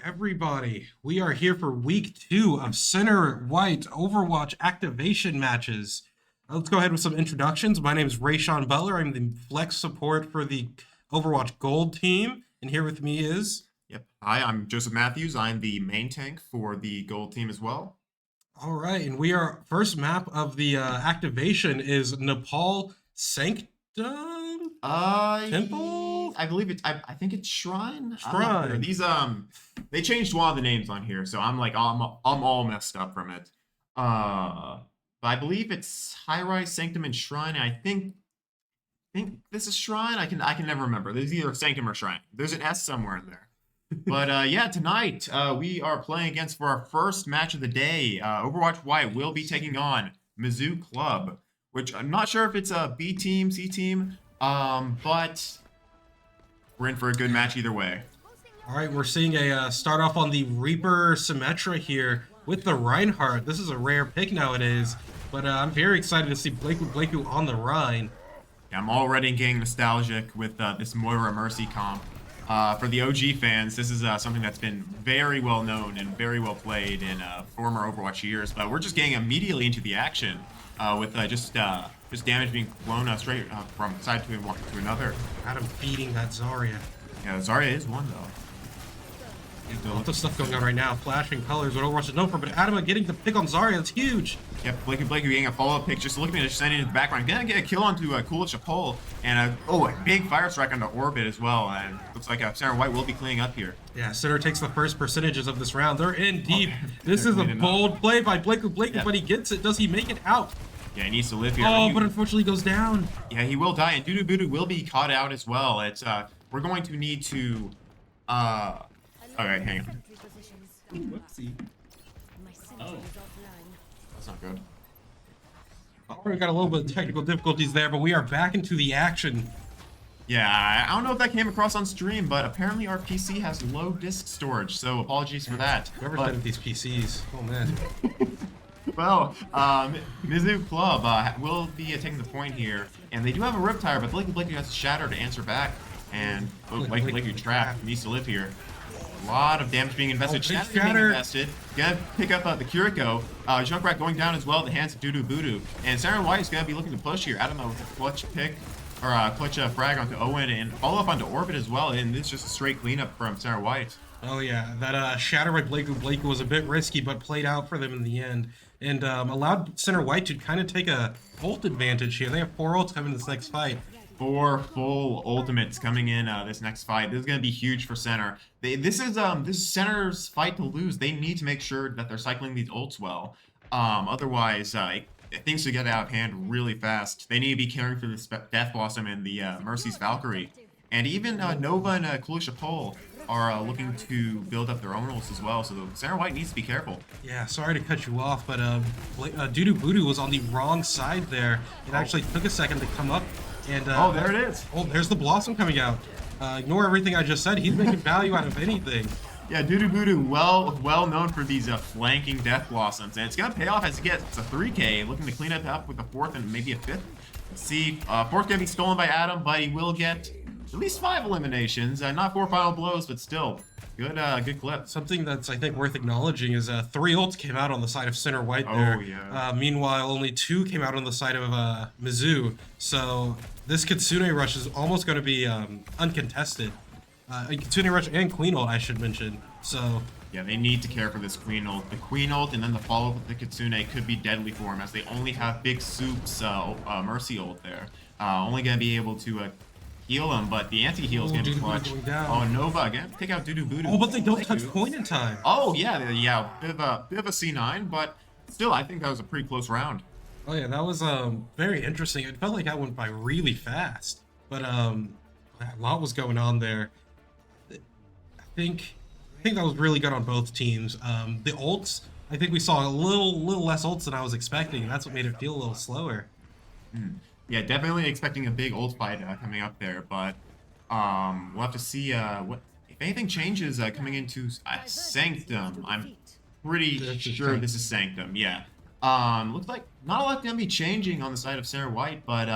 everybody. We are here for week 2 of Center White Overwatch activation matches. Let's go ahead with some introductions. My name is Rayshawn Butler. I'm the flex support for the Overwatch Gold team. And here with me is... Yep. Hi, I'm Joseph Matthews. I'm the main tank for the gold team as well. All right, and we are... First map of the activation is Nepal Sanctum? Temple? I believe it's. I think it's Shrine. Shrine. These they changed one of the names on here, so I'm all messed up from it. But I believe it's High Rise, Sanctum, and Shrine. And I think this is Shrine. I can never remember. There's either Sanctum or Shrine. There's an S somewhere in there. But yeah, tonight we are playing against for our first match of the day. Overwatch White will be taking on Mizzou Club, which I'm not sure if it's a B team, C team. But we're in for a good match either way. All right, we're seeing a start off on the Reaper Symmetra here with the Reinhardt. This is a rare pick nowadays, but I'm very excited to see Blakeu on the Rhine. Yeah, I'm already getting nostalgic with this Moira Mercy comp. For the OG fans, this is something that's been very well known and very well played in former Overwatch years, but we're just getting immediately into the action with just damage being blown straight from side to another. Adam beating that Zarya. Yeah, Zarya is one though. Lots of stuff going on right now. Flashing colors, what Overwatch is known for, but Adam getting the pick on Zarya, that's huge. Yep, Blakeu getting a follow-up pick, just looking at it, just sending it in the background. Gonna get a kill onto Coolidge Pole, and a big fire strike onto Orbit as well. And looks like Center White will be cleaning up here. Yeah, Center takes the first percentages of this round. They're in deep. This is a bold play by Blakeu, yep. But he gets it. Does he make it out? Yeah, he needs to live here. Oh, but unfortunately goes down. Yeah, he will die, and Dudu will be caught out as well. It's we're going to need to okay, hang on. Whoopsie. Oh. That's not good. We got a little bit of technical difficulties there, but we are back into the action. Yeah, I don't know if that came across on stream, but apparently our PC has low disk storage, so apologies for that. Whoever's done with these PCs. Oh, man. Well, Mizzou Club will be taking the point here, and they do have a Riptire, but Blakeu has a Shatter to answer back, and Blakeu trapped, needs to live here. A lot of damage being invested. Shatter being invested. Gonna pick up the Kiriko. Junkrat going down as well at the hands of Dudu. And Center White is gonna be looking to push here. I don't know, with a clutch pick or a clutch frag onto Owen and follow up onto Orbit as well. And this is just a straight cleanup from Center White. Oh yeah, that Shatter by Blakeu was a bit risky, but played out for them in the end, and allowed Center White to kind of take a ult advantage here. They have 4 ults coming in this next fight. 4 full ultimates coming in this next fight. This is going to be huge for Center. This is Center's fight to lose. They need to make sure that they're cycling these ults well. Otherwise, things will get out of hand really fast. They need to be caring for the Death Blossom and the Mercy's Valkyrie. And even Nova and Coolidge Pole are looking to build up their own ults as well. So Center White needs to be careful. Yeah, sorry to cut you off, but Dudu was on the wrong side there. It actually took a second to come up. And, oh, there it is. Oh, there's the Blossom coming out. Ignore everything I just said. He's making value out of anything. Yeah, Dudu well known for these flanking Death Blossoms. And it's going to pay off as he gets a 3K, looking to clean it up with a 4th and maybe a 5th. Let's see, 4th going to be stolen by Adam, but he will get at least 5 eliminations. Not 4 final blows, but still. Good clip. Something that's, I think, worth acknowledging is 3 ults came out on the side of Center White there. Oh, yeah. Meanwhile, only 2 came out on the side of Mizzou. So this Kitsune Rush is almost going to be uncontested. Kitsune Rush and Queen ult, I should mention. So yeah, they need to care for this Queen ult. The Queen ult and then the follow-up with the Kitsune could be deadly for him, as they only have Big Soup's Mercy ult there. Only going to be able to heal him, but the anti-heal is going to be clutch. Oh, Nova again. Take out Dudu. Oh, but they don't touch point in time. Oh, yeah. Bit of a C9, but still, I think that was a pretty close round. Oh, yeah, that was very interesting. It felt like that went by really fast, but a lot was going on there. I think that was really good on both teams. The ults, I think we saw a little less ults than I was expecting, and that's what made it feel a little slower. Yeah, definitely expecting a big ult fight coming up there, but we'll have to see what if anything changes coming into Sanctum. I'm pretty sure this is Sanctum. Yeah. Looks like not a lot gonna be changing on the side of Center White, but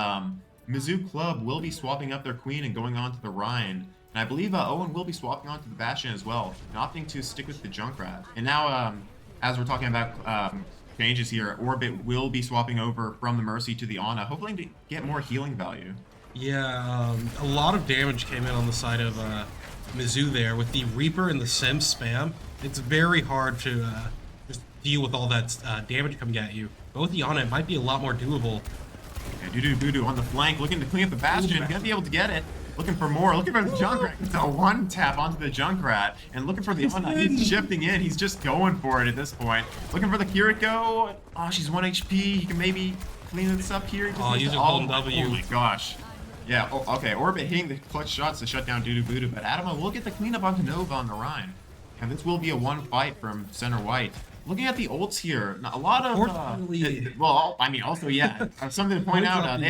Mizzou Club will be swapping up their queen and going on to the Rhine. And I believe Owen will be swapping onto the Bastion as well, and opting to stick with the Junkrat. And now, as we're talking about changes here, Orbit will be swapping over from the Mercy to the Ana, hoping to get more healing value. Yeah, a lot of damage came in on the side of Mizzou there with the Reaper and the Sim spam. It's very hard to just deal with all that damage coming at you. But with the Ana, it might be a lot more doable. Okay, Doo Voodoo on the flank, looking to clean up the Bastion. Gonna be able to get it. Looking for more. Looking for the Junkrat. It's a one tap onto the Junkrat. And looking for the Ana. He's shifting in. He's just going for it at this point. Looking for the Kiriko. Oh, she's 1 HP. He can maybe clean this up here. Oh, using Golden W. Oh my gosh. Yeah, oh, okay. Orbit hitting the clutch shots to shut down Doo Voodoo. But Adama will get the cleanup onto Nova on the Rhine. And this will be a one fight from center white. Looking at the ults here, a lot of well, I mean, also yeah, something to point out. They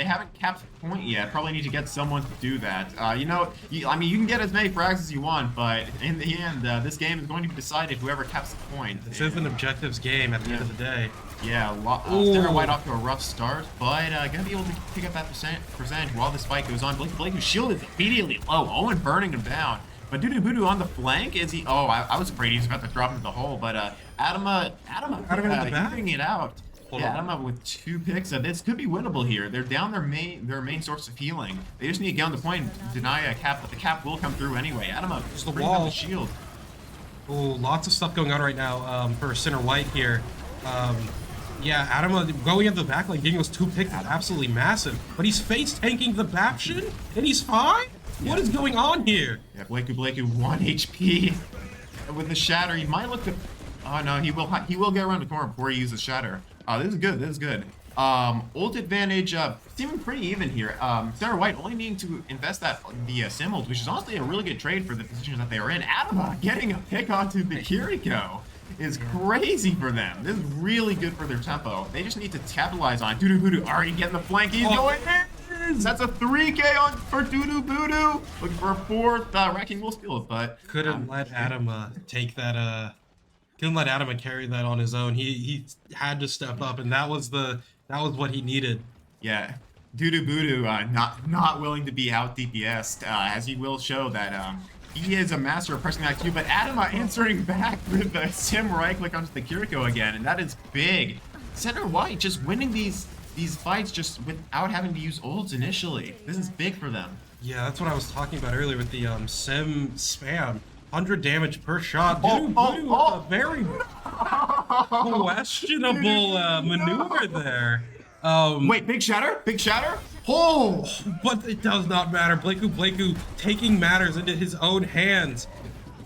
haven't capped the point yet. Probably need to get someone to do that. You know, I mean, you can get as many frags as you want, but in the end, this game is going to be decided whoever caps the point. This is an objectives game at the end of the day. Yeah, Center White off to a rough start, but gonna be able to pick up that percentage while this fight goes on. Blake whose shield is immediately low. Owen burning him down. But Doo Voodoo on the flank, is he? Oh, I was afraid he was about to drop into the hole. But Adama figuring it out. Adama with 2 picks. This could be winnable here. They're down their main source of healing. They just need to get on the point and deny a cap, but the cap will come through anyway. Adama just the wall. The shield. Oh, lots of stuff going on right now for center white here. Yeah, Adama going at the back line, getting those 2 picks is absolutely massive. But he's face tanking the Bastion, and he's fine. Yeah. What is going on here? Yeah, Blakey 1 HP. With the shatter, he might look to. Oh no, he will get around the corner before he uses shatter. This is good. This is good. Ult advantage, seeming pretty even here. Center White only needing to invest the sim ult, which is honestly a really good trade for the positions that they are in. Adama getting a pick onto the Kiriko is crazy for them. This is really good for their tempo. They just need to capitalize on it. Doo Voodoo already getting the flank. He's going in. That's a 3K on for Doo Voodoo. Looking for a 4th Wrecking Wolf skills, but couldn't let Adama take that. Couldn't let Adama carry that on his own. He had to step up, and that was what he needed. Yeah, Doo Voodoo not willing to be out DPS'd, as he will show that he is a master of pressing that Q. But Adama answering back with the sim right click onto the Kiriko again, and that is big. Center White just winning these fights just without having to use ults initially. This is big for them. Yeah, that's what I was talking about earlier with the sim spam. 100 damage per shot. Very questionable maneuver there. Wait, big shatter? Big shatter? Oh! But it does not matter. Blakeu taking matters into his own hands.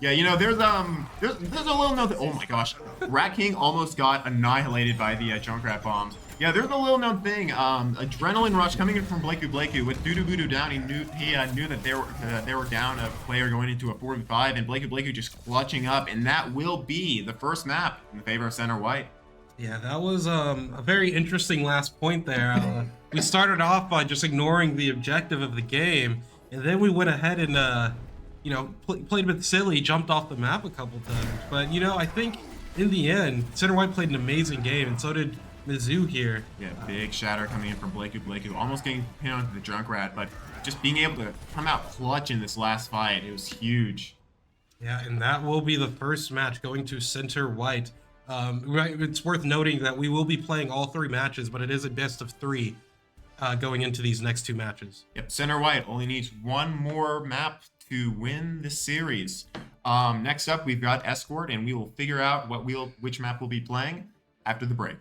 Yeah, you know, there's a little note that, oh my gosh, Rat King almost got annihilated by the Junkrat bombs. Yeah, there's a little known thing. Adrenaline rush coming in from Blakeu with Doo Voodoo down. He knew that they were down a player going into a 4v5, and Blakeu just clutching up, and that will be the first map in favor of center white. Yeah, that was a very interesting last point there. We started off by just ignoring the objective of the game, and then we went ahead and played a bit silly, jumped off the map a couple times. But I think in the end, center white played an amazing game, and so did Mizzou here. Yeah, big shatter coming in from Blakeu, almost getting pinned onto the Junkrat, but just being able to come out clutch in this last fight, it was huge. Yeah, and that will be the first match going to center white. It's worth noting that we will be playing all 3 matches, but it is a best of 3 going into these next 2 matches. Yep, center white only needs 1 more map to win this series. Next up, we've got Escort, and we will figure out which map we'll be playing after the break.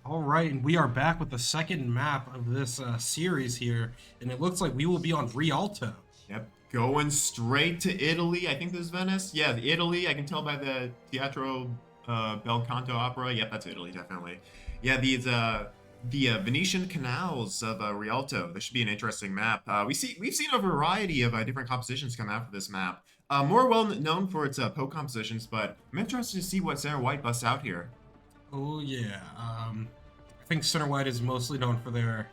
All right, and we are back with the second map of this series here, and it looks like we will be on Rialto. Yep, going straight to Italy. I think this is Venice. Yeah, Italy. I can tell by the Teatro Bel Canto Opera. Yep, that's Italy, definitely. Yeah, these the Venetian canals of Rialto. This should be an interesting map. We've seen a variety of different compositions come out for this map. More well known for its poke compositions, but I'm interested to see what Center White busts out here. Oh yeah, I think Center White is mostly known for their,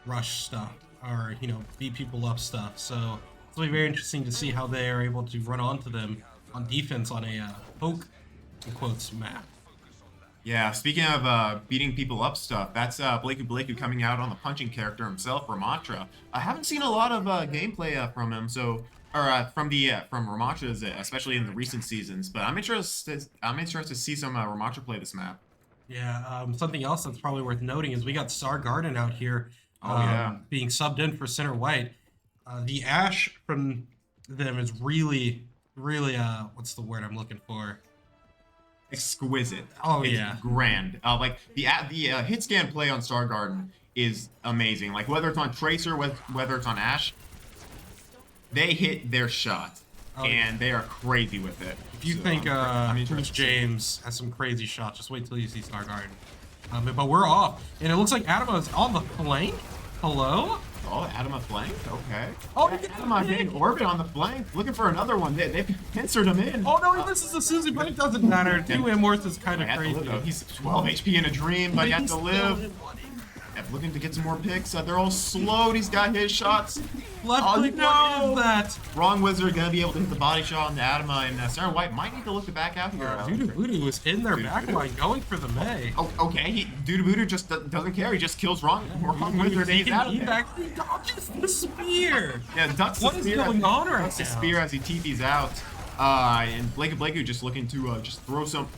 rush stuff, or, beat people up stuff. So it's going to be very interesting to see how they are able to run onto them on defense on a poke, in quotes, map. Yeah, speaking of beating people up stuff, that's Blakey coming out on the punching character himself, Ramatra. I haven't seen a lot of gameplay from him, from Ramatra's, especially in the recent seasons. But I'm interested to see some Ramatra play this map. Yeah, something else that's probably worth noting is we got Star Garden out here being subbed in for Center White. The Ash from them is really, what's the word I'm looking for? Exquisite. Oh, it's yeah. Grand. Like the hit scan play on Star Garden is amazing. Like whether it's on Tracer, whether it's on Ash, they hit their shot. And they are crazy with it. If you think Prince James has some crazy shots, just wait till you see Star Garden. But we're off, and it looks like Adama is on the flank. Hello? Oh, Adama flank? Okay. Oh, Adama getting orbit on the flank, looking for another one. They've pincered him in. Oh no, he misses the Susie, but it doesn't matter. Two Immorts is kind of crazy. He's 12 HP in a dream, but he has to live. Looking to get some more picks. They're all slowed. He's got his shots. Left click, what is that? Wrong Wizard gonna be able to hit the body shot on the Adama, and Center White might need to look to back out here. Voodoo was in their backline going for the May. Oh, okay, Voodoo just doesn't care. He just kills Wrong Wizard and he's out of He there. actually dodges the spear. Yeah, ducks what the spear. What is going on right now? Ducks the spear as he TP's out. And Blakey just looking to just throw some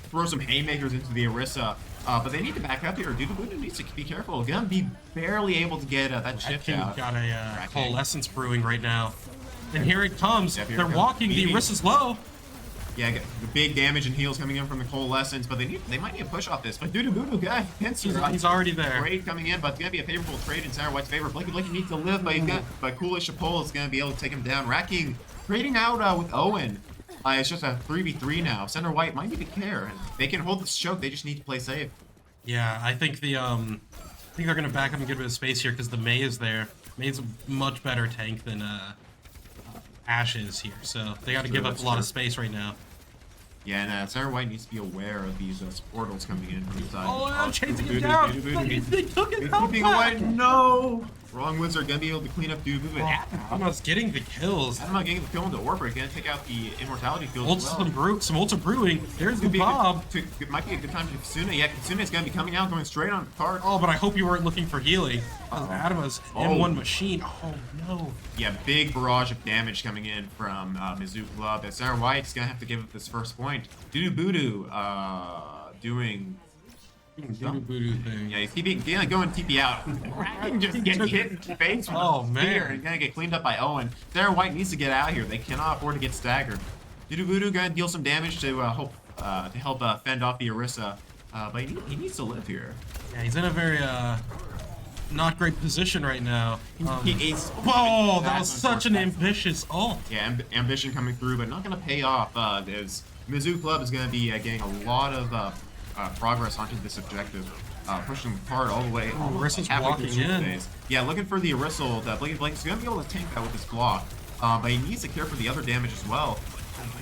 haymakers into the Orisa. But they need to back up here. Voodoo needs to be careful. Gonna be barely able to get that shift out. Got a coalescence brewing right now. And here it comes. Yep, They're walking. The Orisa's low. Yeah, the big damage and heals coming in from the coalescence, but they might need a push off this. But Voodoo guy, he's already there. Trade coming in, but it's gonna be a favorable trade in Center White's favor. Blakey needs to live, but Coolish Chapol is gonna be able to take him down. Racking, trading out with Owen. It's just a 3v3 now. Center White might need to care. They can hold this choke. They just need to play safe. Yeah, I think they're gonna back up and get a bit of space here because the May is there. May's a much better tank than Ash is here, so they got to give up a lot of space right now. Yeah, and Center White needs to be aware of these portals coming in from the side. Oh, chasing him down! They took his health back! No! Wrong Wizard gonna be able to clean up Voodoo. Adama's getting the kills. Adama getting the kill into Orbit, gonna take out the Immortality field as well. Some ultra brewing. There's the Bob. It might be a good time for Kasuna. Yeah, Kasuna's gonna be coming out, going straight on the card. Oh, but I hope you weren't looking for healing. Adama's M1 machine. Oh, no. Yeah, big barrage of damage coming in from Mizzou Club. And Center White's gonna have to give up this first point. Voodoo doing Voodoo thing. Yeah, he's going TP out. Just getting hit in the face with man. He's gonna get cleaned up by Owen. Center White needs to get out here. They cannot afford to get staggered. Voodoo gonna deal some damage to help fend off the Orisa, but he needs to live here. Yeah, he's in a very not great position right now. Whoa, That was such an ambitious ult. Yeah, ambition coming through, but not gonna pay off. As Mizzou Club is gonna be getting a lot of progress onto this objective, pushing the card all the way. Orisa's halfway walking through in. phase. Yeah, looking for the Orisa. That Blake's gonna be able to tank that with his block, but he needs to care for the other damage as well.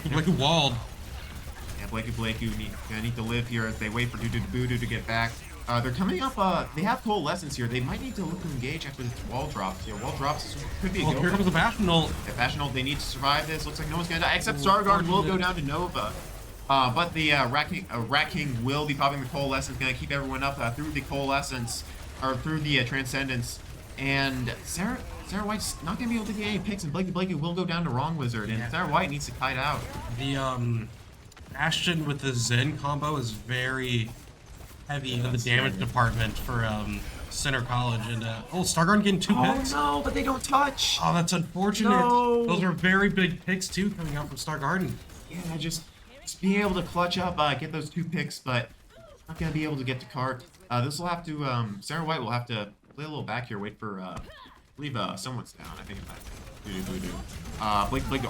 Blakey walled. Yeah, Blakey gonna need to live here as they wait for Voodoo to get back. They're coming up. They have coalescence here. They might need to look to engage after this wall drops. Yeah, wall drops could be a Oh, here comes the Bastion ult. Yeah, Bastion ult, they need to survive this. Looks like no one's gonna die except Starguard will go down to Nova. But the Rat King will be popping the coalescence, gonna keep everyone up through the coalescence or through the transcendence. And Sarah White's not gonna be able to get any picks, and Blakey will go down to Wrong Wizard, and Sarah White needs to kite out. The Bastion with the Zen combo is very heavy in the damage department for Center College, and Stargarden getting 2 picks. Oh no, but they don't touch. Oh, that's unfortunate. No. Those are very big picks too coming out from Stargarden. Yeah, just being able to clutch up, get those 2 picks, but not gonna be able to get to cart. This will have to Sarah White will have to play a little back here, wait for I believe someone's down. I think it might be Voodoo. Blake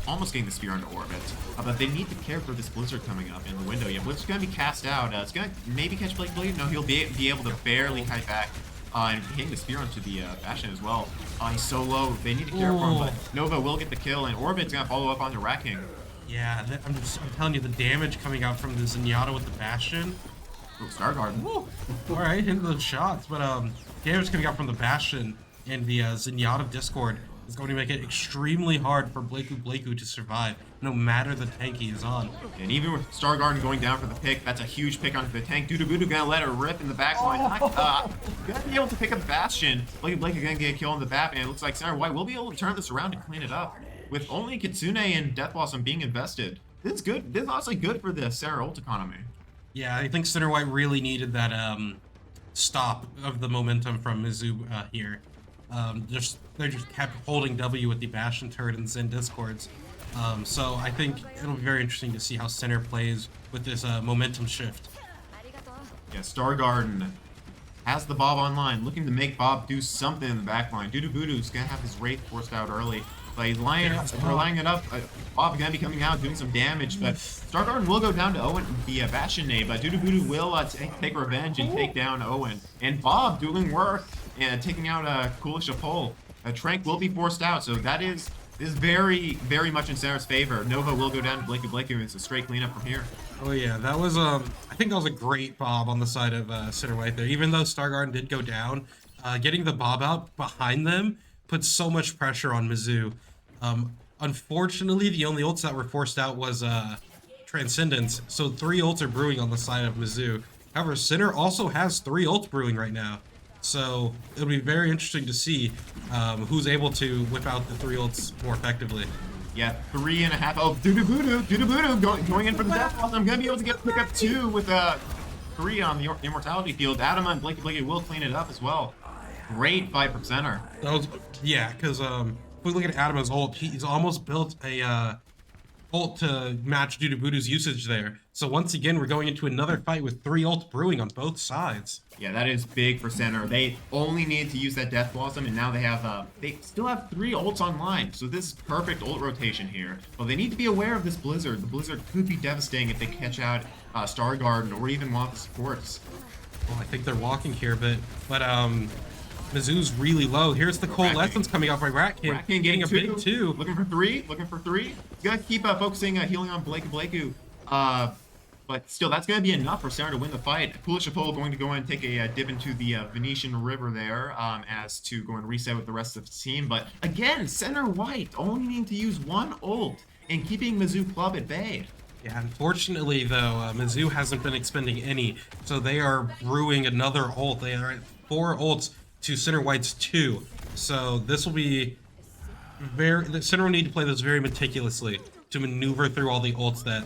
almost getting the spear into orbit, but they need to care for this Blizzard coming up in the window. Yeah, Blizzard's gonna be cast out. It's gonna maybe catch Blake. No, he'll be able to barely kite back. And hitting the spear onto the Bastion as well. He's so low. They need to care for him, but Nova will get the kill, and Orbit's gonna follow up on the Rat King. Yeah, I'm telling you, the damage coming out from the Zenyatta with the Bastion. Oh, Stargarden. All right, into those shots, but damage coming out from the Bastion and the Zenyatta Discord is going to make it extremely hard for Blakey to survive, no matter the tank he is on. And even with Stargarden going down for the pick, that's a huge pick onto the tank. Voodoo gonna let it rip in the backline. Gonna be able to pick up Bastion. Blakey gonna get a kill on the bat, and it looks like Sarah White will be able to turn this around and clean it up. With only Kitsune and Death Blossom being invested, this is good. This is honestly good for the Sarah ult economy. Yeah, I think Center White really needed that stop of the momentum from Mizzou here. They just kept holding W with the Bastion turret and Zen Discords. So I think it'll be very interesting to see how Center plays with this momentum shift. Yeah, Stargarden has the Bob online, looking to make Bob do something in the backline. Voodoo's gonna have his Wraith forced out early. But he's lining it up. Bob gonna be coming out doing some damage, but Stargarden will go down to Owen, the Bastion nade, but Voodoo will take revenge and take down Owen. And Bob doing work and taking out Coolish Pole. Trank will be forced out, so that is very, very much in Sarah's favor. Nova will go down to Blakey, and it's a straight cleanup from here. Oh yeah, that was I think that was a great Bob on the side of Center White there. Even though Stargarden did go down, getting the Bob out behind them put so much pressure on Mizzou. Unfortunately, the only ults that were forced out was Transcendence, so 3 ults are brewing on the side of Mizzou. However, Center also has 3 ults brewing right now, so it'll be very interesting to see who's able to whip out the 3 ults more effectively. Yeah, 3.5. Oh, Voodoo going in for the Death Blossom. I'm gonna be able to get pick up 2 with 3 on the Immortality field. Adam and Blakey will clean it up as well. Great fight from Center. Yeah, because if we look at Adam's ult, he's almost built a ult to match Voodoo's usage there. So once again, we're going into another fight with 3 ults brewing on both sides. Yeah, that is big for Center. They only need to use that Death Blossom, and now they still have 3 ults online. So this is perfect ult rotation here. But they need to be aware of this Blizzard. The Blizzard could be devastating if they catch out Stargarden or even one of the supports. Well, I think they're walking here a bit, but Mizzou's really low. Here's the coalescence coming out by Rat King getting a big 2. Looking for 3. He's gonna keep focusing healing on Blakey. But still, that's gonna be enough for Sarah to win the fight. Coolish Pole going to go and take a dip into the Venetian River there, as to go and reset with the rest of the team. But again, Center White only needing to use 1 ult and keeping Mizzou Club at bay. Yeah, unfortunately though, Mizzou hasn't been expending any, so they are brewing another ult. They are at 4 ults to Center White's 2. So this will be the Center will need to play this very meticulously to maneuver through all the ults that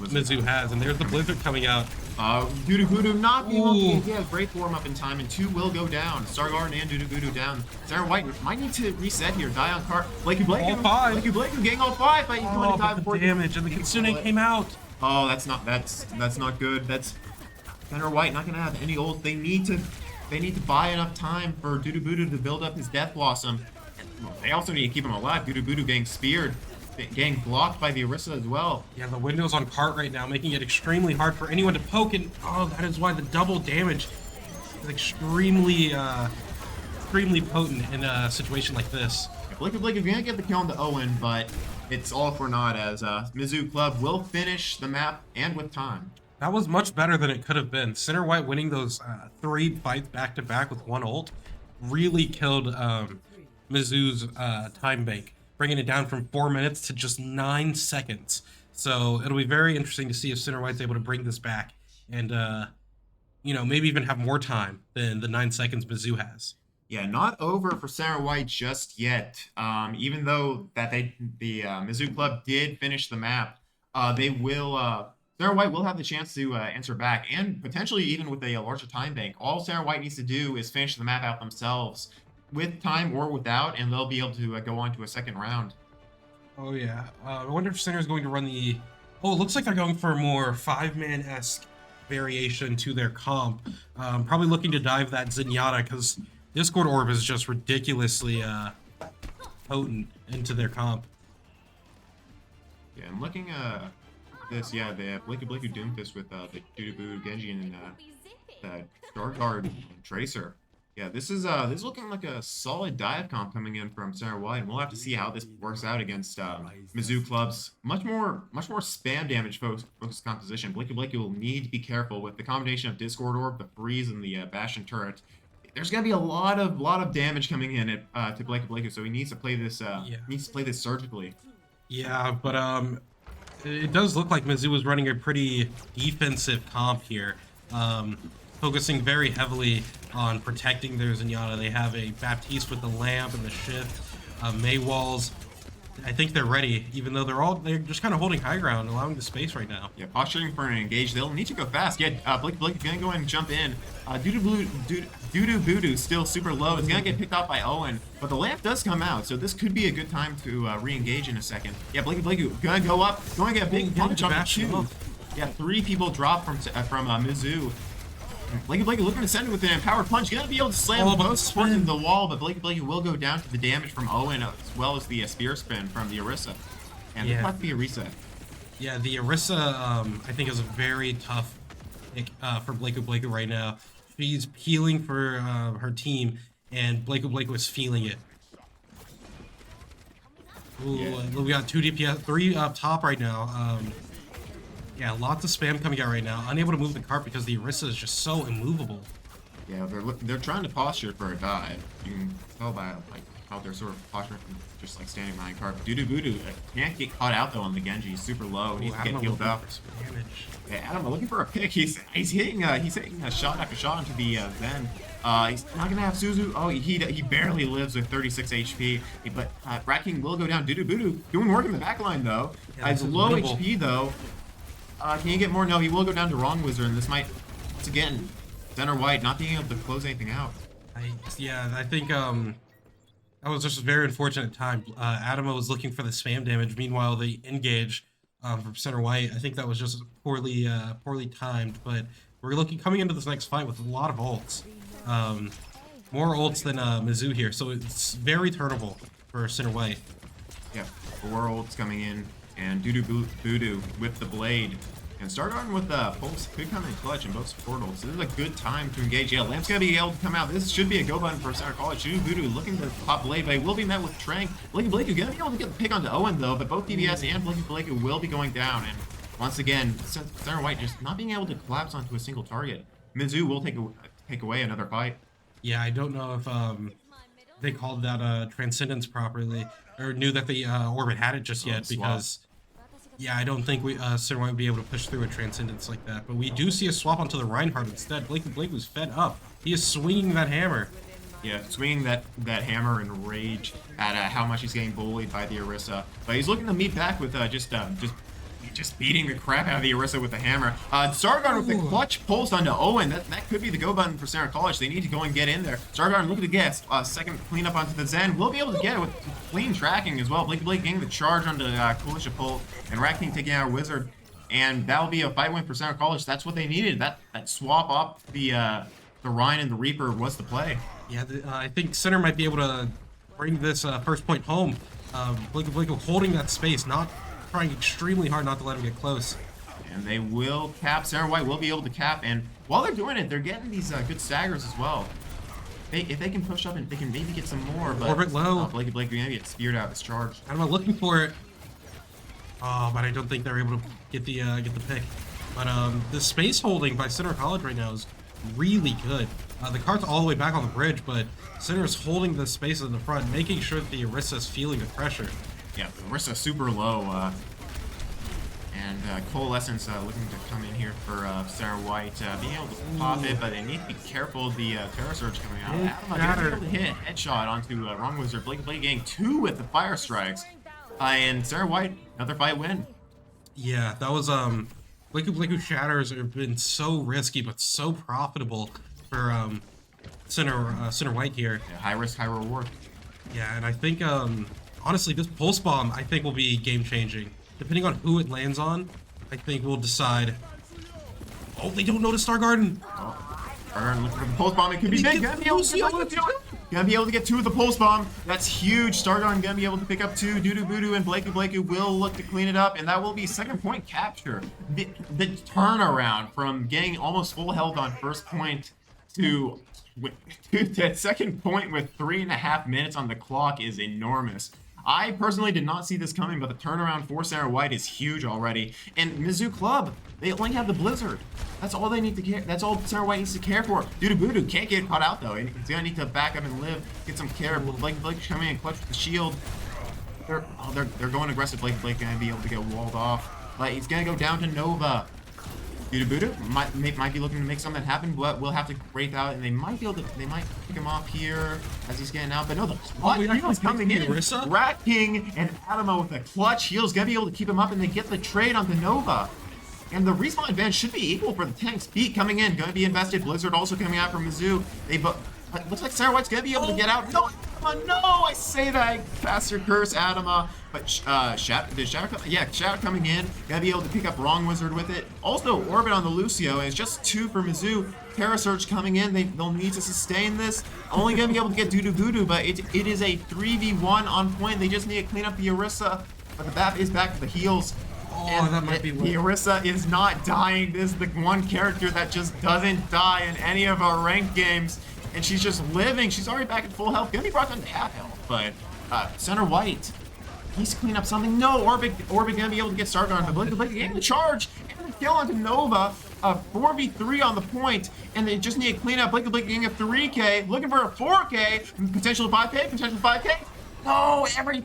Mizzou has. And there's the Blizzard coming out. Doodoo Voodoo not being able Ooh. to get a great warm up in time, and 2 will go down. Stargarden and Doodoo Voodoo down. Sarah White might need to reset here. Die on cart. Blakey Blake. All 5. Blakey Blake getting all 5, but he's going to die But the before damage and the Kitsune came out. Oh, that's not good. That's Sarah White not gonna have any ult. They need to buy enough time for Doodoo Voodoo to build up his Death Blossom. And they also need to keep him alive. Doodoo Voodoo getting speared, getting blocked by the Orisa as well. Yeah, the window's on cart right now, making it extremely hard for anyone to poke, and that is why the double damage is extremely potent in a situation like this. Blake is gonna get the kill on the Owen, but it's all for naught as Mizzou Club will finish the map and with time. That was much better than it could have been. Center White winning those 3 fights back to back with 1 ult really killed Mizzou's time bank, bringing it down from 4 minutes to just 9 seconds. So it'll be very interesting to see if Center White's able to bring this back and, maybe even have more time than the 9 seconds Mizzou has. Yeah, not over for Sarah White just yet. Even though that the Mizzou Club did finish the map, they will. Sarah White will have the chance to answer back, and potentially even with a larger time bank. All Sarah White needs to do is finish the map out themselves, with time or without, and they'll be able to go on to a second round. Oh yeah, I wonder if Center is going to run the. Oh, it looks like they're going for a more 5-man-esque variation to their comp. Probably looking to dive that Zenyatta because Discord Orb is just ridiculously potent into their comp. Yeah, I'm looking this. Yeah, they have Blakey Doomfist with the Doodoo Genji and the Starguard Tracer. Yeah, this is looking like a solid dive comp coming in from Sarah White, and we'll have to see how this works out against Mizzou Club's much more spam damage focused composition. Blakey will need to be careful with the combination of Discord Orb, the freeze, and the Bastion turret. There's gonna be a lot of damage coming in to Blakey, so he needs to play this surgically. Yeah, but it does look like Mizzou is running a pretty defensive comp here, focusing very heavily on protecting their Zenyatta. They have a Baptiste with the lamp and the shift, May walls. I think they're ready, even though they're just kind of holding high ground, allowing the space right now. Yeah, posturing for an engage. They'll need to go fast. Yeah, Blake gonna go ahead and jump in. Doodoo Voodoo still super low. It's gonna get picked off by Owen, but the lamp does come out, so this could be a good time to re-engage in a second. Yeah, Blake gonna go up, going to get a big punch on the 2. Yeah, 3 people drop from Mizzou. Blakey looking to send it with an empowered punch. Gonna be able to slam both supports into the wall, but Blakey will go down to the damage from Owen as well as the spear spin from the Orisa. And it'll have to be a reset. Yeah, the Orisa, I think, is a very tough pick for Blakey right now. She's healing for her team, and Blakey was feeling it. Ooh, Yeah. We got 2 DPS, 3 up top right now. Yeah, lots of spam coming out right now. Unable to move the cart because the Orisa is just so immovable. Yeah, they're trying to posture for a dive. You can tell by how they're sort of posturing from just standing behind cart. Doodoo Voodoo can't get caught out though on the Genji. He's super low. He needs to get healed up. Yeah, Adam looking for a pick. He's hitting a shot after shot into the Zen. He's not gonna have Suzu. Oh, he barely lives with 36 HP. But Rat King will go down. Doodoo Voodoo doing work in the back line though. Yeah, It's low HP though. Can he get more? No, he will go down to Wrong Wizard, and this might, once again, Center White not being able to close anything out. I think that was just a very unfortunate time. Adama was looking for the spam damage. Meanwhile, the engage from Center White, I think that was just poorly timed. But we're coming into this next fight with a lot of ults. More ults than Mizzou here, so it's very turnable for Center White. Yeah, 4 ults coming in, and Doodoo Voodoo with the blade. And Stargarden with the pulse could come in clutch in both support ults. This is a good time to engage. Yeah, Lamp's gonna be able to come out. This should be a go button for Center College. Doodoo Voodoo looking to pop blade, but he will be met with Trank. Blakey gonna be able to get the pick onto Owen though, but both DBS and Blakey will be going down. And once again, Center White just not being able to collapse onto a single target. Mizzou will take away another fight. Yeah, I don't know if they called that Transcendence properly, or knew that the Orbit had it just yet, because yeah, I don't think Center White would be able to push through a Transcendence like that. But we do see a swap onto the Reinhardt instead. Blake was fed up. He is swinging that hammer. Yeah, swinging that hammer in rage at how much he's getting bullied by the Orisa. But he's looking to meet back with just Just beating the crap out of the Orisa with the hammer. Stargarden with the clutch pulse onto Owen. That could be the go button for Center College. They need to go and get in there. Stargarden looking to get second cleanup onto the Zen. We'll be able to get it with clean tracking as well. Blake getting the charge onto Coolish pull, and Rat King taking out Wizard. And that'll be a fight win for Center College. That's what they needed. That swap up the Rhine and the Reaper was the play. Yeah, I think Center might be able to bring this first point home. Blake holding that space, not trying extremely hard not to let him get close. And they will cap. Center White will be able to cap. And while they're doing it, they're getting these good staggers as well. If they can push up and they can maybe get some more. But orbit low. Blake going to get speared out of his charge. I'm not looking for it. Oh, but I don't think they're able to get the pick. But the space holding by Center College right now is really good. The cart's all the way back on the bridge, but Center is holding the space in the front, making sure that the Orisa is feeling the pressure. Yeah, Orisa super low. And Coalescence looking to come in here for Center White, being able to pop it, but they need to be careful of the Terra Surge coming out. Adam able to hit a headshot onto Wrong Wizard. Blake getting 2 with the fire strikes. And Center White, another fight win. Yeah, that was Blake Shatters have been so risky but so profitable for Center White here. Yeah, high risk, high reward. Yeah, and I think honestly this pulse bomb I think will be game changing. Depending on who it lands on, I think we'll decide. Oh, they don't notice Stargarden. Stargarden looking for the pulse bomb. It could be big. Gonna be able to get 2 with the pulse bomb. That's huge. Stargarden gonna be able to pick up 2. Doodoo Voodoo and Blakey will look to clean it up, and that will be second point capture. The turnaround from getting almost full health on first point to that second point with 3.5 minutes on the clock is enormous. I personally did not see this coming, but the turnaround for Center White is huge already. And Mizzou Club, they only have the Blizzard. That's all they need to care. That's all Center White needs to care for. Doodoo Voodoo can't get caught out though. He's gonna need to back up and live, get some care. Blake coming in clutch with the shield. They're going aggressive. Blake gonna be able to get walled off. But he's gonna go down to Nova. Doodoo Voodoo might be looking to make something happen, but we'll have to break out, and they might pick him off here as he's getting out. But no, the clutch heal's coming in. Rat King and Adamo with the clutch heal's gonna be able to keep him up, and they get the trade onto Nova. And the respawn advantage should be equal for the tanks. Beat coming in, gonna be invested. Blizzard also coming out from Mizzou. But looks like Center White's gonna be able to get out. No, I say that. Faster curse, Adama. But Shadow coming in, gonna be able to pick up Wrong Wizard with it. Also, Orbit on the Lucio, and it's just 2 for Mizzou. Terra Surge coming in, they'll need to sustain this. Only gonna be able to get Doodoo Voodoo, but it is a 3v1 on point. They just need to clean up the Orisa, but the BAP is back to the heals. Oh, and that might be the Orisa is not dying. This is the one character that just doesn't die in any of our ranked games. And she's just living. She's already back at full health. Gonna be brought down to half health. But Center White needs to clean up something. No, Orbit gonna be able to get started on. But Blake getting the charge and the kill onto Nova. 4v3 on the point, and they just need to clean up. Blake getting a 3K, looking for a 4K, potential 5K. No, every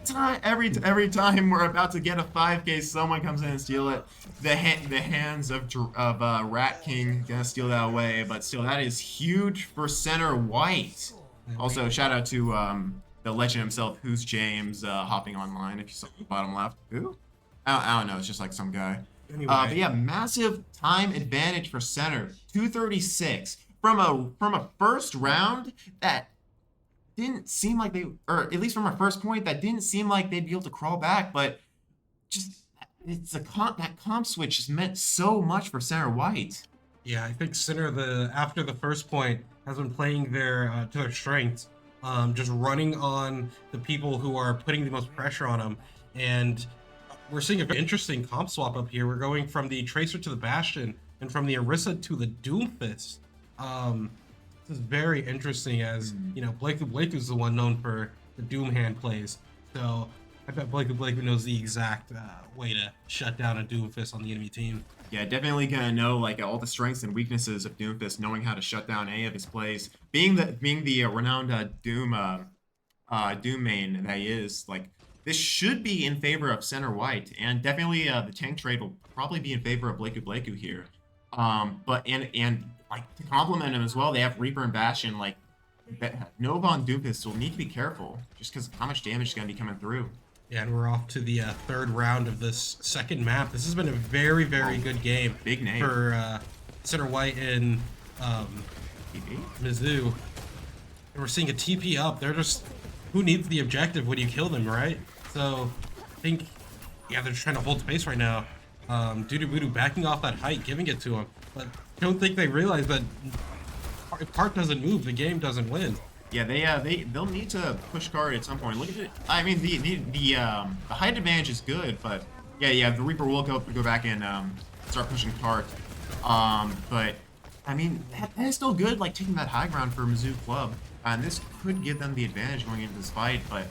time we're about to get a 5K, someone comes in and steal it. The hands of Rat King gonna steal that away, but still, that is huge for Center White. Also, shout out to the legend himself, Who's James, hopping online. If you saw the bottom left, who? I don't know. It's just like some guy. Anyway. But yeah, massive time advantage for Center. 236 from a first round that didn't seem like they, or at least from our first point, that didn't seem like they'd be able to crawl back, but just it's that comp switch just meant so much for Center White. Yeah, I think Center after the first point has been playing to their strengths, just running on the people who are putting the most pressure on them, and we're seeing a very interesting comp swap up here. We're going from the Tracer to the Bastion, and from the Orisa to the Doomfist. This is very interesting, as you know, Blake is the one known for the Doom hand plays. So I bet Blake knows the exact way to shut down a Doomfist on the enemy team. Yeah, definitely gonna know like all the strengths and weaknesses of Doomfist, knowing how to shut down any of his plays. Being the renowned Doom main that he is, like this should be in favor of Center White, and definitely the tank trade will probably be in favor of Blakeu here. But like to complement him as well, they have Reaper and Bastion. Like Nova and Doomfist will need to be careful just because how much damage is gonna be coming through. Yeah, and we're off to the third round of this second map. This has been a very, very good game big name for Center White and Mizzou. And we're seeing a TP up. They're just, who needs the objective when you kill them, right? So I think, yeah, they're just trying to hold space right now. Voodoo backing off that height, giving it to him. But I don't think they realize that if Park doesn't move, the game doesn't win. Yeah, they'll need to push card at some point. Look at it. I mean, the height advantage is good, but yeah, the Reaper will go back and start pushing card. But I mean, that is still good, like taking that high ground for Mizzou Club, and this could give them the advantage going into this fight. But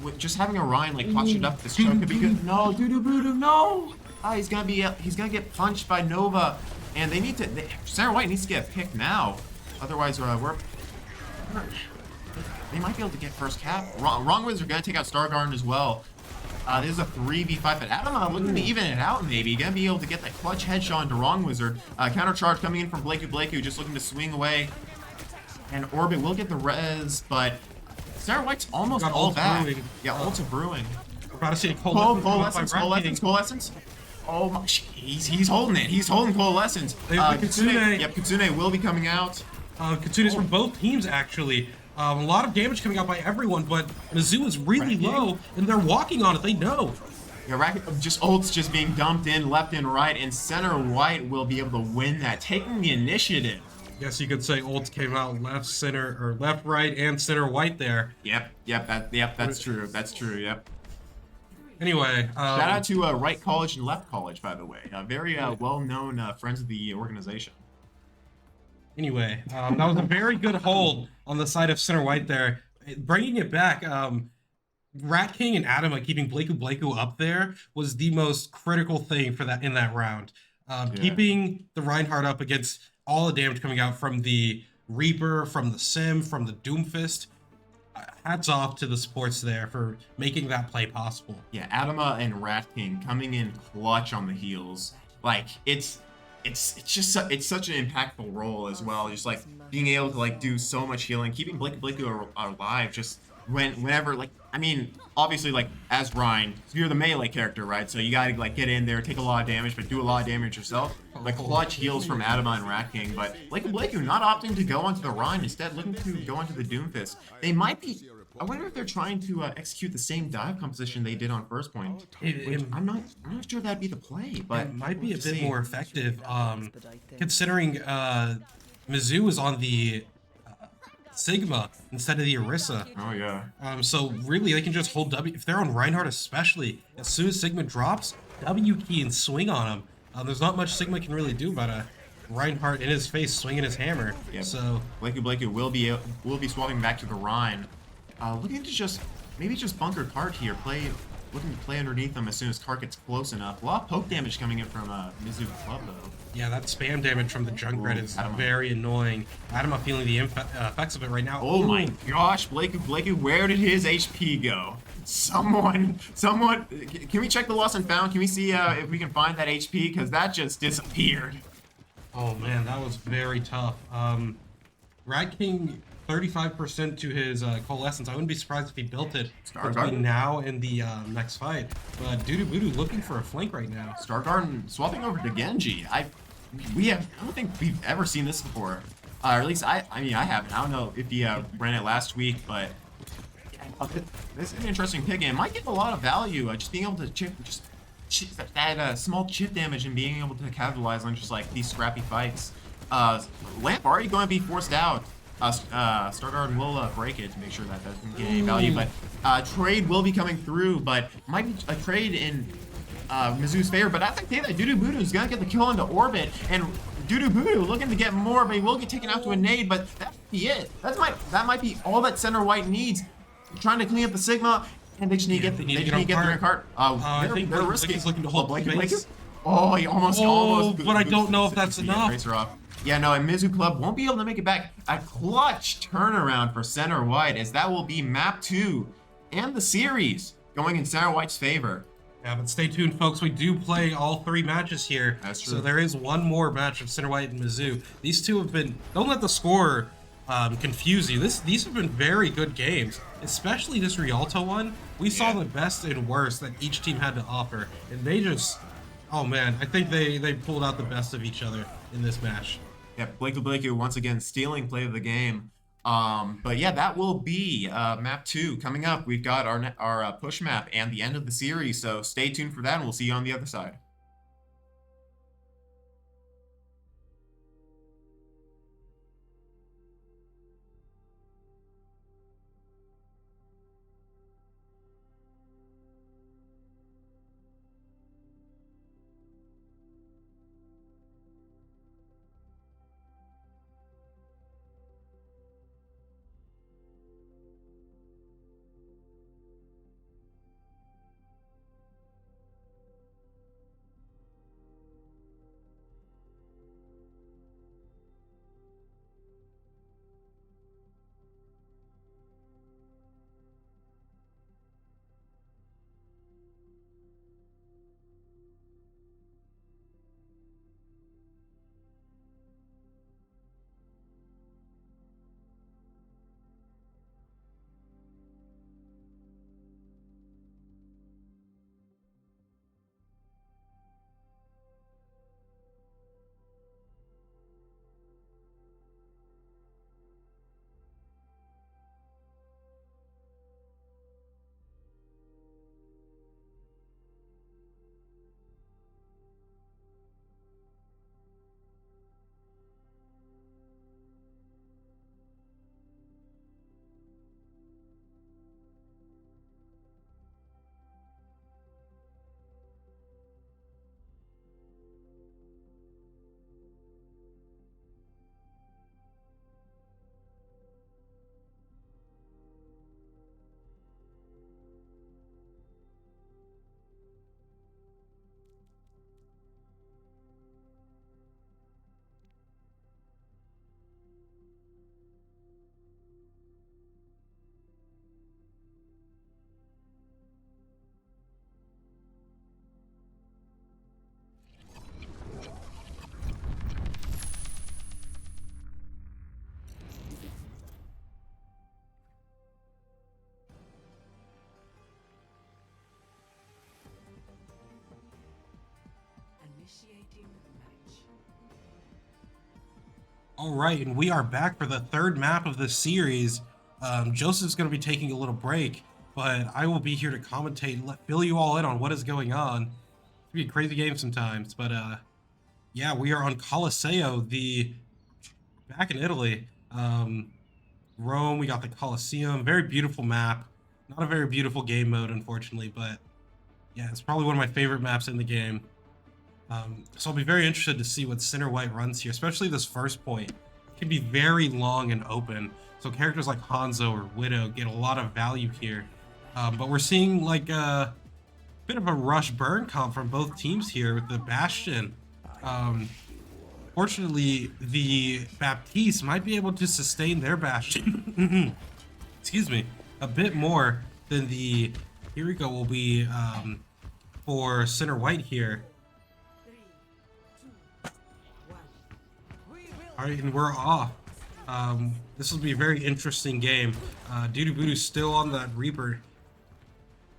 with just having Orion like clutch it up, this choke could be good. No, Voodoo, no! He's gonna get punched by Nova, and they need to. Center White needs to get a pick now, otherwise they might be able to get first cap. Wrong Wizards are gonna take out Star Garden as well. This is a 3v5, but Adam looking to even it out maybe. Gonna be able to get that clutch headshot into Wrong Wizard. Counter charge coming in from Blakey, just looking to swing away. And Orbit will get the res, but Center White's almost all back. Brewing. Yeah, ults are brewing. We're about to see a Coalescence. Oh my, he's holding it. He's holding Coalescence. Kitsune will be coming out. Kitsune's from both teams, actually. A lot of damage coming out by everyone, but Mizzou is really low, and they're walking on it. They know. Yeah, ults just being dumped in left and right, and Center White will be able to win that, taking the initiative. Yes, you could say ults came out left, center, or left, right, and Center White there. Yep, that's true. That's true. Yep. Anyway, shout out to Right College and Left College, by the way. Very well-known friends of the organization. Anyway, that was a very good hold on the side of Center White there. Bringing it back, Rat King and Adama keeping Blakey up there was the most critical thing for that in that round. Keeping the Reinhardt up against all the damage coming out from the Reaper, from the Sim, from the Doomfist. Hats off to the supports there for making that play possible. Yeah, Adama and Rat King coming in clutch on the heels. Like, it's just such an impactful role as well. Just like being able to like do so much healing, keeping Blakey alive. Just whenever, like, I mean, obviously, like, as Ryan, you're the melee character, right? So you gotta like get in there, take a lot of damage, but do a lot of damage yourself. Like clutch heals from Adama and Rat King, but Blakey not opting to go onto the Ryan, instead looking to go onto the Doomfist. They might be. I wonder if they're trying to execute the same dive composition they did on first point. I'm not sure that'd be the play, but it might be a bit more effective, considering Mizzou is on the Sigma instead of the Orisa. Oh yeah. So really, they can just hold W. If they're on Reinhardt, especially, as soon as Sigma drops, W key and swing on him. There's not much Sigma can really do about a Reinhardt in his face swinging his hammer. Yep. So Blakey will be swapping back to the Rhine. Looking to maybe just bunker Cart here. Looking to play underneath them as soon as Cart gets close enough. A lot of poke damage coming in from Mizzou Club though. Yeah, that spam damage from the Junkrat is very annoying. Adama feeling the effects of it right now. Oh my gosh, Blakey, where did his HP go? Someone, can we check the lost and found? Can we see if we can find that HP? Because that just disappeared. Oh man, that was very tough. Rat King 35% to his Coalescence. I wouldn't be surprised if he built it between now and the next fight. But Voodoo looking for a flank right now. Star Garden swapping over to Genji. I don't think we've ever seen this before. Or at least I mean I haven't. I don't know if he ran it last week, but this is an interesting pick, and it might give a lot of value. Just being able to chip that small chip damage and being able to capitalize on just like these scrappy fights. Lamp already going to be forced out. Star Garden will break it to make sure that doesn't get any value, but trade will be coming through, but might be a trade in Mizzou's favor. But I think that Voodoo is gonna get the kill into orbit, and Voodoo looking to get more, but he will get taken out to a nade. But that might be it. That might be all that Center White needs. Trying to clean up the Sigma, and they just need to get the cart. I think they're risky. Blakey's looking to hold space. Oh, he almost. But I don't know if that's enough. Yeah, no, and Mizzou Club won't be able to make it back. A clutch turnaround for Center White, as that will be map 2 and the series going in Center White's favor. Yeah, but stay tuned, folks. We do play all 3 matches here. That's true. So there is one more match of Center White and Mizzou. These two have been... Don't let the score confuse you. These have been very good games, especially this Rialto one. We saw the best and worst that each team had to offer, and they just, oh man, I think they pulled out the best of each other in this match. Yeah, Blakey once again stealing play of the game. But yeah, that will be map 2 coming up. We've got our push map and the end of the series, so stay tuned for that, and we'll see you on the other side. All right, and we are back for the third map of the series. Joseph's going to be taking a little break, but I will be here to commentate and fill you all in on what is going on. It's be a crazy game sometimes, but yeah, we are on Colosseo, back in Italy. Rome, we got the Colosseum, very beautiful map. Not a very beautiful game mode, unfortunately, but yeah, it's probably one of my favorite maps in the game. So I'll be very interested to see what Center White runs here, especially this first point. It can be very long and open, so characters like Hanzo or Widow get a lot of value here. But we're seeing like a bit of a rush burn comp from both teams here with the Bastion. Fortunately, the Baptiste might be able to sustain their Bastion, excuse me, a bit more than the Kiriko will be for Center White here. All right, and we're off. This will be a very interesting game. Dudubudu's still on that Reaper.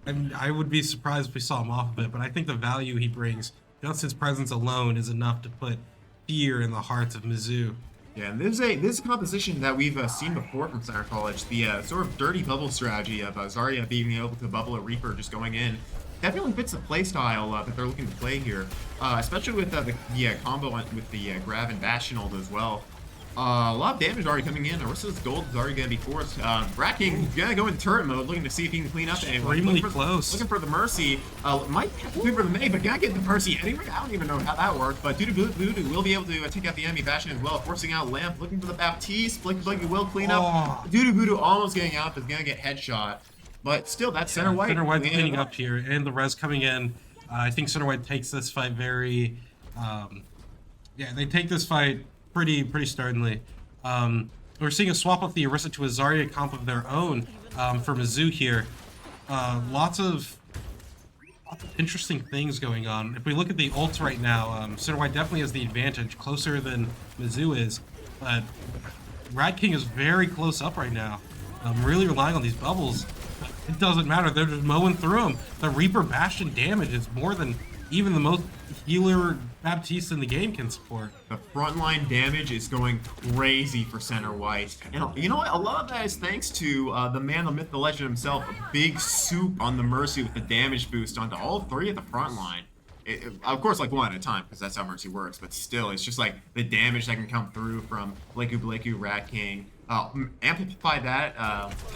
And I would be surprised if we saw him off of it, but I think the value he brings, just his presence alone, is enough to put fear in the hearts of Mizzou. Yeah, and this is a composition that we've seen before from Center College. The sort of dirty bubble strategy of Zarya being able to bubble a Reaper just going in definitely fits the playstyle that they're looking to play here, especially with the combo with the Grav and Bastion ult as well. A lot of damage already coming in. Arissa's gold is already going to be forced. Bracking gonna go in turret mode, looking to see if he can clean up. Extremely close. Looking for the Mercy. Might have to wait for the May, but gonna get the Mercy anyway. I don't even know how that worked, but Dudubudu will be able to take out the enemy Bastion as well, forcing out Lamp, looking for the Baptiste. Blakey will clean up. Dudubudu almost getting out, but is gonna get headshot. But still, that's Center White. Center White's cleaning up here, and the res coming in. I think Center White takes this fight very, yeah, they take this fight pretty sternly. We're seeing a swap of the Orisa to a Zarya comp of their own for Mizzou here. Lots of interesting things going on. If we look at the ults right now, Center White definitely has the advantage, closer than Mizzou is. But Rat King is very close up right now. I'm really relying on these bubbles. It doesn't matter. They're just mowing through them. The Reaper Bastion damage is more than even the most healer Baptiste in the game can support. The frontline damage is going crazy for center white. And you know what? A lot of that is thanks to the man, the myth, the legend himself, a big soup on the Mercy with the damage boost onto all three at the front line. Of course, like one at a time, because that's how Mercy works, but still, it's just like the damage that can come through from Blakeu, Rat King. Amplify that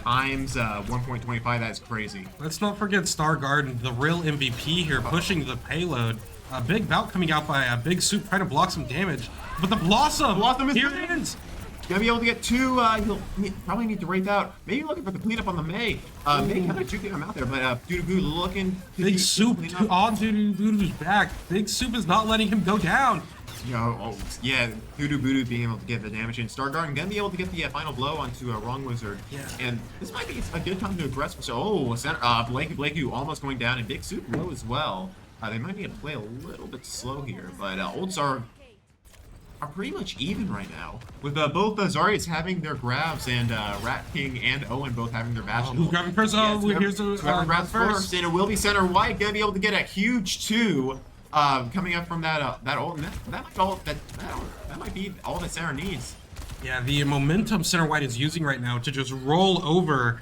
times 1.25, that is crazy. Let's not forget Star Garden, the real MVP here, pushing the payload. A big bout coming out by a big soup trying to block some damage. But the Blossom is here it is! Gonna be able to get two, he'll probably need to wraith out. Maybe looking for the cleanup on the May. May kind of juking him out there, but Viterbo looking to Big soup on Viterbo's back. Big soup is not letting him go down. Yeah, Viterbo being able to get the damage in. Star Garden gonna be able to get the final blow onto Wrong Wizard. Yeah. And this might be a good time to aggress. Blakeu almost going down, and Big Soup low as well. They might need to play a little bit slow here, but Old Star are pretty much even right now, with both Zarya's having their grabs and Rat King and Owen both having their Bastion. Who's grabbing first? Here's the grabs first, and it will be center white gonna be able to get a huge 2 coming up from that ult. That might be all that Sarah needs. Yeah, the momentum center white is using right now to just roll over.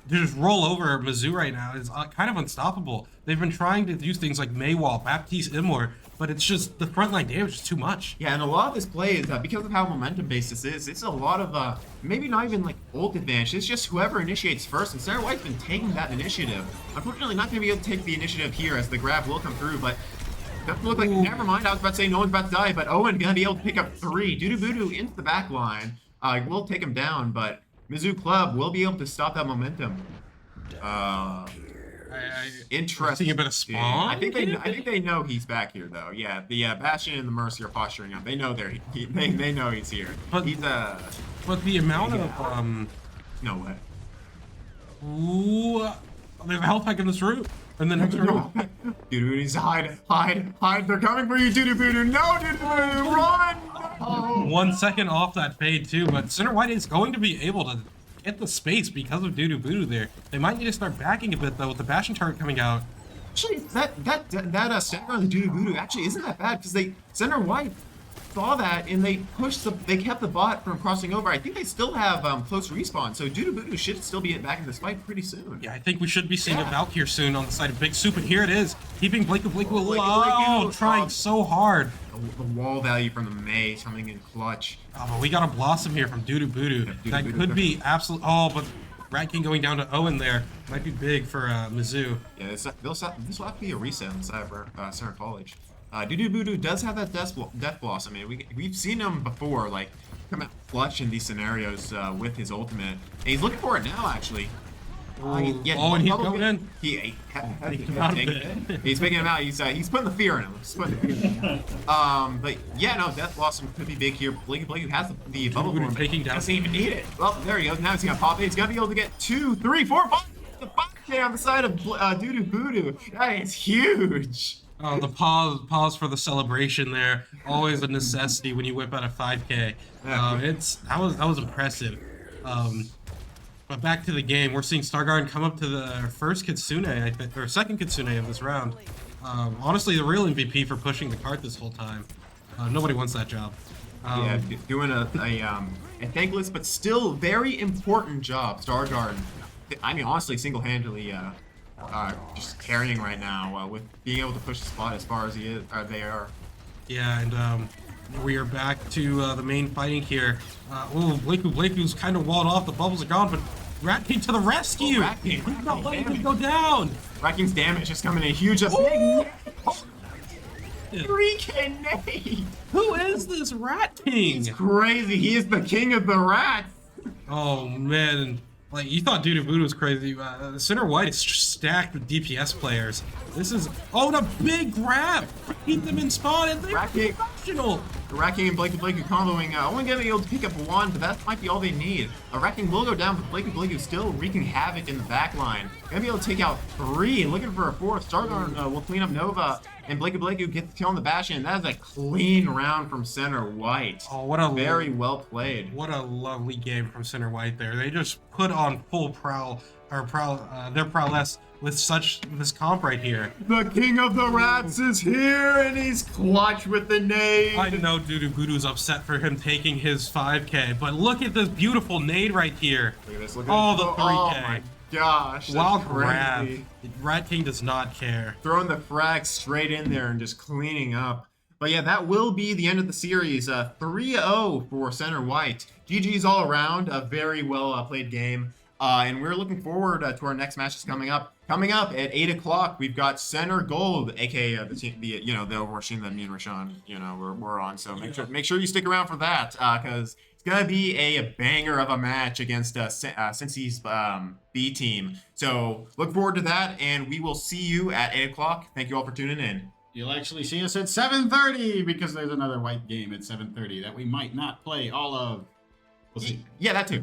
Mizzou right now is kind of unstoppable. They've been trying to do things like Maywall, Baptiste, Immor, but it's just the frontline damage is too much. Yeah, and a lot of this play is because of how momentum based this is. It's a lot of maybe not even like ult advantage. It's just whoever initiates first, and Sarah White's been taking that initiative. Unfortunately, not going to be able to take the initiative here as the grab will come through, but doesn't look like. Never mind. I was about to say no one's about to die, but Owen gonna be able to pick up 3. Viterbo into the back line. Will take him down, but Mizzou Club will be able to stop that momentum. Interesting. Seeing a bit of spawn. I think they know he's back here though. Yeah, the Bastion and the Mercy are posturing up. They know they know he's here. But he's But the amount of no way. Ooh, there's a health pack in this room. And then next room. Viterbo, hide! They're coming for you, Viterbo! No, Viterbo, run! No. 1 second off that fade too, but center white is going to be able to get the space because of Viterbo there. They might need to start backing a bit though with the Bastion turret coming out. Actually, that center on the Viterbo actually isn't that bad because center white saw that and they kept the bot from crossing over. I think they still have close respawn, so Viterbo should still be back in this fight pretty soon. Yeah, I think we should be seeing a Valk here soon on the side of Big Soup, and here it is, keeping Blakeu low, trying so hard. The wall value from the May coming in clutch. Oh, but we got a Blossom here from Viterbo. That could be absolute. Oh, but Rat King going down to Owen there might be big for Mizzou. Yeah, this will have to be a reset inside of Center College. Viterbo does have that Death Blossom. I mean, we've seen him before, like come out clutch in these scenarios with his ultimate, and he's looking for it now actually. And he's going in. He's making him out. He's putting the fear in him. But yeah, no, Death Blossom could be big here. Blakeu has the bubble form. Doesn't even need it. Well, there he goes. Now he's gonna pop it. He's gonna be able to get 2, 3, 4, 5. The 5K on the side of Viterbo. That is huge. Oh, the pause for the celebration there. Always a necessity when you whip out a 5K. That was impressive. But back to the game, we're seeing Star Garden come up to the first Kitsune, I think, or second Kitsune of this round. Honestly, the real MVP for pushing the cart this whole time. Nobody wants that job. Doing a thankless but still very important job. Star Garden, I mean, honestly, single-handedly just carrying right now with being able to push the spot as far as they are. Yeah, and we are back to the main fighting here. Blakeu's kind of walled off. The bubbles are gone, but Rat King to the rescue! He's not letting him go down! Rat King's damage is coming in huge. 3K nade! Who is this Rat King? He's crazy. He is the king of the rats. Oh man, like you thought Viterbo was crazy. Center white is stacked with DPS players. This is, oh, the big grab. Keep them in spawn and they're Rat King. professional. The Rat King and Blakey comboing, only going to be able to pick up one, but that might be all they need. Rat King will go down, but Blakey still wreaking havoc in the back line. Going to be able to take out 3, looking for a 4th. Stargarn will clean up Nova, and Blakey gets the kill on the Bastion. That is a clean round from Center White. Oh, what a very well played. What a lovely game from Center White there. They just put on full their prowess with this comp right here. The King of the Rats is here, and he's clutch with the nade. I know Dudu Budu's upset for him taking his 5K, but look at this beautiful nade right here. Look at this. Look at the 3K. Oh my gosh. Wild grab. Rat King does not care. Throwing the frag straight in there and just cleaning up. But yeah, that will be the end of the series. 3-0 for Center White. GG's all around. A very well played game. And we're looking forward to our next matches coming up. Coming up at 8 o'clock, we've got Center Gold, aka the Overwatch team that me and Rashawn, we're on. So make sure you stick around for that, because it's gonna be a banger of a match against Cincy's B team. So look forward to that, and we will see you at 8 o'clock. Thank you all for tuning in. You'll actually see us at 7:30 because there's another white game at 7:30 that we might not play all of. We'll see. Yeah, that too.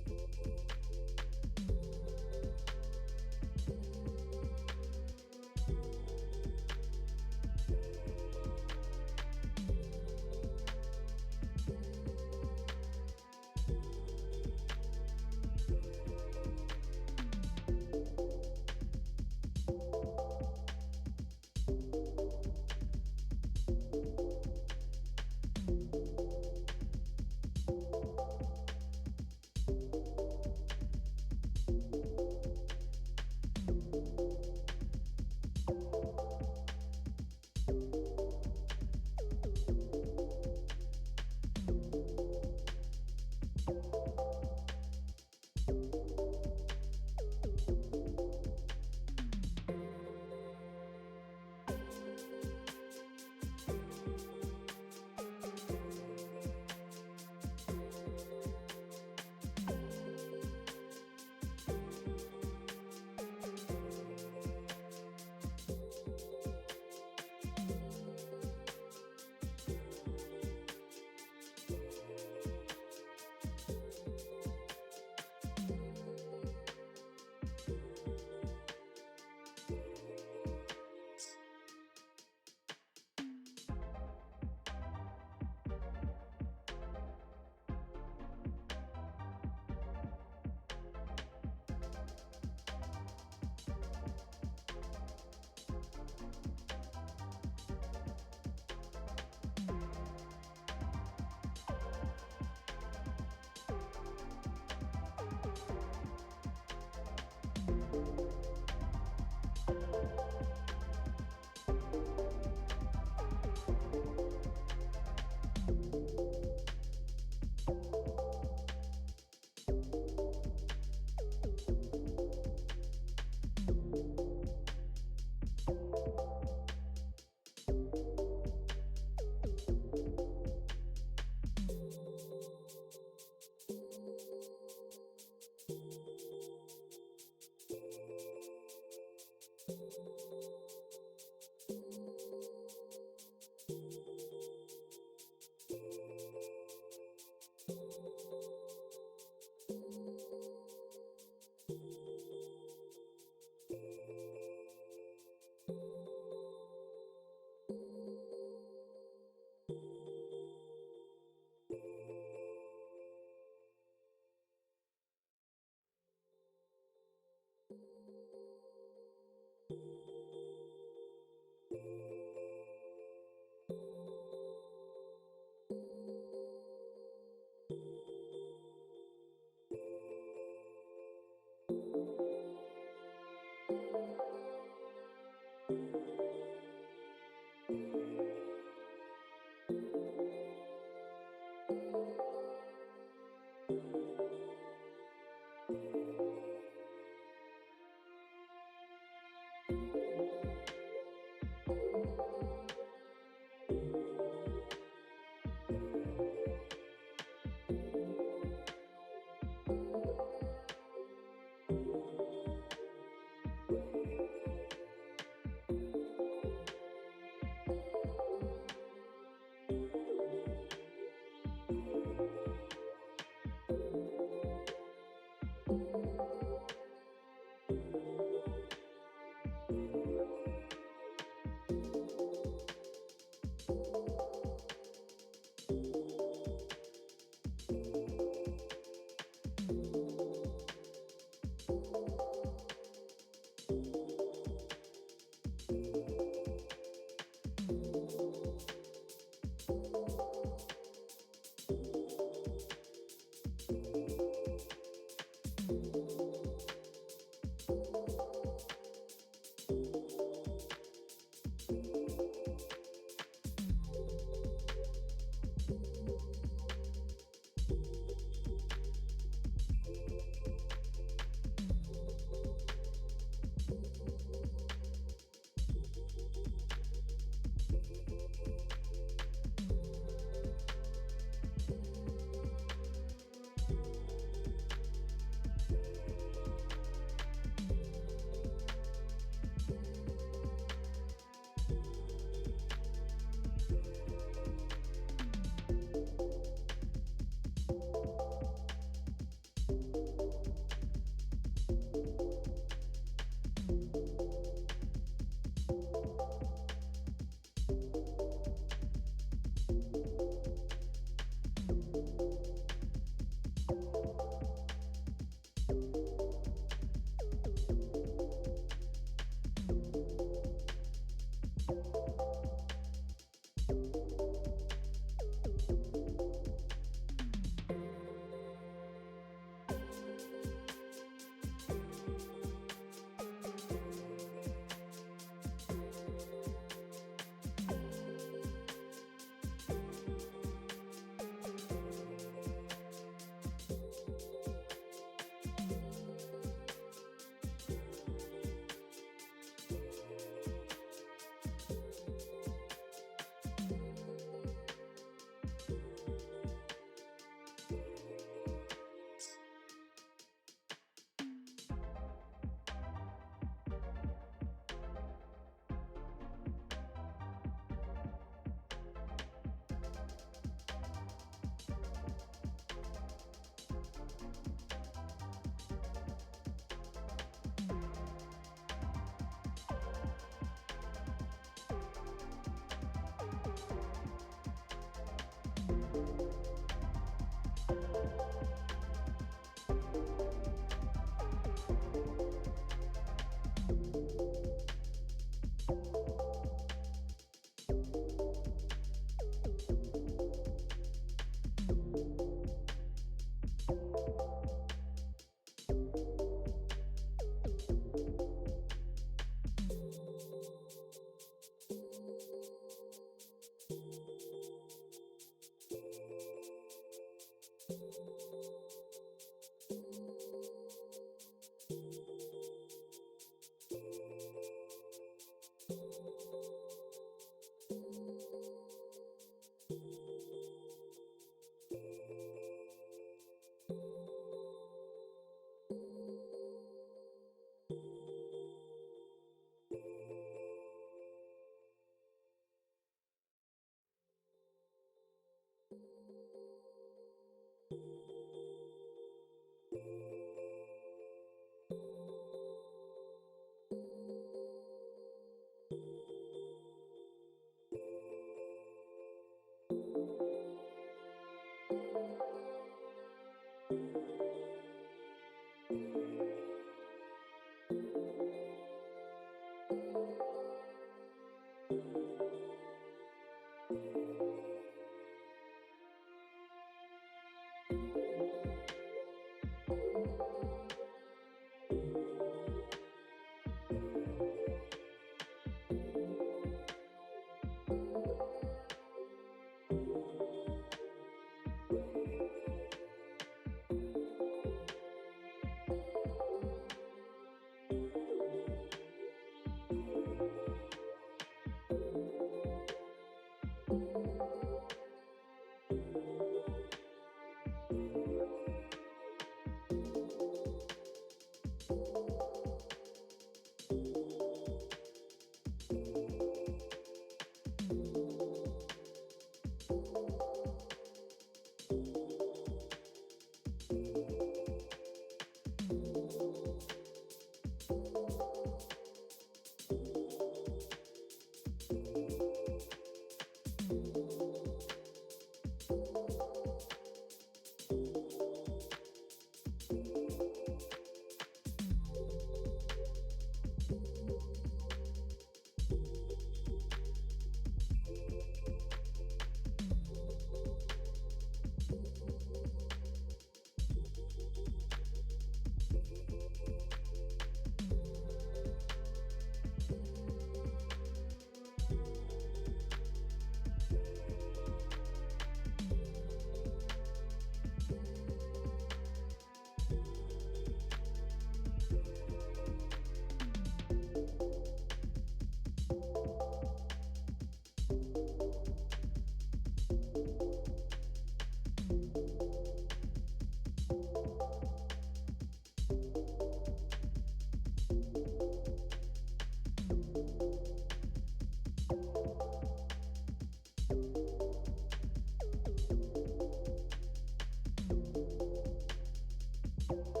you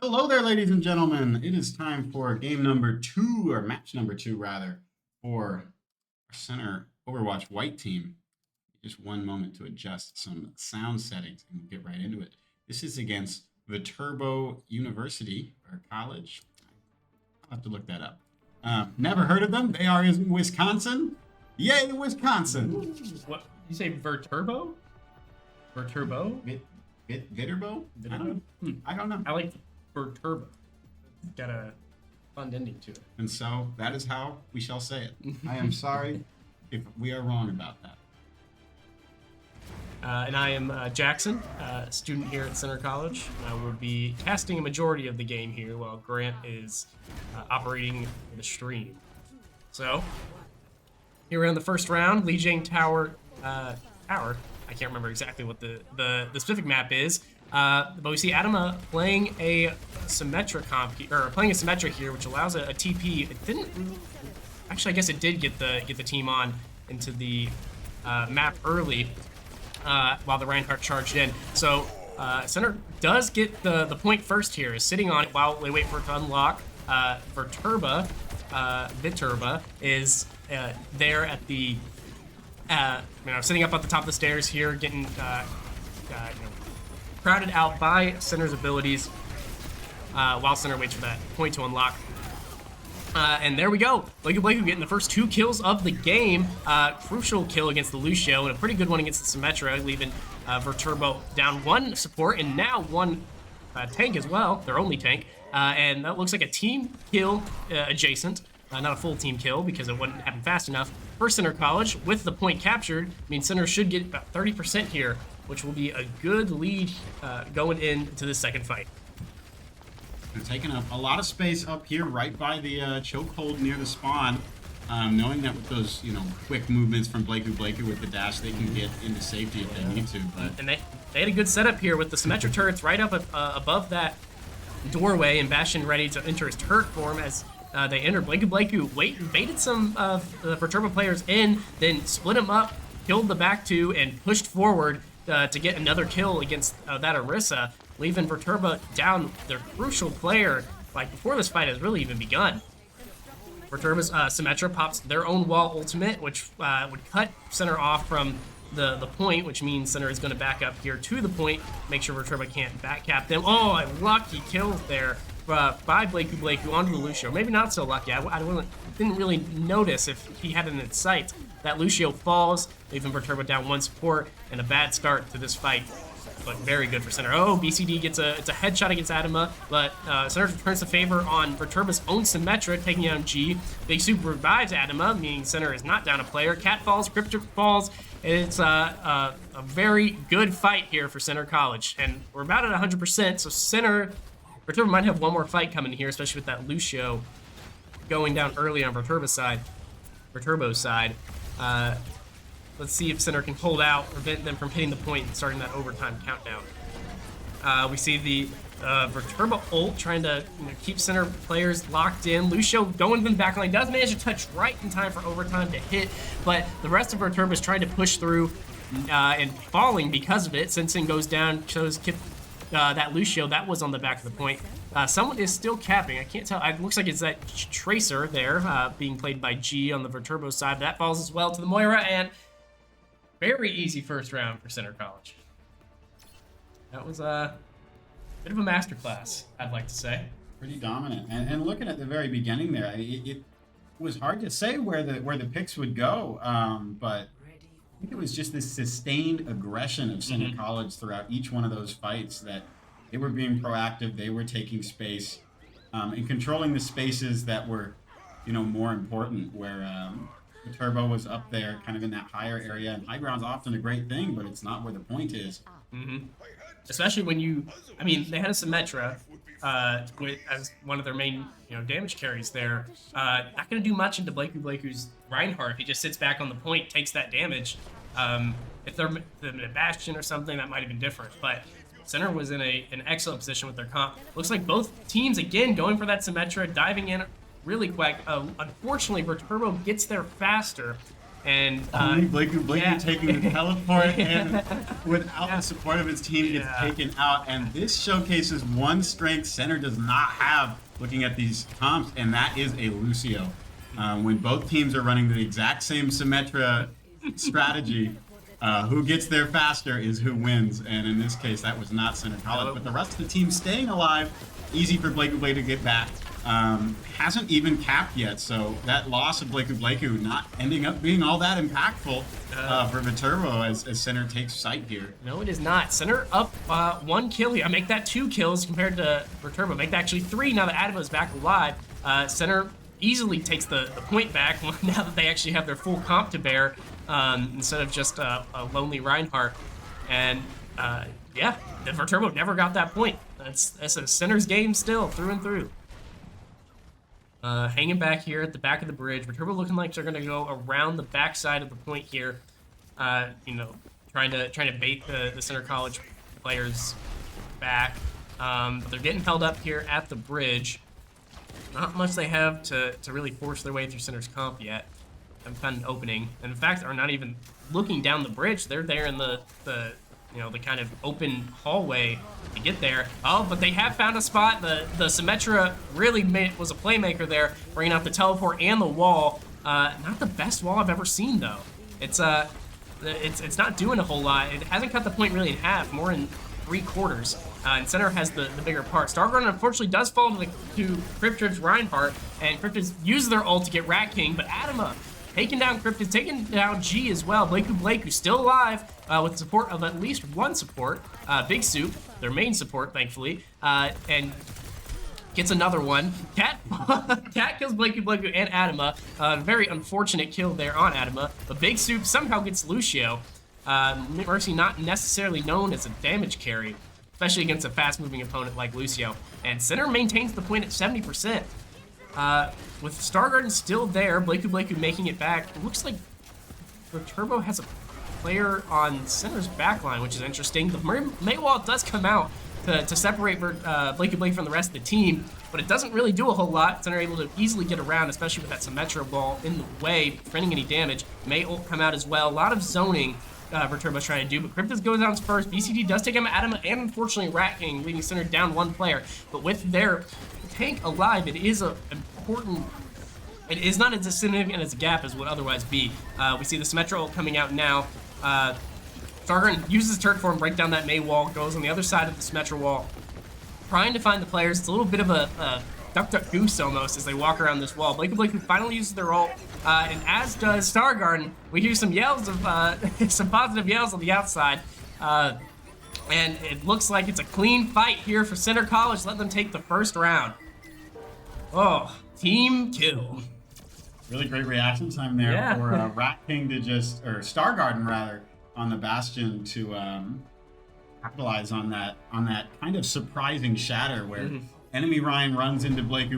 Hello there, ladies and gentlemen. It is time for game number 2, or match number 2, rather, for our center Overwatch white team. Just one moment to adjust some sound settings and we'll get right into it. This is against Viterbo University, or college. I'll have to look that up. Never heard of them. They are in Wisconsin. Yay, Wisconsin! What you say, Viterbo? Viterbo? Viterbo? Viterbo? I don't know. I like Viterbo. Got a fun ending to it. And so that is how we shall say it. I am sorry if we are wrong about that. And I am Jackson, a student here at Center College. I will be casting a majority of the game here while Grant is operating the stream. So, here we're in the first round, Lee Jane Tower. I can't remember exactly what the specific map is. But we see Adama playing a symmetric here, which allows a TP. It didn't actually. I guess it did get the team on into the map early while the Reinhardt charged in. So Center does get the point first here, is sitting on it while they wait for it to unlock. Viterbo is there at the sitting up at the top of the stairs here, getting crowded out by Center's abilities while Center waits for that point to unlock. And there we go. Blakey getting the first 2 kills of the game. Crucial kill against the Lucio and a pretty good one against the Symmetra, leaving Viterbo down 1 support and now 1 tank as well, their only tank. And that looks like a team kill adjacent. Not a full team kill because it wouldn't happen fast enough. For Center College, with the point captured, means Center should get about 30% here, which will be a good lead going into the second fight. They're taking up a lot of space up here, right by the chokehold near the spawn. Knowing that with those, quick movements from Blakey with the dash, they can get into safety if they need to. But and they had a good setup here with the Symmetra turrets right up above that doorway, and Bastion ready to enter his turret form as they enter. Blakey baited some of the Viterbo players in, then split them up, killed the back 2, and pushed forward to get another kill against that Orisa, leaving Viterbo down their crucial player, before this fight has really even begun. Viterbo's Symmetra pops their own wall ultimate, which would cut Center off from the point, which means Center is going to back up here to the point, make sure Viterbo can't backcap them. Oh, a lucky kill there by Blakey onto the Lucio. Maybe not so lucky. I didn't really notice if he had it in its sights. That Lucio falls, leaving Viterbo down 1 support, and a bad start to this fight. But very good for Center. Oh, BCD gets a headshot against Adama, but Center returns the favor on Viterbo's own Symmetra, taking down G. Big Super revives Adama, meaning Center is not down a player. Cat falls, Cryptic falls. It's a very good fight here for Center College, and we're about at 100%. So Viterbo might have one more fight coming here, especially with that Lucio going down early on Viterbo's side. Let's see if Center can hold out, prevent them from hitting the point and starting that overtime countdown. We see the Viterbo ult trying to keep Center players locked in. Lucio going to the backline, does manage to touch right in time for overtime to hit, but the rest of Viterbo is trying to push through and falling because of it. Sensen goes down, shows that Lucio that was on the back of the point. Someone is still capping. I can't tell. It looks like it's that Tracer there being played by G on the Viterbo side. That falls as well to the Moira, and very easy first round for Center College. That was a bit of a masterclass, I'd like to say. pretty dominant. And looking at the very beginning there, it was hard to say where the picks would go, but I think it was just this sustained aggression of Center College throughout each one of those fights, that they were being proactive, they were taking space, and controlling the spaces that were, more important, where Viterbo was up there kind of in that higher area, and high ground's often a great thing, but it's not where the point is. Especially when they had a Symmetra as one of their main, damage carries there. Not going to do much into Blakey's Reinhardt if he just sits back on the point, takes that damage. If they're a Bastion or something, that might have been different. But Center was in an excellent position with their comp. Looks like both teams, again, going for that Symmetra, diving in really quick. Unfortunately, Viterbo gets there faster. And Blakey taking the teleport and without the support of his team gets taken out. And this showcases one strength Center does not have looking at these comps, and that is a Lucio. When both teams are running the exact same Symmetra strategy, who gets there faster is who wins. And in this case, that was not Center College. But the rest of the team staying alive, easy for Blakey to get back. Hasn't even capped yet, so that loss of Blakey not ending up being all that impactful for Viterbo as Center takes sight here. No, it is not. Center up 1 kill here. I make that 2 kills compared to Viterbo. Make that actually 3 now that Adama is back alive. Center easily takes the point back now that they actually have their full comp to bear instead of just a lonely Reinhardt. And the Viterbo never got that point. That's a Center's game still, through and through. Hanging back here at the back of the bridge. Viterbo looking like they're going to go around the backside of the point here. Trying to bait the Center College players back. They're getting held up here at the bridge. Not much they have to really force their way through Center's comp yet. Haven't found an opening. And in fact, are not even looking down the bridge. They're there in the kind of open hallway to get there. Oh, but they have found a spot. The Symmetra really was a playmaker there, bringing out the teleport and the wall. Not the best wall I've ever seen, though. it's not doing a whole lot. It hasn't cut the point really in half, more in 3/4. And center has the bigger part. Stargarden unfortunately does fall to Cryptid's Reinhardt, and Cryptid uses their ult to get Rat King, but Adama taking down Cryptid, taking down G as well. Blakey still alive with the support of at least one support. Big Soup, their main support, thankfully, and gets another one. Cat kills Blakey and Adama. Very unfortunate kill there on Adama, but Big Soup somehow gets Lucio. Mercy not necessarily known as a damage carry, especially against a fast-moving opponent like Lucio. And center maintains the point at 70%. With Stargarden still there, Blakey making it back. It looks like Viterbo has a player on center's backline, which is interesting. The Maywall does come out to separate Blakey from the rest of the team, but it doesn't really do a whole lot. Center able to easily get around, especially with that Symmetra ball in the way, preventing any damage. May ult come out as well. A lot of zoning Viterbo's trying to do, but Cryptis goes down first. BCD does take him Adama, and unfortunately Rat King, leaving center down one player. But with their tank alive, it is a important. It is not as significant as a gap as would otherwise be. We see the Symmetra ult coming out now. Stargarden uses turret form, break down that May wall, goes on the other side of the Symmetra wall, trying to find the players. It's a little bit of a duck goose almost as they walk around this wall. Blakey finally uses their ult, and as does Stargarden. We hear some yells of some positive yells on the outside, and it looks like it's a clean fight here for Center College. Let them take the first round. Oh, team kill. Really great reaction time there Yeah. for Rat King to or Stargarden rather, on the Bastion to capitalize on that kind of surprising shatter where enemy Ryan runs into Blakey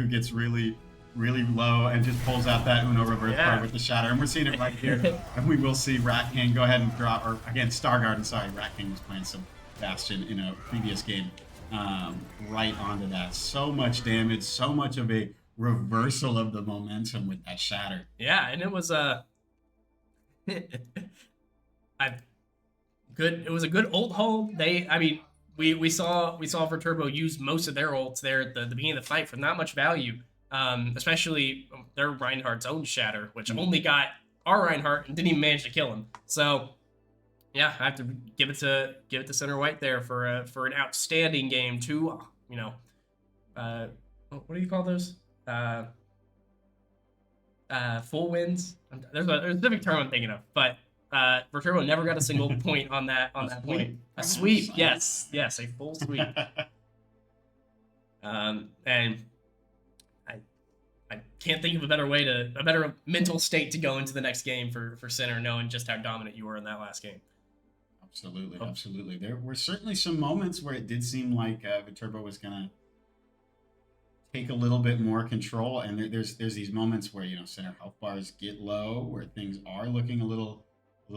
gets really low and just pulls out that Uno reverse card with the shatter, and we're seeing it right here. And we will see Rat King go ahead and drop, or again Stargarden, sorry, Rat King was playing some Bastion in a previous game, right onto that. So much damage, so much of a reversal of the momentum with that shatter. Yeah, and it was it was a good ult hold. We saw Viterbo use most of their ults there at the beginning of the fight for not much value. Especially their Reinhardt's own shatter, which only got our Reinhardt and didn't even manage to kill him. So yeah, I have to give it to Center White there for an outstanding game. Two, what do you call those? Full wins. There's a specific term I'm thinking of, but Viterbo never got a single point on that point. A sweep, yes, a full sweep. And I can't think of a better mental state to go into the next game for Center, knowing just how dominant you were in that last game. Absolutely. There were certainly some moments where it did seem like Viterbo was gonna take a little bit more control, and there's these moments where center health bars get low, where things are looking a little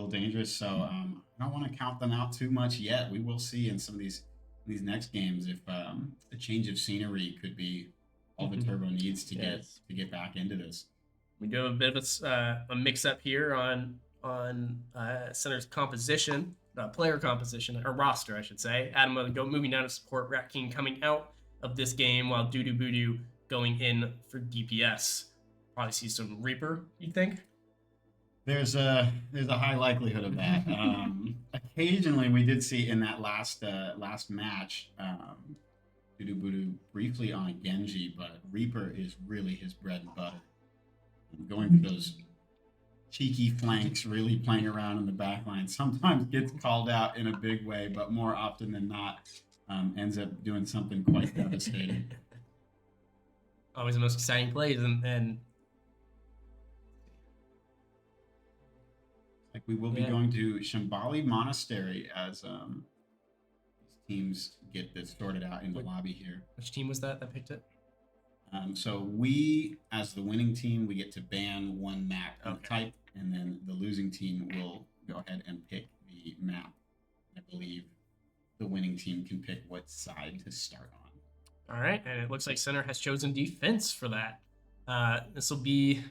dangerous. So I don't want to count them out too much yet. We will see in some of these next games if a change of scenery could be all Viterbo needs to get back into this. We do have a bit of a mix up here on Center's composition, player composition, or roster, I should say. Adam moving down to support, Rat King coming out of this game, while Doo Voodoo going in for DPS. Probably see some Reaper, you'd think? There's a high likelihood of that. Occasionally, we did see in that last match, Doo Voodoo briefly on a Genji, but Reaper is really his bread and butter. Going for those cheeky flanks, really playing around in the back line. Sometimes gets called out in a big way, but more often than not, ends up doing something quite devastating. Always the most exciting plays, and like we will be going to Shambali Monastery as these teams get this sorted out in the lobby here. Which team was that picked it? So we, as the winning team, we get to ban one map type, and then the losing team will go ahead and pick the map. I believe the winning team can pick what side to start on. All right, and it looks like Center has chosen defense for that. This will be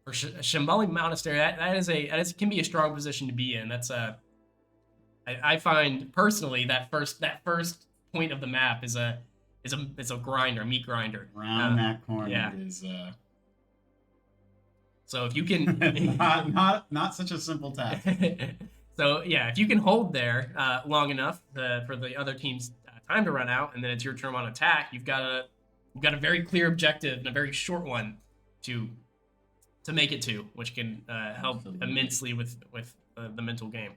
for Shambali Monastery. That can be a strong position to be in. That's I find personally that first point of the map is a grinder, meat grinder. Around that corner yeah. is So if you can, not such a simple task. so yeah, if you can hold there long enough for the other team's time to run out, and then it's your turn on attack, you've got a very clear objective and a very short one to make it to, which can help Absolutely. immensely with the mental game.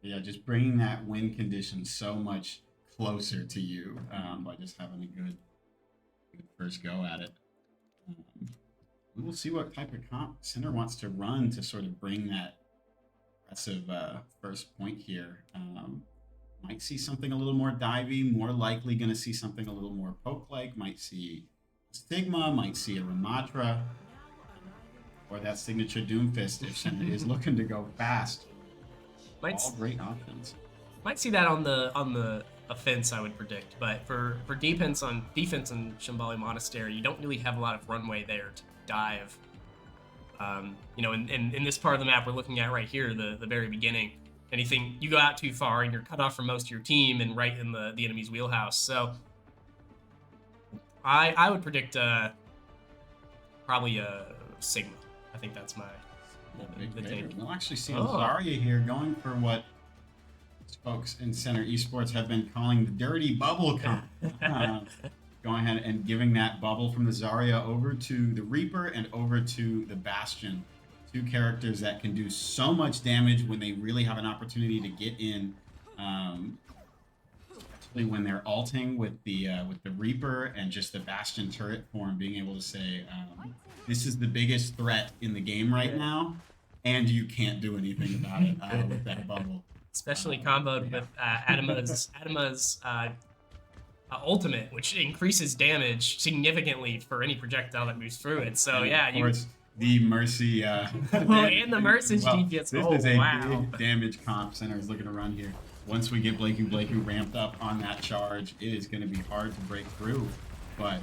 Yeah, just bringing that win condition so much closer to you by just having a good first go at it. We will see what type of comp Center wants to run to sort of bring that aggressive first point here. Might see something a little more divey, more likely going to see something a little more poke-like. Might see Stigma, might see a Ramatra, or that signature Doomfist if Center is looking to go fast. All great options. Might see that on the offense, I would predict, but for defense on Shambhala Monastery, you don't really have a lot of runway there to dive. In this part of the map we're looking at right here, the very beginning, anything you go out too far and you're cut off from most of your team and right in the enemy's wheelhouse. So I would predict probably a Sigma. I think that's my the take. We'll actually see Zarya here going for what folks in Center Esports have been calling the dirty bubble comp. Going ahead and giving that bubble from the Zarya over to the Reaper and over to the Bastion. Two characters that can do so much damage when they really have an opportunity to get in. Especially when they're ulting with the Reaper and just the Bastion turret form, being able to say, this is the biggest threat in the game right now, and you can't do anything about it with that bubble. Especially comboed with Adama's ultimate, which increases damage significantly for any projectile that moves through it. So and yeah, of course, the Mercy. and the Mercy's DPS. This is a big damage comp Center is looking to run here. Once we get Blakey ramped up on that charge, it is going to be hard to break through. But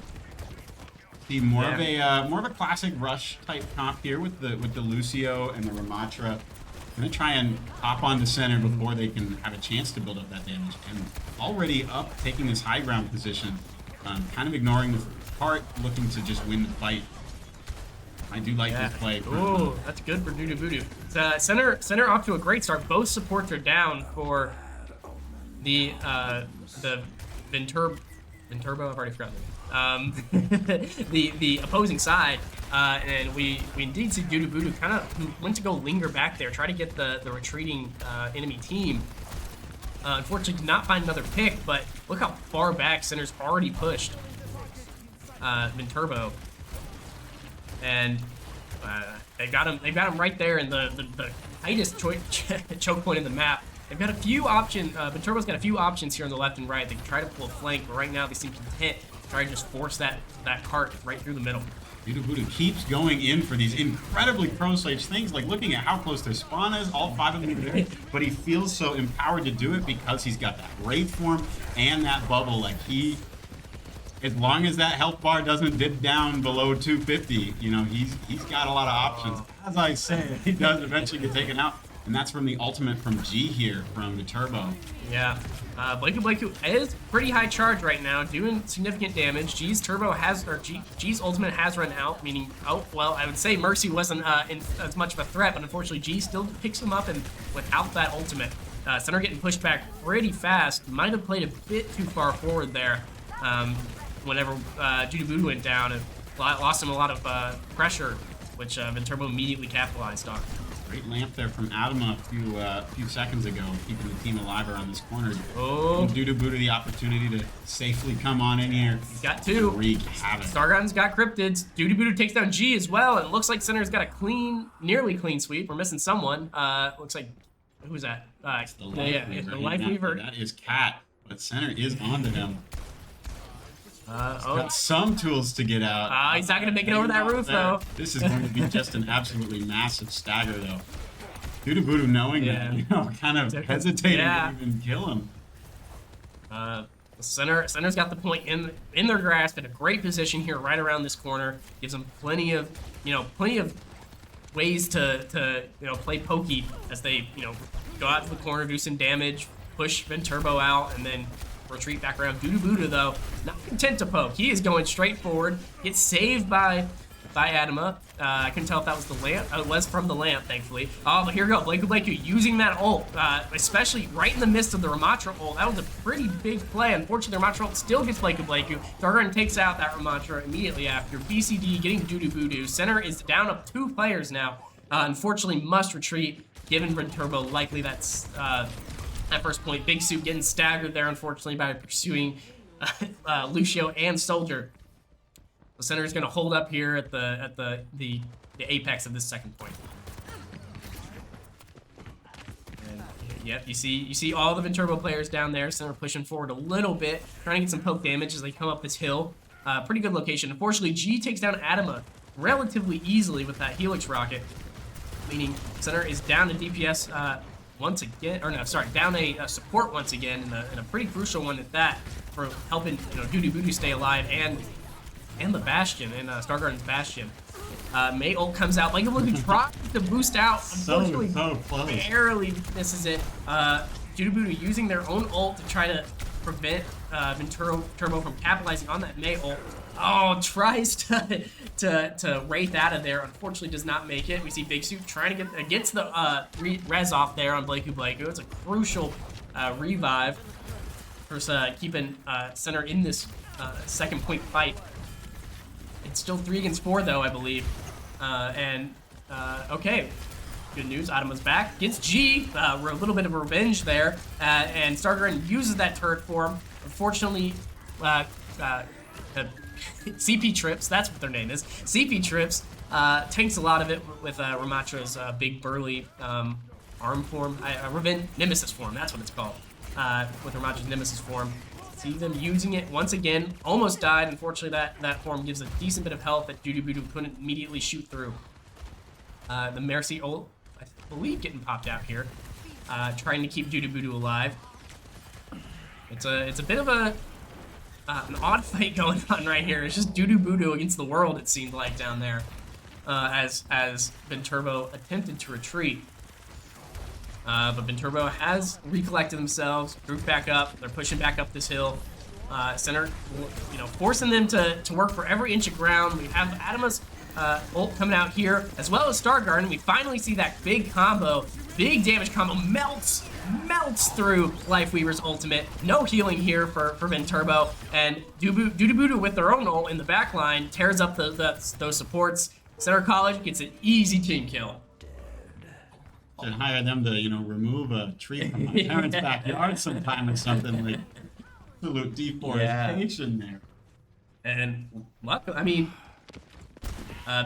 see more of a classic rush type comp here with the Lucio and the Ramatra. Gonna try and hop onto Center before they can have a chance to build up that damage. And already up, taking this high ground position, kind of ignoring the part, looking to just win the fight. I do like this play. Oh, that's good for Voodoo Voodoo. Center off to a great start. Both supports are down for the Viterbo. I've already forgotten the opposing side, and we indeed see Voodoo Voodoo kind of went to go linger back there, try to get the retreating enemy team. Unfortunately, did not find another pick, but look how far back Center's already pushed Viterbo. And they got him right there in the tightest choke point in the map. They've got a few options. Viterbo's got a few options here on the left and right. They can try to pull a flank, but right now they seem content to try to just force that cart right through the middle. Voodoo keeps going in for these incredibly pro-stage things, like looking at how close their spawn is, all 5 of them are there, but he feels so empowered to do it because he's got that Wraith form and that bubble. Like as long as that health bar doesn't dip down below 250, he's got a lot of options. As I said, he does eventually get taken out, and that's from the ultimate from G here, from the Turbo. Yeah, Blakey is pretty high charge right now, doing significant damage. G's ultimate has run out, meaning, I would say Mercy wasn't as much of a threat, but unfortunately G still picks him up, and without that ultimate, Center getting pushed back pretty fast. Might have played a bit too far forward there. Whenever Voodoo Voodoo went down, and lost him a lot of pressure, which Viterbo immediately capitalized on. Great lamp there from Adama a few seconds ago, keeping the team alive around this corner. Oh, Voodoo Voodoo the opportunity to safely come on in here. He's got 2. Wreak havoc. Starground's got cryptids. Voodoo Voodoo takes down G as well, and it looks like Center's got a nearly clean sweep. We're missing someone. Looks like, who's that? It's the Life Weaver. That is Cat, but Center is onto them. Got some tools to get out. He's not going to make it over that roof, though. This is going to be just an absolutely massive stagger, though. Voodoo Voodoo knowing that, kind of hesitating to even kill him. Center's got the point in their grasp, in a great position here, right around this corner. Gives them plenty of ways to play pokey as they go out to the corner, do some damage, push Viterbo out, and then retreat back around. Voodoo Voodoo, though, not content to poke. He is going straight forward. Gets saved by by Adama. I couldn't tell if that was the lamp. It was from the lamp, thankfully. Oh, but here we go. Blakey using that ult, especially right in the midst of the Ramatra ult. That was a pretty big play. Unfortunately, the Ramatra ult still gets Blakey. Stargarden takes out that Ramatra immediately after. BCD getting Doodoo Voodoo. Center is down up 2 players now. Unfortunately, must retreat, given Viterbo likely that's at first point. Big Soup getting staggered there, unfortunately, by pursuing Lucio and Soldier. The center is going to hold up here at the apex of this second point. And, yep, you see all the Viterbo players down there. Center pushing forward a little bit, trying to get some poke damage as they come up this hill. Pretty good location. Unfortunately, G takes down Adama relatively easily with that Helix rocket, meaning center is down to DPS once again, or no, sorry, down a support once again, in a pretty crucial one at that, for helping Doodoo Voodoo stay alive and the Bastion, and Stargarden's Bastion. May ult comes out. Like, look, tries to boost out. Unfortunately, so close. barely misses it. Doodoo Voodoo using their own ult to try to prevent Viterbo from capitalizing on that May ult. Oh, tries to wraith out of there. Unfortunately, does not make it. We see Big Soup trying to gets the res off there on Blakey. It's a crucial revive for keeping center in this second point fight. It's still 3 against 4 though, I believe. Okay. Good news, Adama's back. Gets G, a little bit of revenge there. And Stargarden uses that turret form. Unfortunately, CP Trips, that's what their name is. CP Trips tanks a lot of it with Ramatra's big burly arm form. Nemesis form, that's what it's called. With Ramatra's Nemesis form. See them using it once again. Almost died. Unfortunately, that form gives a decent bit of health that Doodoo Voodoo couldn't immediately shoot through. The Mercy ult, I believe, getting popped out here. Trying to keep Doodoo Voodoo alive. It's a bit of an odd fight going on right here. It's just Doodoo Voodoo against the world, it seemed like, down there. As Viterbo attempted to retreat. But Viterbo has recollected themselves, grouped back up. They're pushing back up this hill. Center, forcing them to work for every inch of ground. We have Adama's ult coming out here, as well as Stargarden. We finally see that big combo, big damage combo, melts through Lifeweaver's ultimate. No healing here for Viterbo, and Doodoo Voodoo with their own ult in the back line tears up those supports. Center College gets an easy team kill. Should hire them to, remove a tree from my parents' backyard sometime or something, like absolute deforestation there. And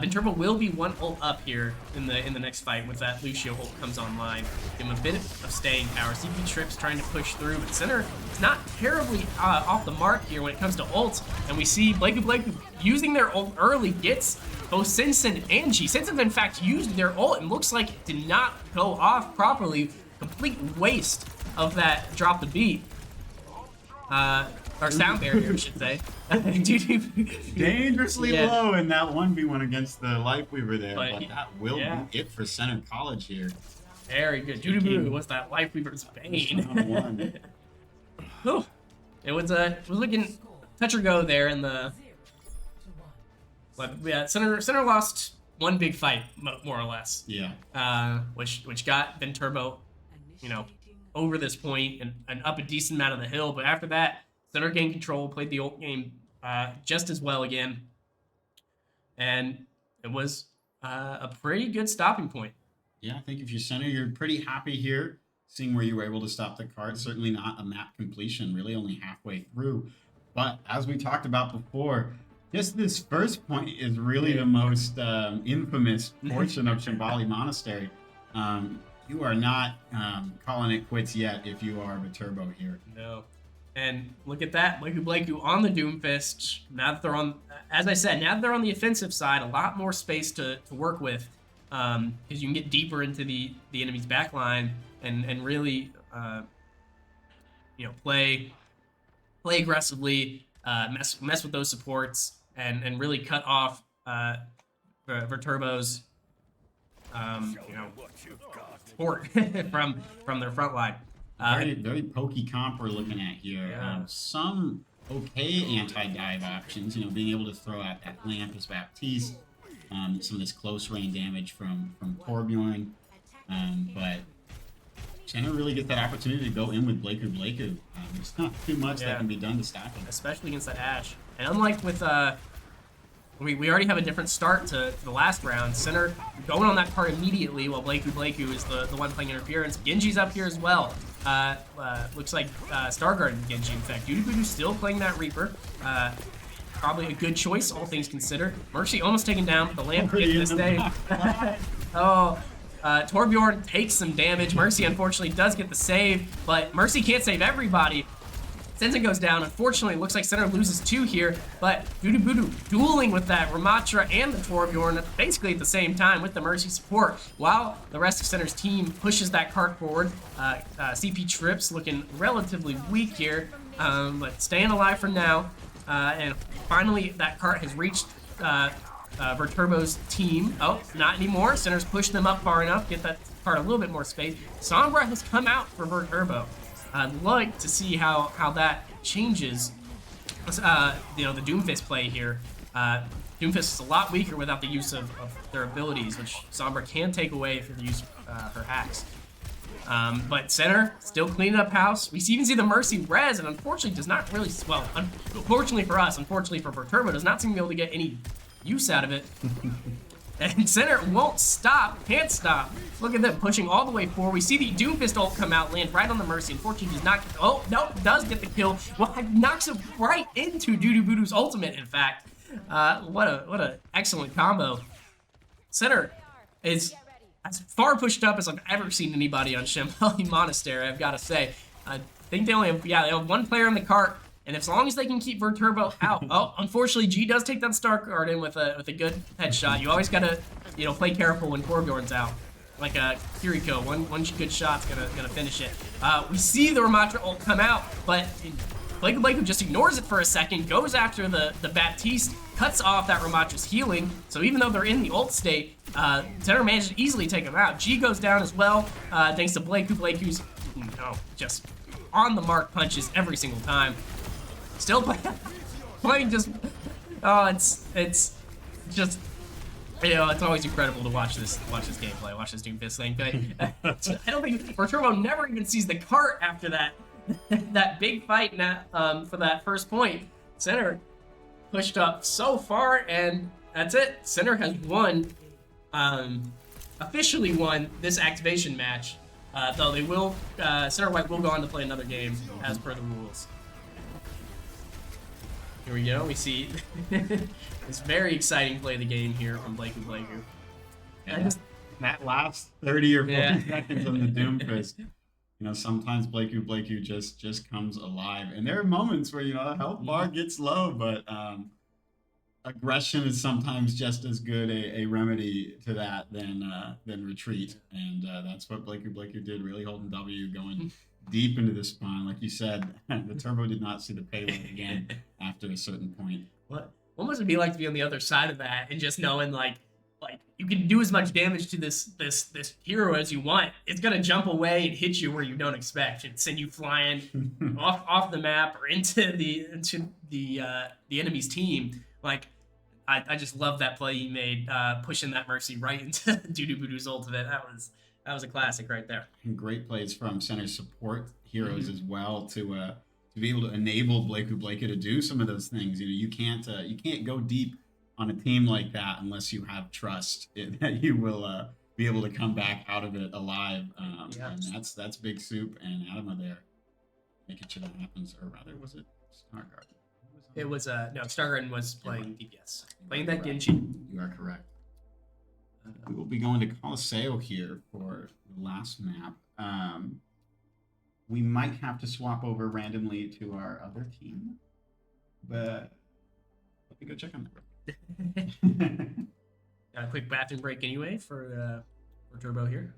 Viterbo will be 1 ult up here in the next fight with that Lucio ult comes online. Give him a bit of staying power. CP Trips trying to push through, but center is not terribly off the mark here when it comes to ults. And we see Blakey using their ult early gets both Sinsen and G. Sinsen, in fact, used their ult and looks like it did not go off properly. Complete waste of that drop the beat. Or sound barrier, I should say. Dangerously low in that 1v1 against the Lifeweaver there, but that will be it for Center College here. Very good. Doodoo Voodoo was that Lifeweaver's bane. Oh, it was looking touch or go there in the. But yeah, Center lost one big fight, more or less. Yeah. Which got Viterbo, over this point and up a decent amount of the hill. But after that, Center gained control, played the ult game just as well again, and it was a pretty good stopping point. Yeah, I think if you're Center, you're pretty happy here, seeing where you were able to stop the card. Certainly not a map completion, really only halfway through. But as we talked about before, just this first point is really the most infamous portion of Shambali Monastery. You are not calling it quits yet if you are Viterbo here. No. And look at that, Blakey on the Doomfist. Now that they're on, as I said, now that they're on the offensive side, a lot more space to work with, because you can get deeper into the enemy's backline and really, play aggressively, mess with those supports, and really cut off Viterbo's support from their front line. Very pokey comp we're looking at here. Yeah. Some okay anti-dive options, being able to throw out that lamp as Baptiste. some of this close range damage from Torbjorn. But Center really gets that opportunity to go in with Blakeu. There's not too much that can be done to stop him. Especially against that Ashe. And unlike with we already have a different start to the last round. Center going on that card immediately while Blakeu is the one playing interference. Genji's up here as well. Looks like Stargarden Genji, in fact. Dudu still playing that Reaper. Probably a good choice, all things considered. Mercy almost taken down, but the lamp hit this day. Torbjorn takes some damage. Mercy unfortunately does get the save, but Mercy can't save everybody. Sensen goes down. Unfortunately, it looks like Center loses 2 here, but Dudu dueling with that Ramatra and the Torbjorn basically at the same time with the Mercy support, while the rest of Center's team pushes that cart forward. CP Trips looking relatively weak here, but staying alive for now. And finally, that cart has reached Viterbo's team. Oh, not anymore. Center's pushed them up far enough, get that cart a little bit more space. Sombra has come out for Viterbo. I'd like to see how that changes, the Doomfist play here. Doomfist is a lot weaker without the use of their abilities, which Sombra can take away through the use of her hacks. But Center still cleaning up house. We even see the Mercy res, and unfortunately does not really, well, unfortunately for us, unfortunately for Viterbo, does not seem to be able to get any use out of it. And Center won't stop, can't stop. Look at them pushing all the way forward. We see the Doomfist ult come out, land right on the Mercy. Unfortunately, does not get, oh, no, does get the kill. Well, knocks him right into Dudu's ultimate, in fact. What a excellent combo. Center is as far pushed up as I've ever seen anybody on Shambhala Monastery, I've got to say. I think they only have, they have 1 player in the cart. And as long as they can keep Viterbo out, oh, unfortunately, G does take that Stargarden with a good headshot. You always gotta, play careful when Torbjorn's out. Like Kiriko, one good shot's gonna finish it. We see the Ramatra ult come out, but Blakeu just ignores it for a second, goes after the Baptiste, cuts off that Ramatra's healing. So even though they're in the ult state, Center managed to easily take him out. G goes down as well, thanks to Blakeu. Blakeu's just on the mark punches every single time. Still playing just, oh, it's just, it's always incredible to watch this gameplay, watch this Doomfist thing. But I don't think Viterbo never even sees the cart after that big fight for that first point. Center pushed up so far, and that's it. Center has won, officially won this activation match. Though they will, Center White will go on to play another game as per the rules. Here we go. We see this very exciting play of the game here from Blakeu. And that last 30 or 40 seconds on the Doomfist, sometimes Blakeu just comes alive. And there are moments where, the health bar gets low, but aggression is sometimes just as good a remedy to that than retreat. And that's what Blakeu did, really holding W, going deep into the spawn. Like you said, the Turbo did not see the payload again after a certain point. What must it be like to be on the other side of that and just knowing like you can do as much damage to this hero as you want. It's gonna jump away and hit you where you don't expect and send you flying off the map or into the enemy's team. Like I just love that play he made, pushing that Mercy right into Dudu's ultimate. That was a classic right there. And great plays from center support heroes as well to be able to enable Blakeu to do some of those things. You can't go deep on a team like that unless you have trust that you will be able to come back out of it alive. And that's Big Soup and Adama there, making sure that happens. Or rather, was it Stargarden? It was no, Stargarden was playing DPS, playing that Genji. You are correct. We will be going to Coliseo here for the last map. We might have to swap over randomly to our other team, but let me go check on that. Got a quick bathroom break anyway for Turbo here.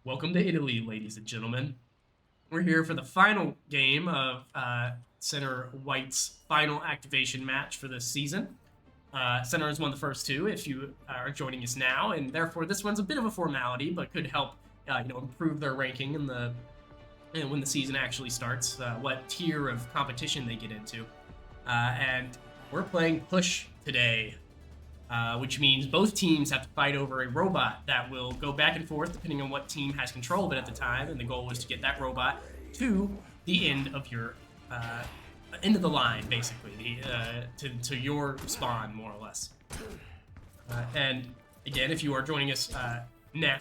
Welcome to Italy, ladies and gentlemen. We're here for the final game of Center White's final activation match for this season. Center has won the first two if you are joining us now, and therefore this one's a bit of a formality, but could help improve their ranking and when the season actually starts, what tier of competition they get into. And we're playing Push today, which means both teams have to fight over a robot that will go back and forth depending on what team has control of it at the time, and the goal is to get that robot to the end of your end of the line, basically, to your spawn, more or less. And again, if you are joining us now,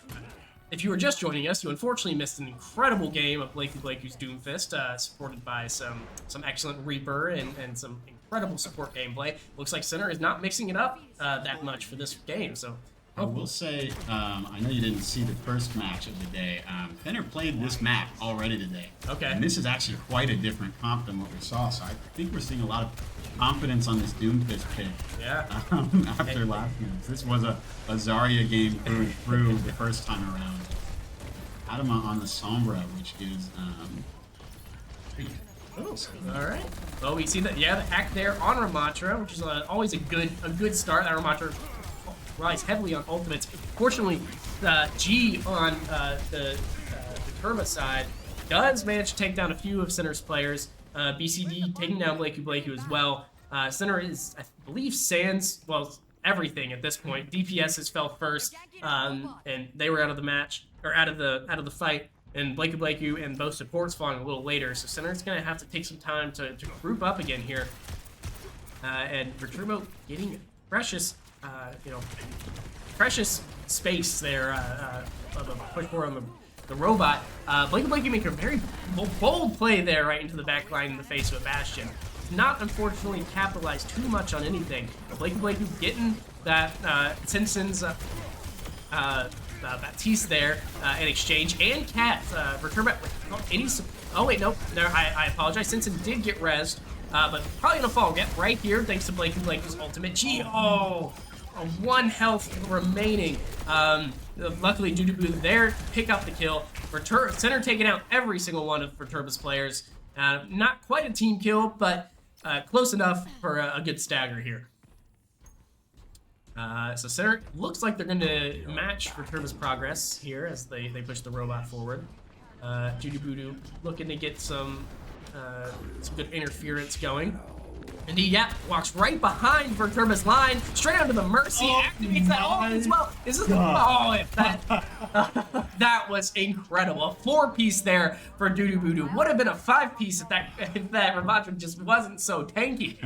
if you were just joining us, you unfortunately missed an incredible game of Blakey's Doomfist, supported by some excellent Reaper and some incredible support gameplay. Looks like Center is not mixing it up that much for this game, so I will say, I know you didn't see the first match of the day. Center played this map already today. Okay. And this is actually quite a different comp than what we saw, so I think we're seeing a lot of confidence on this Doomfist pick. Yeah. After last game. This was a Zarya game through the first time around. Adama on the Sombra, which is all right. Well, we see that, yeah, the hack there on Ramatra, which is always a good start. That Ramatra relies heavily on ultimates. Fortunately, G on the Turba side does manage to take down a few of Center's players. BCD taking down Blakey as well. Center is, I believe, sans, well, everything at this point. DPS has fell first, and they were out of the match, or out of the fight. And Blakey and both supports falling a little later, so Center's gonna have to take some time to group up again here. And Viterbo getting precious, precious space there of a push forward on the robot. Blakey making a very bold play there right into the back line in the face of a Bastion. Not unfortunately capitalized too much on anything. Blakey getting that Simpsons Baptiste there in exchange, and Cat Viterbo any. Oh wait, nope. There, I apologize. Simpson did get rezzed, but probably gonna fall again right here thanks to Blakey's ultimate. Gee, oh, one health remaining. Luckily, Dudubu there to pick up the kill. Center taking out every single one of Viterbo's players. Not quite a team kill, but close enough for a good stagger here. So Center looks like they're going to match Viterbo's progress here as they push the robot forward. Dudubu looking to get some good interference going. And he, walks right behind Viterbo's line, straight onto the Mercy, activates that ult as well. Is this that was incredible. A 4-piece there for Dudubu. Would have been a 5-piece if that Ramatra just wasn't so tanky.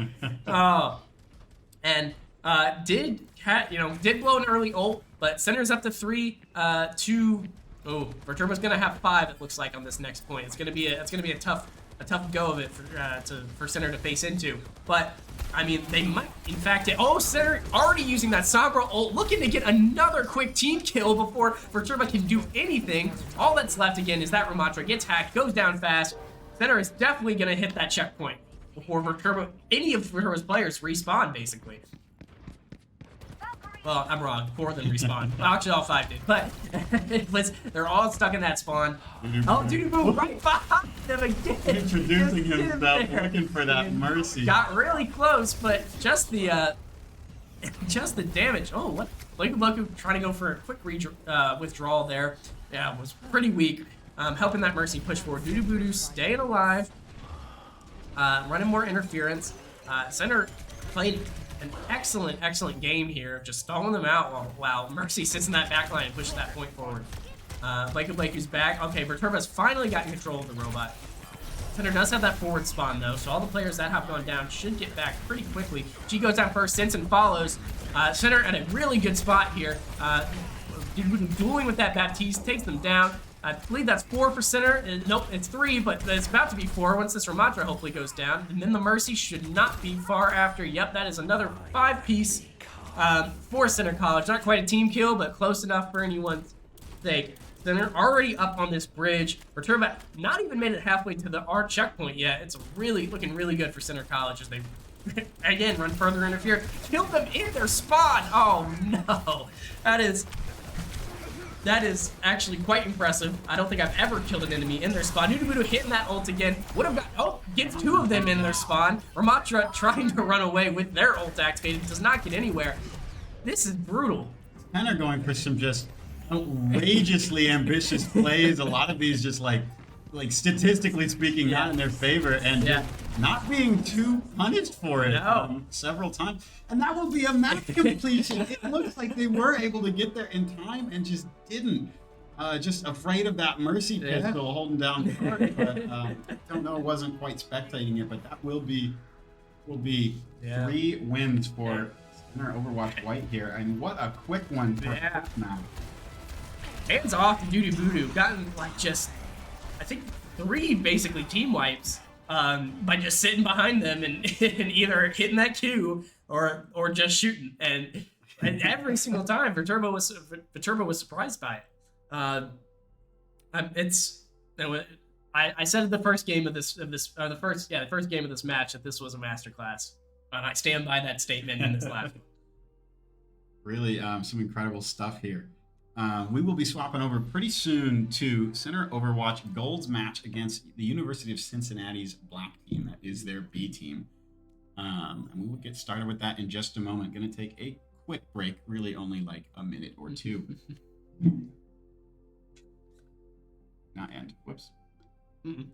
Did blow an early ult, but Center's up to 3, 2. Oh, Viterbo's gonna have 5. It looks like on this next point. It's gonna be a tough go of it for Center to face into. But I mean, they might in fact. Center already using that Sombra ult, looking to get another quick team kill before Viterbo can do anything. All that's left again is that Ramatra gets hacked, goes down fast. Center is definitely gonna hit that checkpoint before any of Viterbo's players respawn, basically. Well, I'm wrong. 4 of them respawn. Well, actually, all 5 did. But they're all stuck in that spawn. Dudubu right behind them again. Introducing himself, looking for that Mercy. Got really close, but just the damage. Oh, what? Blakey trying to go for a quick withdrawal there. Yeah, was pretty weak. Helping that Mercy push forward. Dudubu staying alive. Running more interference. Center played an excellent game here, just stalling them out while Mercy sits in that back line and pushes that point forward. Blakey's back. Okay, Viterbo's finally got control of the robot. Center does have that forward spawn though, so all the players that have gone down should get back pretty quickly. G goes down first, Simpson follows. Center at a really good spot here. Dueling with that Baptiste, takes them down. I believe that's 4 for Center. Nope, it's 3, but it's about to be 4 once this Ramatra hopefully goes down. And then the Mercy should not be far after. Yep, that is another 5-piece for Center College. Not quite a team kill, but close enough for anyone's sake. Center already up on this bridge. Viterbo not even made it halfway to our checkpoint yet. It's looking really good for Center College as they, again, run further interfered. Killed them in their spawn. Oh, no. That is That is actually quite impressive. I don't think I've ever killed an enemy in their spawn. Nudubudu hitting that ult again. Would have got, oh, gets 2 of them in their spawn. Ramatra trying to run away with their ult activated. Does not get anywhere. This is brutal. Tenor going for some just outrageously ambitious plays. A lot of these just like statistically speaking, not in their favor, and Yeah. not being too punished for it No. several times. And that will be a match completion. It looks like they were able to get there in time and just didn't. Just afraid of that mercy Yeah. pistol holding down the court. But don't know, wasn't quite spectating it, but that will be Yeah. 3 wins for Center Overwatch White here. And what a quick one for Yeah. now. Hands off to Nudubudu. Gotten like just, I think 3 basically team wipes by just sitting behind them and, and either hitting that Q or just shooting. And every single time, Viterbo was surprised by it. I said at the first game of the first game of this match that this was a masterclass, and I stand by that statement in this last one. Really, some incredible stuff here. We will be swapping over pretty soon to Center Overwatch Gold's match against the University of Cincinnati's black team. That is their B team. And we will get started with that in just a moment. Going to take a quick break, really only like a minute or 2. Not end. Whoops. Mm-mm.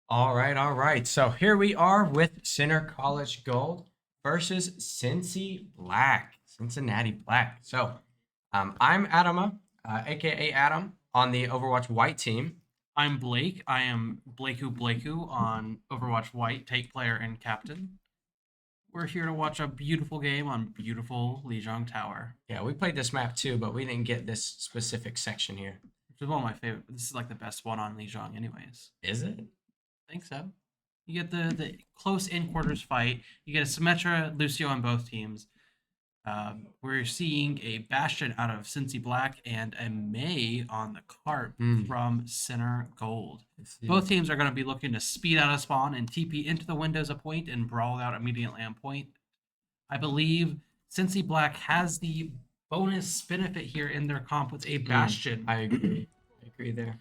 All right, all right. So here we are with Center College Gold versus Cincinnati Black. So I'm Adama, aka Adam, on the Overwatch White team. I'm Blake. I am Blakeu on Overwatch White, tank player and captain. We're here to watch a beautiful game on beautiful Lijiang Tower, Yeah, we played this map too, but we didn't get this specific section here. which is one of my favorite. This is like the best one on Lijiang, anyways. Is it? I think so. You get the close in quarters fight. You get a Symmetra, Lucio on both teams. We're seeing a Bastion out of Cincy Black and a May on the cart from Center Gold. Both teams are going to be looking to speed out of spawn and TP into the windows of point and brawl out immediately on point. I believe Cincy Black has the bonus benefit here in their comp with a Bastion. I agree. I agree there.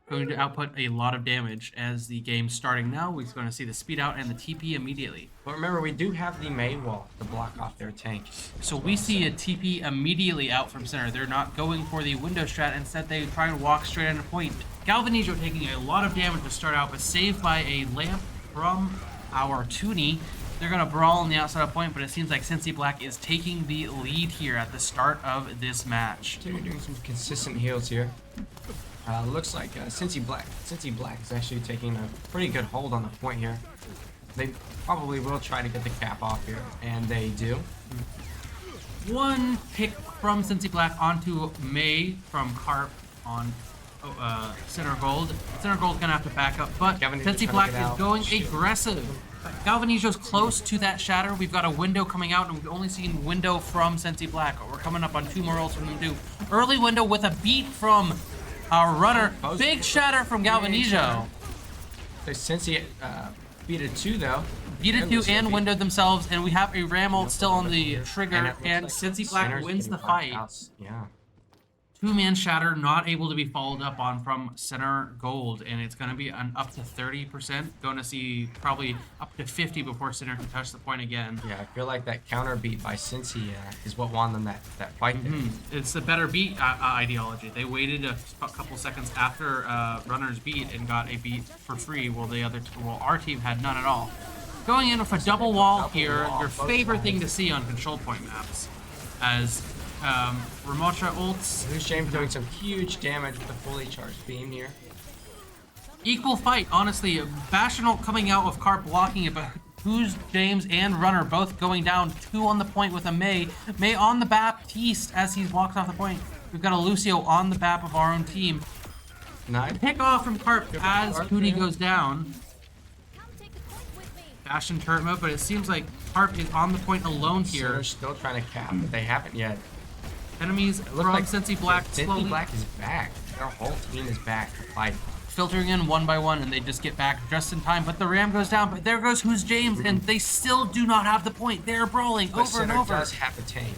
Going to output a lot of damage as the game's starting now. We're going to see the speed out and the TP immediately. But remember, we do have the May wall to block off their tank. So we see a TP immediately out from center. They're not going for the window strat. Instead, they try and walk straight into point. Galvanizo taking a lot of damage to start out, but saved by a lamp from our Toonie. They're going to brawl on the outside of point, but it seems like Cincy Black is taking the lead here at the start of this match. They're doing some consistent heals here. Looks like Cincy Black is actually taking a pretty good hold on the point here. They probably will try to get the cap off here, and they do. One pick from Cincy Black onto May from Carp on Center Gold. Center Gold's gonna have to back up, but Cincy Black is going aggressive. Galvanizo's close to that shatter. We've got a window coming out, and we've only seen window from Cincy Black. We're coming up on 2 more ults from them too. Early window with a beat from our runner. Big shatter from Galvanizo. So Cincy beat a 2 though. Beat a 2 and windowed themselves, and we have a Ram ult still on the trigger, and Cincy Black wins the fight. Yeah. 2-man shatter not able to be followed up on from Center Gold, and it's going to be an up to 30%. Going to see probably up to 50 before Center can touch the point again. Yeah, I feel like that counter beat by Cincy is what won them that fight there. It's the better beat ideology. They waited a couple seconds after Runner's beat and got a beat for free, while our team had none at all. Going in with a double wall here, your favorite thing to see on control point maps, as Ramotra ults. Who's James doing some huge damage with a fully charged beam here. Equal fight, honestly. Bastion ult coming out with Carp blocking it, but Who's James and Runner both going down. 2 on the point with a May. May on the Baptiste as he walks off the point. We've got a Lucio on the BAP of our own team. Nice. Pick off from Carp as Cootie goes down. Bastion turret mode, but it seems like Carp is on the point alone here. They're still trying to cap, but they haven't yet. Enemies from Like Cincy Black slowly Cincy Black is back. Their whole team is back to fight. filtering in one by one, and they just get back just in time. But the Ram goes down, but there goes Who's James, and they still do not have the point. They're brawling But over and Center over. does have a tank.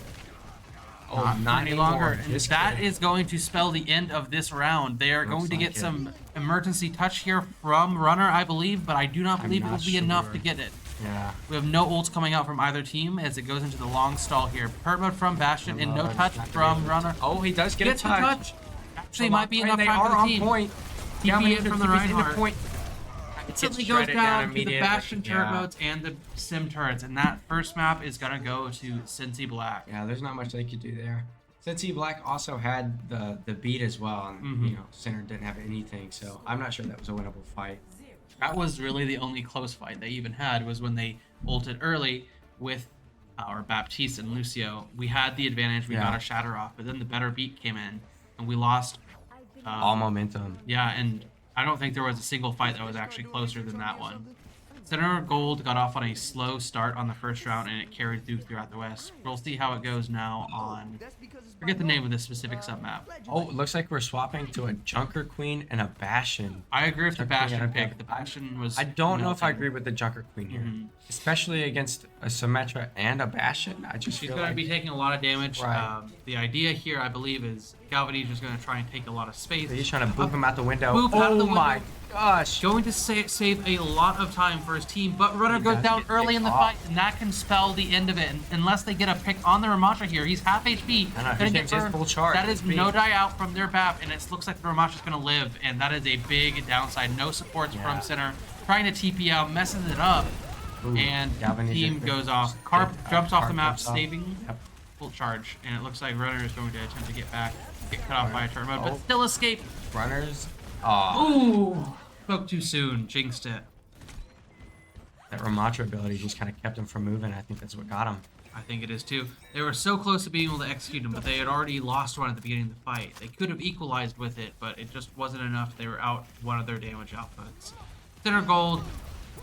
Not any longer. And Just that kidding. is going to spell the end of this round. They are Looks going to like get it. some emergency touch here from Runner, I believe, but I do not believe it will not be enough sure. to get it. Yeah. We have no ults coming out from either team as it goes into the long stall here. Perp mode from Bastion and no Not touch gonna from be able to- Runner. Oh, he does get Gets a the touch. touch. Actually, might be enough They time are for the on team. point. TP in from the TP's in Reinhardt. point. It simply Gets goes shredded down to the immediately. Bastion turret Yeah. modes and the Sim turrets, and that first map is gonna go to Cincy Black. Yeah, there's not much they could do there. Cincy Black also had the beat as well, and you know, Center didn't have anything, so I'm not sure that was a winnable fight. That was really the only close fight they even had, was when they ulted early with our Baptiste and Lucio. We had the advantage, we Yeah. got a shatter off, but then the better beat came in, and we lost. All momentum. Yeah, and I don't think there was a single fight that was actually closer than that one. Center Gold got off on a slow start on the first round, and it carried throughout the West. We'll see how it goes now on... Forget the name of this specific submap. Oh, it looks like we're swapping to a Junker Queen and a Bastion. I agree with the Junker Queen Bastion and a pick. The Bastion was... I don't know if I melting. agree with the Junker Queen here, especially against a Symmetra and a Bastion. I just She's feel going to like be taking a lot of damage. Right. The idea here, I believe, is Galvaniz is going to try and take a lot of space. he's trying to boop him out the window. Boop out of the Oh my window. gosh! Going to save a lot of time for his team, but Runner goes does down get early picked in the off. fight, and that can spell the end of it. And unless they get a pick on the Ramattra here, he's half HP. I know, gonna his get name's his burned. full charge, That is his no beat. die out from their BAP, and it looks like the Ramatra's going to live, and that is a big downside. No supports Yeah. from Center. Trying to TP out, messes it up, Ooh, and Galvaniz team is- goes off. Carp jumps off the Carp map, jumps off. saving Yep. full charge, and it looks like Runner is going to attempt to get back, get cut off by a turret mode, Oh. but still escape. Runners. Oh, Ooh, spoke too soon, jinxed it. that Ramatra ability just kind of kept him from moving. I think that's what got him. I think it is too. They were so close to being able to execute him, but they had already lost one at the beginning of the fight. They could have equalized with it, but it just wasn't enough. They were out one of their damage outputs. Center Gold,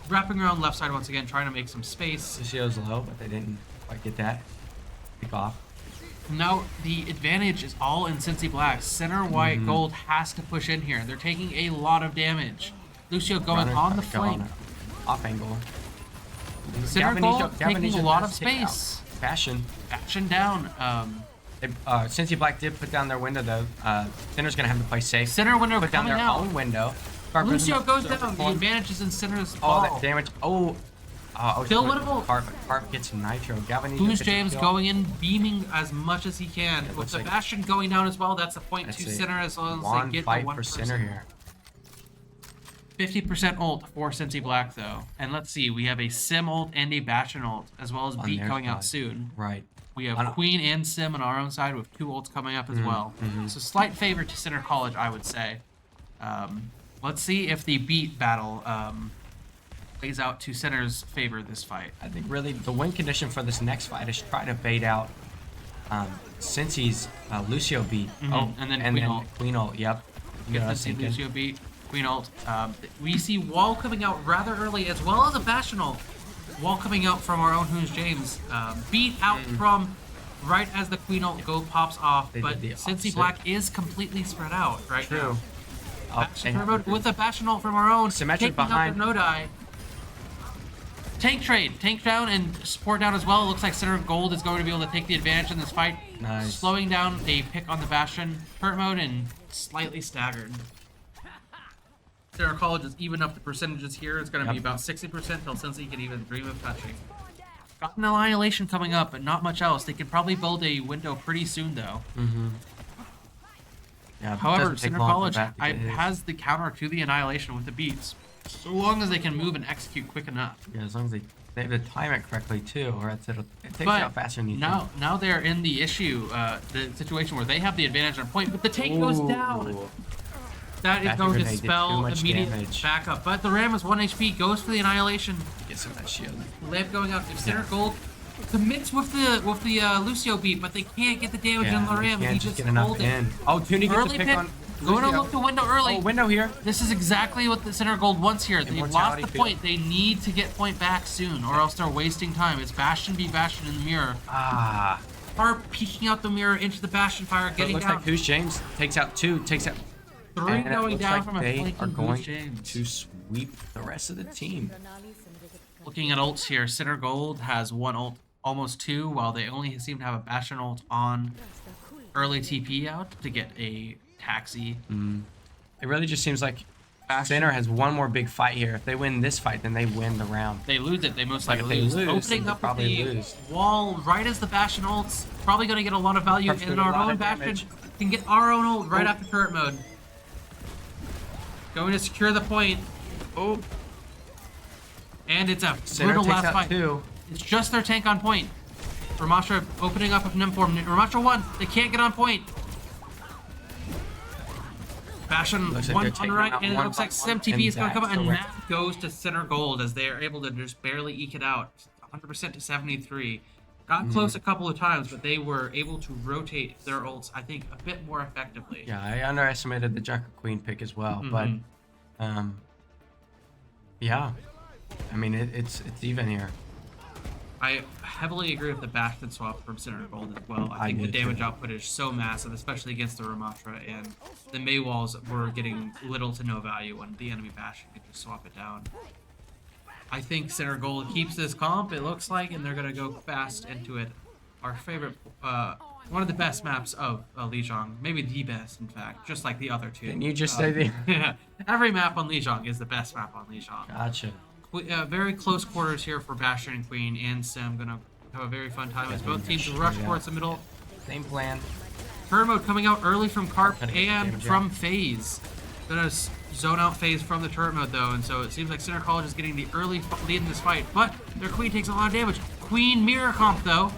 wrapping around left side once again, trying to make some space. Lucio's low, but they didn't quite get that. Pick off. Now, the advantage is all in Cincy Black. Center White Gold has to push in here. They're taking a lot of damage. Lucio going Runners on the gotta go on flank. a off angle. Center Gold taking a Galvaniz lot does of take out. space. Bastion. Action down. Cincy Black did put down their window though. Center's gonna have to play safe. Center window Put down coming their out. own window. Lucio goes down. The Perform- advantage is in Center's Oh, ball. that damage. Oh. I was Still going winnable. for Carp, but Carp gets nitro. Galvaniz Who's gets a James kill. going in, beaming as much as he can. With looks like- Sebastian going down as well, that's a point That's to a Center as long as one they get fight the one for person. Center here. 50% ult for Cincy Black though, and let's see, we have a Sim ult and a Bastion ult, as well as On Beat their coming out side. soon. Right. We have On- Queen and Sim on our own side with 2 ults coming up as well. So slight favor to Center College, I would say. Let's see if the Beat battle plays out to Center's favor this fight. I think really the win condition for this next fight is try to bait out Cincy's Lucio beat. Oh, and then and Queen then ult. Queen ult. Yep. You know what I was Cincy thinking. Lucio Beat, Queen ult. We see Wall coming out rather early, as well as a Bastion ult. Wall coming out from our own Hoons James. Beat out from right as the Queen ult go pops off, They but did the Cincy opposite. Black is completely spread out right now. True. Oh, Bastion they turbo have- with a Bastion ult from our own. Symmetric taking out behind. their no-die. Tank trade. Tank down and support down as well. It looks like Center Gold is going to be able to take the advantage in this fight. Nice. Slowing down a pick on the Bastion. Turret mode and slightly staggered. Center College is even up the percentages here. It's going to be Yep. about 60% till Cincy can even dream of touching. Got an Annihilation coming up, but not much else. They could probably build a window pretty soon, though. Yeah, it However, doesn't take Center long for College that to get his. has the counter to the Annihilation with the beats. So long as they can move and execute quick enough. Yeah, as long as they have to time it correctly too, or else it takes you But out faster than you now they're in the issue, the situation where they have the advantage on point, but the tank goes down. Ooh. That is That going to grenade did too spell much immediate damage. backup. But the Ram is 1 HP, goes for the Annihilation. Get some of that shield. Lamp going out to Center Gold. Commits with the Lucio beat, but they can't get the damage Yeah, on the Ram. you He can't just get enough hold it. in. Oh, Toonie gets Early a pick pick. on Going to Lucio. look the window early. Oh, window here. This is exactly what the Center Gold wants here. They lost Immortality the field. point. They need to get point back soon, or else they're wasting time. It's Bastion v Bastion in the mirror. Ah. Are peeking out the mirror into the Bastion fire, But it getting looks down. like Who's James takes out 2, takes out 3 and it going looks down like from a they flanking are going Who's James. to sweep the rest of the team. Looking at ults here, Center Gold has 1 ult, almost 2, while they only seem to have a Bastion ult on early TP out to get a taxi. It really just seems like Center has one more big fight here. If they win this fight, then they win the round. They lose it, they most Like, likely if lose. they lose, Opening then up they with probably the lose. wall right as the Bastion ults, probably going to get a lot of value, Probably and get a our lot own of Bastion damage. can get our own ult right Oh. after turret mode. Going to secure the point. Oh, And it's a Center brutal takes last out fight. 2. It's just their tank on point. Ramastra opening up with an M4. Ramastra 1. They can't get on point. Bastion Looks like 1 they're on the taking right, out and it one looks by like one, SimTP and is going to come out, that's and the that goes to Center Gold as they are able to just barely eke it out. 100% to 73. Got close a couple of times, but they were able to rotate their ults, I think, a bit more effectively. Yeah, I underestimated the Junker Queen pick as well, but yeah, I mean it's even here. I heavily agree with the Bastion swap from Center Gold as well. I I think the did damage too. output is so massive, especially against the Ramastra, and the Mei walls were getting little to no value when the enemy Bastion could just swap it down. I think Center Gold keeps this comp, it looks like, and they're going to go fast into it. Our favorite, one of the best maps of Lijiang, maybe the best, in fact, just like the other two. Can you just say the? Yeah, every map on Lijiang is the best map on Lijiang. Gotcha. Very close quarters here for Bastion and Queen and Sim. Gonna have a very fun time as both teams rush towards the middle. Same plan. Turn mode coming out early from Carp Gonna get and damage from FaZe. Gonna zone out FaZe from the turret mode though, and so it seems like Center College is getting the early lead in this fight. But their Queen takes a lot of damage. Queen mirror comp though.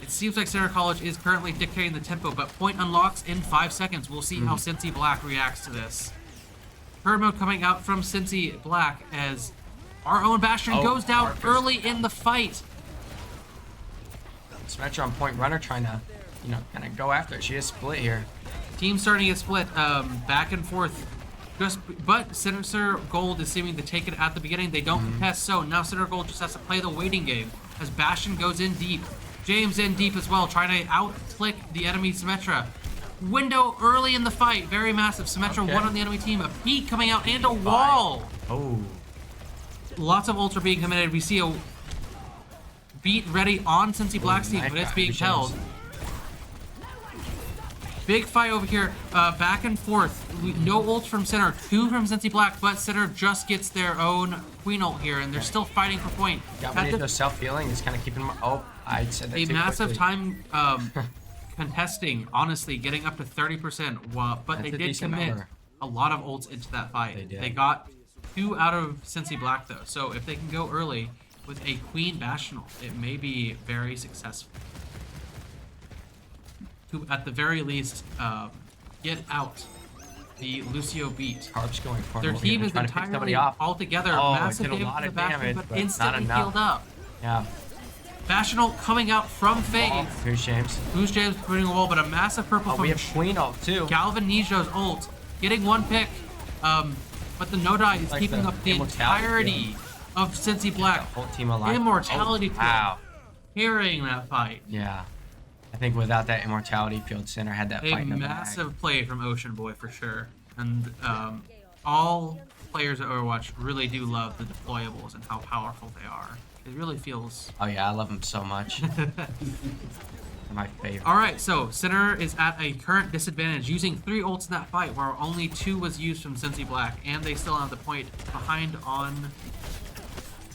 It seems like Center College is currently dictating the tempo, but point unlocks in 5 seconds. We'll see how Cincy Black reacts to this. Turret mode coming out from Cincy Black as our own Bastion goes down Marcus. early in the fight. Symmetra on point runner trying to, kind of go after it. She is split here. Team starting to split back and forth. But Center Gold is seeming to take it at the beginning. They don't contest, so now Center Gold just has to play the waiting game as Bastion goes in deep. James in deep as well, trying to out-click the enemy Symmetra. Window early in the fight, very massive. Symmetra Okay. 1 on the enemy team, a peek coming out, and a wall. Oh. Lots of ultra being committed. We see a beat ready on Cincy Black's team, but it's being James. held. Big fight over here, back and forth. No ults from Center, 2 from Cincy Black, but Center just gets their own Queen ult here, and they're still fighting for point. Got At beneath the- those self-healing is kind of keeping them. Oh, I said that a too massive quickly. time contesting, honestly, getting up to 30%, but That's they a did decent commit. number. a lot of ults into that fight. They did. They got 2 out of Cincy Black though, so if they can go early with a Queen Bastional, it may be very successful. To at the very least get out the Lucio beat. Harp's going for Their team is trying to pick somebody entirely off. all together. Oh, it Massive did a damage lot to the of Bastion, damage, but but not instantly enough. healed up. Yeah. Bastional coming out from phase. Here's James. Who's James putting a wall, but a massive purple Oh, from we have Queen ult too. Galvan Nijo's ult, getting 1 pick. But the no-die is Like keeping the up the immortality entirety of Cincy Black. Whole team alive. Immortality Oh, wow. carrying that fight. Yeah. I think without that immortality field, Center had that A fight in the bag. massive play from Ocean Boy for sure. And all players at Overwatch really do love the deployables and how powerful they are. It really feels... Oh yeah, I love him so much. They're my favorite. Alright, so Center is at a current disadvantage, using 3 ults in that fight, where only 2 was used from Cincy Black, and they still have the point behind on...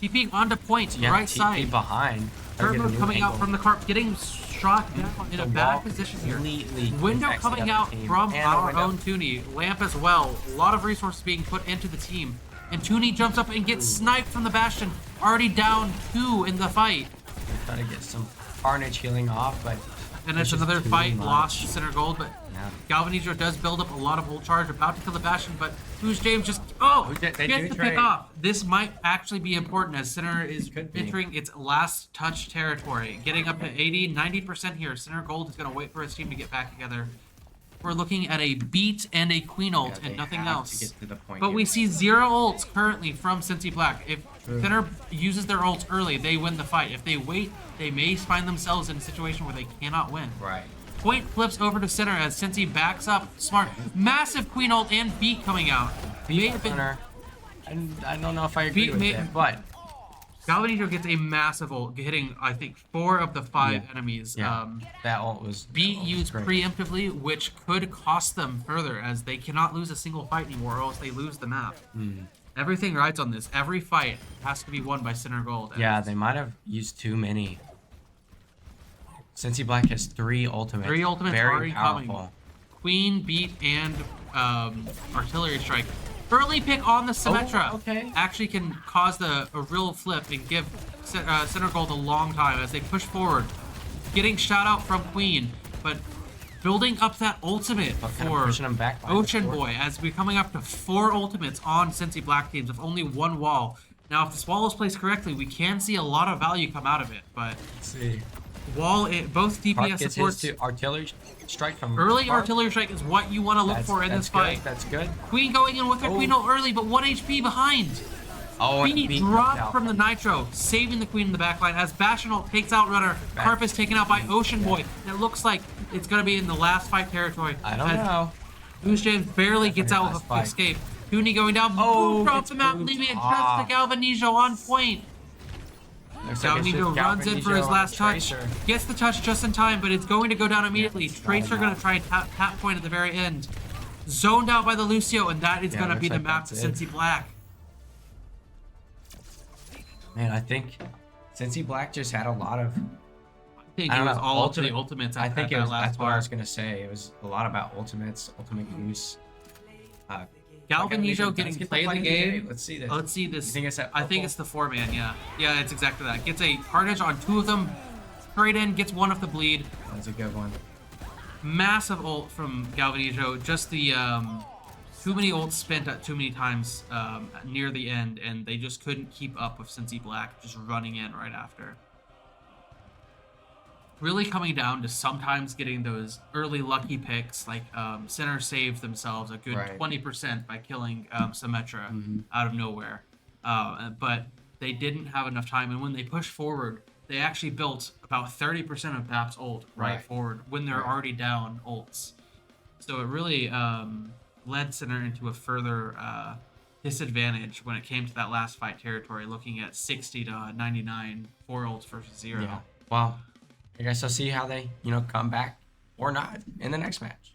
TPing onto point, Yeah, right TP side. behind. Gotta get a Turbo new coming out angle. from the carp, getting shot down in a The bad wall position here. completely Window affects the coming other out team. from And a our window. own Toonie. Lamp as well. A lot of resources being put into the team. And Toonie jumps up and gets sniped from the Bastion. Already down 2 in the fight. Try to get some Carnage healing off, but And it's just another too fight, much. lost Center Gold, but Yeah. Galvanizo does build up a lot of ult charge, about to kill the Bastion, but who's James just... Oh! They Gets do the trade. pick off. This might actually be important as Center is Could be. entering its last touch territory. Getting up to 80, 90% here. Center Gold is going to wait for his team to get back together. We're looking at a beat and a Queen ult Yeah, they and nothing have else. to get to the point But here. we see 0 ults currently from Cincy Black. If Center uses their ults early, they win the fight. If they wait, they may find themselves in a situation where they cannot win. Right. Point flips over to Center as Cincy backs up. Smart. Massive Queen ult and beat coming out. May have been- Center. I don't know if I agree Beat with may- it, but Galvanizo gets a massive ult, hitting, I think, 4 of the 5 enemies. yeah, that ult was Beat used great. preemptively, which could cost them further, as they cannot lose a single fight anymore, or else they lose the map. Everything rides on this. Every fight has to be won by Center Gold. and Yeah, they might have used too many. Cincy Black has 3 ultimates. 3 ultimates Very already powerful. coming. Queen, Beat, and Artillery Strike. Early pick on the Symmetra. okay. Actually can cause a real flip and give Center Gold a long time as they push forward. Getting shout out from Queen, but building up that ultimate But kind of for pushing them back by Ocean the Boy as we're coming up to 4 ultimates on Cincy Black teams with only 1 wall. Now, if the wall is placed correctly, we can see a lot of value come out of it, but Let's see. both Park DPS gets supports. his to artillery strike from Early Park. artillery strike is what you want to look for in this good, fight. That's good. Queen going in with her Oh. Queen ult early, but 1 HP behind. Oh, and Beat Beat comes dropped out. from the Nitro, saving the Queen in the backline as Bastion ult takes out Runner. Back. Carp is taken out by Ocean Boy. And it looks like it's going to be in the last fight territory. I don't as know. Goose James barely gets out with last a fight. escape. Toonie going down. Oh, Boom, drops gets him out, moved leaving it just off. to Galvanizo on point. Looks like it's just Galvanizo runs in for Galvanizo his on last the touch. Tracer. Gets the touch just in time, but it's going to go down immediately. it's not Tracer going to enough. try and tap point at the very end. Zoned out by the Lucio, and that is Yeah, going to looks be the like map to that's it. Cincy Black. Man, I think Cincy Black just had a lot of. I think I it don't was know, all up to the ultimate- ultimates I at think it that was. last That's what I bar. was gonna say. It was a lot about ultimates, ultimate use. Galvanizo getting Let's play of the game. Let's see this. Let's see this. You think it's that I think purple? it's the 4-man, yeah. Yeah, it's exactly that. Gets a Carnage on 2 of them. Straight in, gets 1 of the bleed. That's a good one. Massive ult from Galvanizo. Just the too many ults spent at too many times near the end, and they just couldn't keep up with Cincy Black just running in right after. Really coming down to sometimes getting those early lucky picks, like Center saved themselves a good Right. 20% by killing Symmetra Mm-hmm. out of nowhere. But they didn't have enough time, and when they pushed forward, they actually built about 30% of BAP's ult right forward when they're already down ults. So it really led Center into a further disadvantage when it came to that last fight territory, looking at 60 to 99, 4 ults versus 0. Yeah. Well, I guess I'll see how they, come back or not in the next match.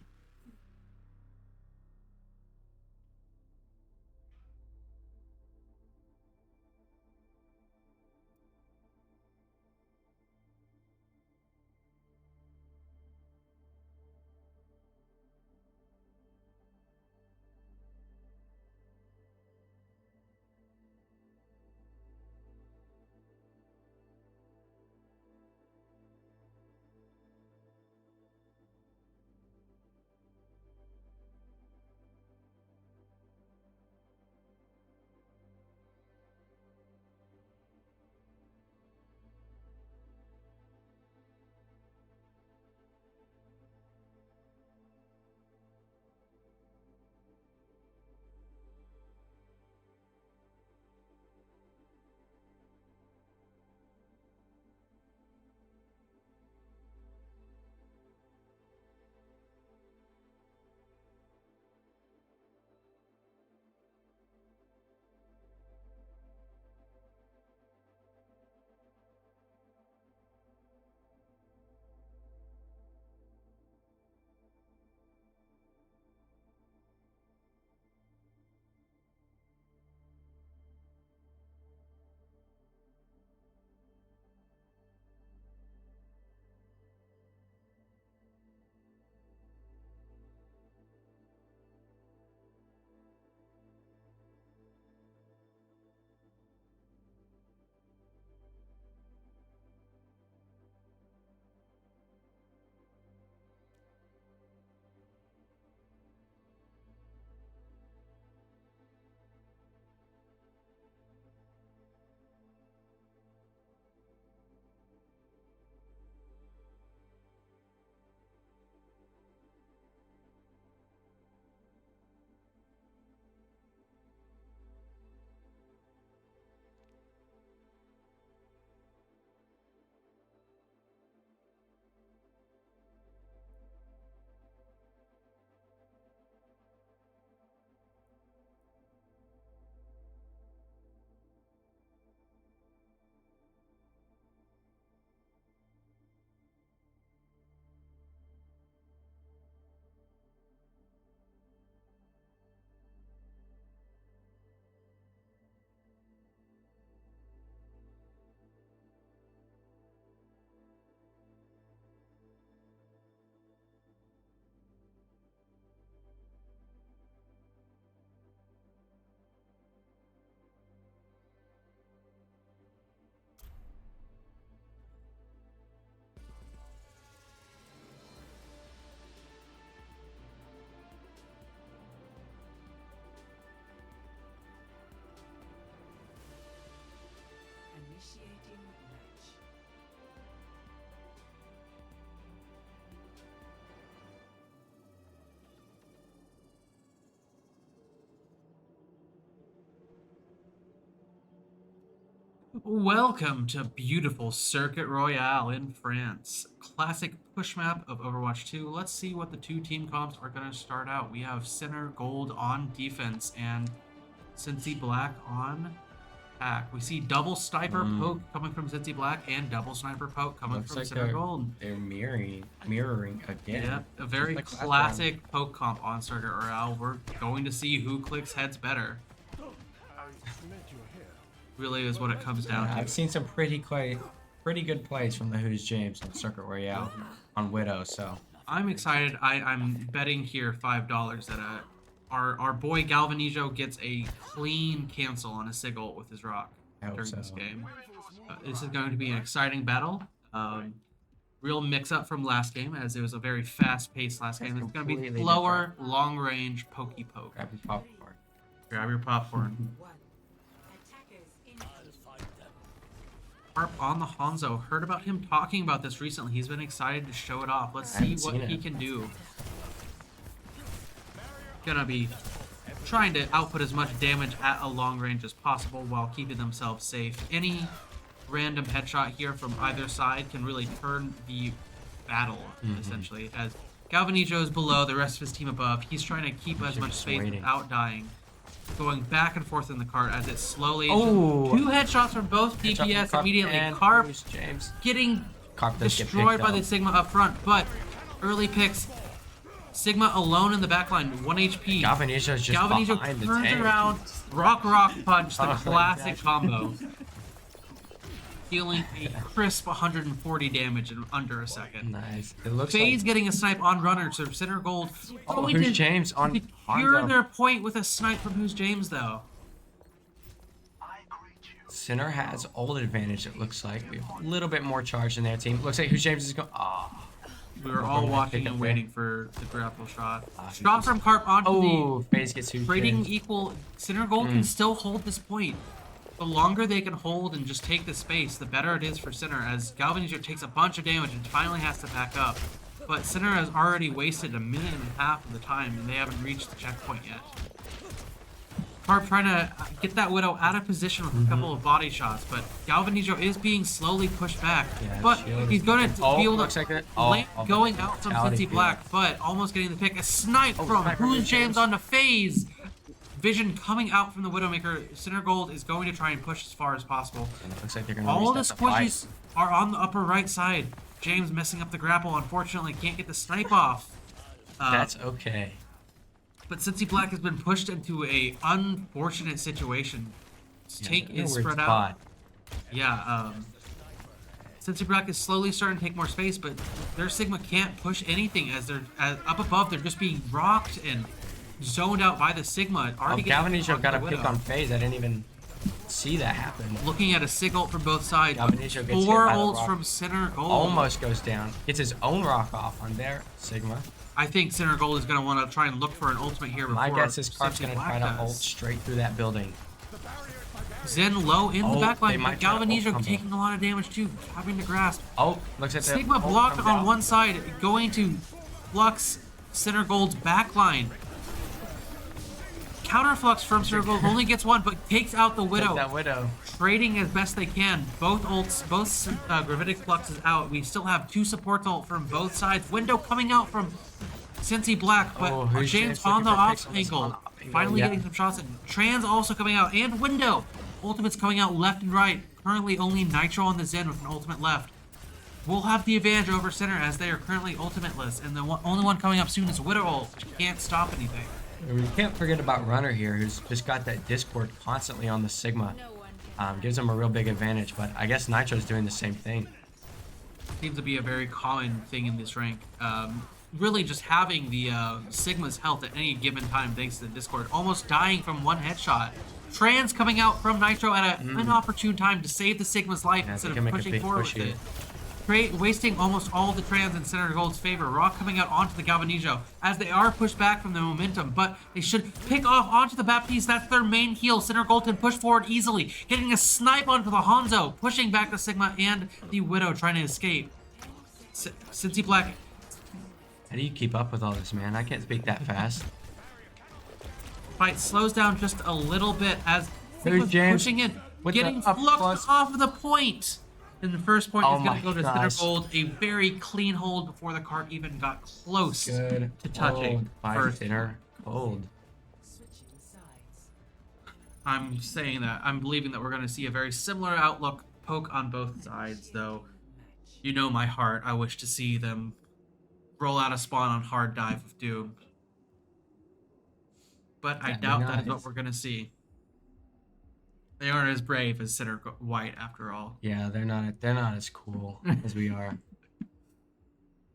Welcome to beautiful Circuit Royale in France. Classic push map of Overwatch 2. Let's see what the two team comps are going to start out. We have Center Gold on defense and Cincy Black on attack. We see double sniper poke coming from Cincy Black and double sniper poke coming Looks from like Center Gold. they're mirroring again. Yep, a very Just like last classic poke comp on Circuit Royale. We're going to see who clicks heads better. Really is what it comes down to. I've seen some pretty good plays from the Who's James on Circuit Royale on Widow, so I'm excited. I'm betting here $5 that our boy Galvanizo gets a clean cancel on a Sigil with his rock I hope during so. this game. This is going to be an exciting battle. Real mix-up from last game, as it was a very fast-paced last game. It's going to be Completely slower, long-range, pokey poke. Grab your popcorn. Grab your popcorn. Harp on the Hanzo. Heard about him talking about this recently. He's been excited to show it off. Let's see what he can do. Gonna be trying to output as much damage at a long range as possible while keeping themselves safe. Any random headshot here from either side can really turn the battle, essentially. As Galvanizo is below, the rest of his team above. He's trying to keep as much space waiting. without dying. Going back and forth in the cart as it slowly... Oh! 2 headshots from both DPS immediately. Carp Who's James. getting Carp does get destroyed picked by up. the Sigma up front, but early picks. Sigma alone in the backline, 1 HP. Galvanizo's just Galvanizo behind the turns tank. around, rock punch, the Oh, classic exactly. combo. Dealing a crisp 140 damage in under a second. Nice. It looks FaZe like getting a snipe on runner, so Center Gold going Who's to James on secure Hanzo. their point with a snipe from Who's James, though. Center has ult advantage, it looks like. We have a little bit more charge in their team. Looks like Who's James is going. We were all watching and waiting for the grapple shot. he Shot just- from Carp onto Oh, FaZe gets Who's trading James. equal. Center Gold can still hold this point. The longer they can hold and just take the space, the better it is for Center, as Galvanizo takes a bunch of damage and finally has to back up. But Center has already wasted 1.5 minutes of the time, and they haven't reached the checkpoint yet. Carp trying to get that Widow out of position with a couple of body shots, but Galvanizo is being slowly pushed back. Yeah, But shield he's is- going to Oh, be able looks to like that. land Oh, going out from fatality Cincy Black, but almost getting the pick. A snipe from sniper Who's Who's James James. onto FaZe. Vision coming out from the Widowmaker. Center Gold is going to try and push as far as possible. And it looks like they're going to All the restart the fight. squishies are on the upper right side. James messing up the grapple. Unfortunately, can't get the snipe off. That's okay. But Cincy Black has been pushed into a unfortunate situation. His tank Yeah, is weird spread out. spot. Yeah, Cincy Black is slowly starting to take more space, but their Sigma can't push anything as they're up above. They're just being rocked and zoned out by the Sigma. Oh, Already getting Galvanizo onto got the a pick Widow. on FaZe. I didn't even see that happen. Looking at a sig ult from both sides. but Galvanizo gets hit 4 by the ults rock. from Center Gold. Almost goes down. Gets his own rock off on their Sigma. I think Center Gold is going to want to try and look for an ultimate here before My guess is Carp's Cincy going to Black try to does. ult straight through that building. Zen low in the Oh, they backline, might but try to ult Galvanizo combo. taking a lot of damage too, having to grasp. Oh, looks like the Sigma ult blocked comes on out. one side, going to flux Center Gold's backline. Counterflux from Center Gold only gets one, but takes out the Take Widow. that Widow. Trading as best they can. Both ults, both Gravitic Flux is out. We still have 2 supports ult from both sides. Window coming out from Cincy Black, but Oh, who's James James on the looking for off picks on this angle. on off angle, Finally yeah. getting some shots in. Trans also coming out, and Window. Ultimates coming out left and right. Currently only Nitro on the Zen with an ultimate left. We'll have the advantage over Center as they are currently ultimateless, and the only one coming up soon is Widow ult, which can't stop anything. We can't forget about Runner here, who's just got that Discord constantly on the Sigma. Gives him a real big advantage, but I guess Nitro's doing the same thing. Seems to be a very common thing in this rank. Really just having the Sigma's health at any given time thanks to the Discord. Almost dying from one headshot. Trans coming out from Nitro at an inopportune time to save the Sigma's life Yeah, instead they of can make a pushing big forward push with here. it. Wasting almost all the Trans in Center Gold's favor. Rock coming out onto the Galvanizo as they are pushed back from the momentum, but they should pick off onto the Baptiste. That's their main heal. Center Gold can push forward easily, getting a snipe onto the Hanzo, pushing back the Sigma and the Widow trying to escape. Cincy Black How do you keep up with all this, man? I can't speak that fast. fight slows down just a little bit as There's Sigma's James. pushing in. with getting the up flucked plus. off the point. And the first point Oh is going my to go to gosh. Center Gold. A very clean hold before the cart even got close Good to touching hold by first. Center Gold. I'm saying that. I'm believing that we're going to see a very similar outlook poke on both sides, though. You know my heart. I wish to see them roll out a spawn on hard dive of Doom. But I That'd be doubt that is nice. what we're going to see. They aren't as brave as Center White, after all. Yeah, they're not as cool as we are.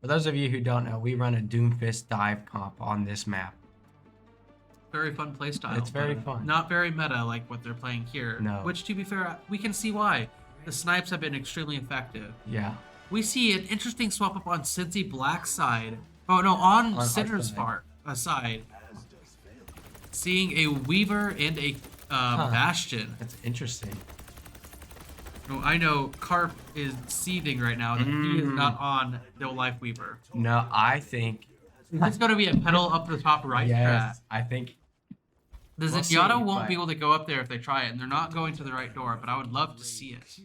For those of you who don't know, we run a Doomfist dive comp on this map. Very fun playstyle. It's very but fun. Not very meta like what they're playing here. No. Which, to be fair, we can see why. The snipes have been extremely effective. Yeah. We see an interesting swap up on Cincy Black's side. Oh no, on our Sinner's side. side. Seeing a Weaver and a Bastion. That's interesting. Oh, I know Carp is seething right now that he is not on the Life Weaver. No, I think It's going to be a pedal up the top right strat. yes. I think The We'll Zenyatta see, won't but- be able to go up there if they try it, and they're not going to the right door, but I would love to see it.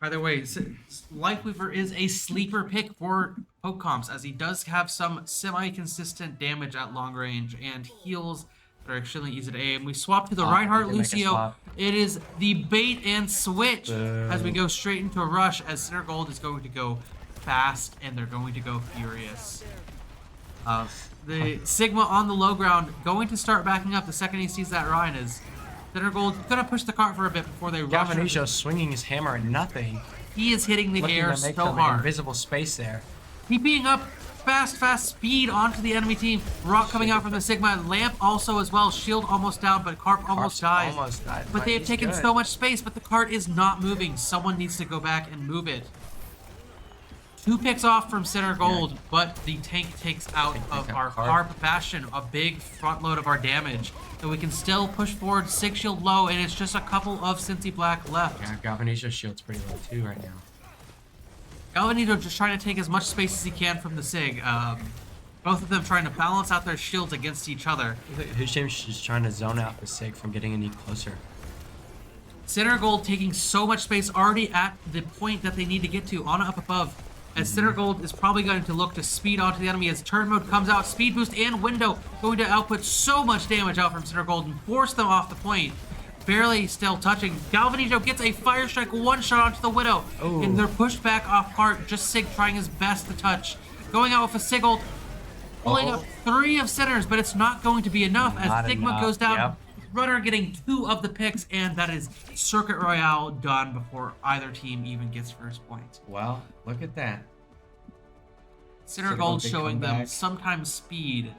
Either way, Lifeweaver is a sleeper pick for poke comps, as he does have some semi-consistent damage at long range and heals that are extremely easy to aim. We swap to the Reinhardt we can make a Lucio. swap. It is the bait and switch as we Boo. go straight into a rush, as Center Gold is going to go fast and they're going to go furious. The Sigma on the low ground going to start backing up the second he sees that Ryan is. Center Gold gonna push the cart for a bit before they rush. Galvanisho swinging his hammer at nothing. He is hitting the Looking air to make so some hard. invisible space there. Keeping up fast speed onto the enemy team. Rock coming out from the Sigma. Lamp also as well. Shield almost down, but Carp almost dies. Almost died. But they have he's taken good. so much space, but the cart is not moving. Someone needs to go back and move it. 2 picks off from Center Gold, but the tank takes out of our Carp Bastion, a big front load of our damage. So we can still push forward, 6 shield low, and it's just a couple of Cincy Black left. Yeah, Galvanisho's shield's pretty low too right now. Galvanito just trying to take as much space as he can from the Sig. Both of them trying to balance out their shields against each other. Hushim's just trying to zone out the Sig from getting any closer. Center Gold taking so much space already at the point that they need to get to on up above. As Center Gold is probably going to look to speed onto the enemy as turn mode comes out. Speed boost and window going to output so much damage out from Center Gold and force them off the point. Barely still touching. Galvanito gets a fire strike one shot onto the Widow. Oh. And they're pushed back off cart. Just Sig trying his best to touch. Going out with a Sigil. Pulling up 3 of centers, but it's not going to be enough as Not Sigma enough, goes down. yep. Runner getting 2 of the picks, and that is Circuit Royale done before either team even gets first point. Well, look at that. Center Center Gold Gold big showing them comeback. sometimes speed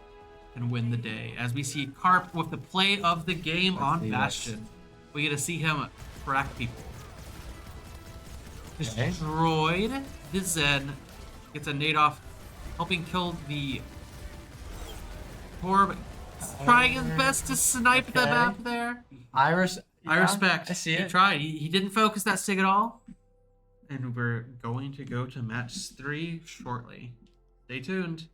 can win the day. As we see Carp with the play of the game on see, Bastion. We get to see him crack people. Okay. Destroyed. The Zen gets a nade off, helping kill the Torb. Trying his best to snipe them Okay. out there. I I respect. I see He it. tried. He didn't focus that Sig at all. And we're going to go to match 3 shortly. Stay tuned.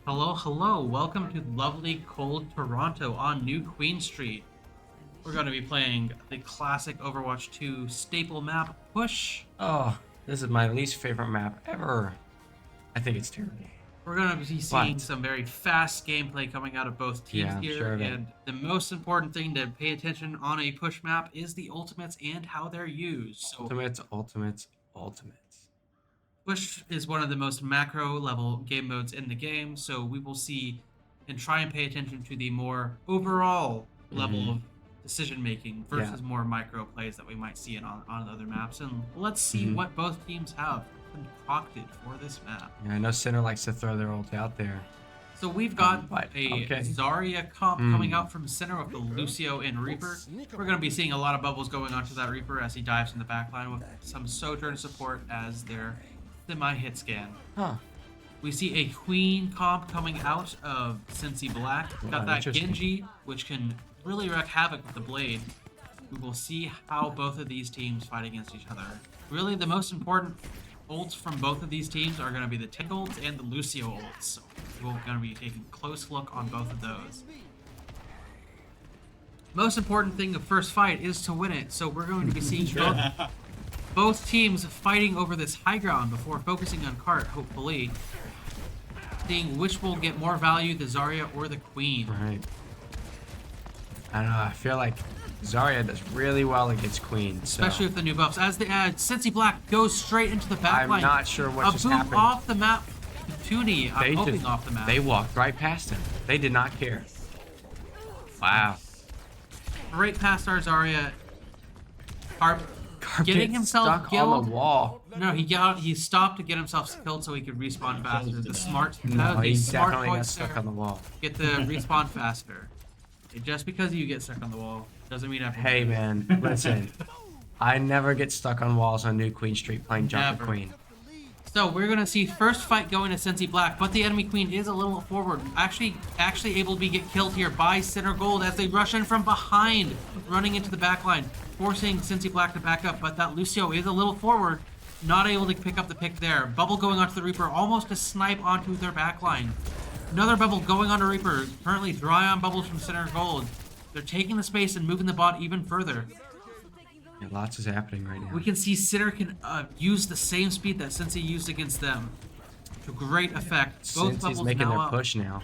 Hello, hello. Welcome to lovely cold Toronto on New Queen Street. We're going to be playing the classic Overwatch 2 staple map, Push. Oh, this is my least favorite map ever. I think it's terrible. We're going to be seeing But- some very fast gameplay coming out of both teams Yeah, I'm here. sure of it. And the most important thing to pay attention on a Push map is the ultimates and how they're used. So Ultimates. Push is one of the most macro level game modes in the game, so we will see and try and pay attention to the more overall level of decision making versus more micro plays that we might see on other maps. And let's see what both teams have concocted for this map. Yeah, I know Center likes to throw their ult out there. So we've got But, a okay. Zarya comp coming out from Center with the Lucio and Reaper. We're going to be seeing a lot of bubbles going onto that Reaper as he dives in the backline with some Sojourn support as their semi-hit scan. Huh. We see a Queen comp coming out of Cincy Black. Got that interesting. Genji, which can really wreak havoc with the blade. We will see how both of these teams fight against each other. Really, the most important ults from both of these teams are going to be the Tick ults and the Lucio ults. So we're going to be taking a close look on both of those. Most important thing of first fight is to win it. So we're going to be seeing both teams fighting over this high ground before focusing on cart, hopefully. Seeing which will get more value, the Zarya or the Queen. Right. I don't know. I feel like Zarya does really well against Queen. So Especially with the new buffs. As the Cincy Black goes straight into the backline. I'm not sure what just A boot happened. off the map. Toonie, I'm hoping off the map. They walked right past him. They did not care. Wow. Right past our Zarya. Harp getting Gets himself stuck killed. on the wall. No, he stopped to get himself killed so he could respawn faster. The smart, No, he smart definitely got choice stuck there. on the wall. Get the respawn faster. Just because you get stuck on the wall doesn't mean everyone. Hey man, listen. I never get stuck on walls on New Queen Street playing Jump the Never. Queen. So we're gonna see first fight going to Cincy Black, but the enemy queen is a little forward. Actually able to get killed here by Center Gold as they rush in from behind, running into the backline, forcing Cincy Black to back up. But that Lucio is a little forward, not able to pick up the pick there. Bubble going onto the Reaper, almost a snipe onto their backline. Another bubble going onto Reaper, currently dry on bubbles from Center Gold. They're taking the space and moving the bot even further. Yeah, lots is happening right now. We can see Center can use the same speed that Cincy used against them. To great effect. Both Since he's bubbles making now their up. push now.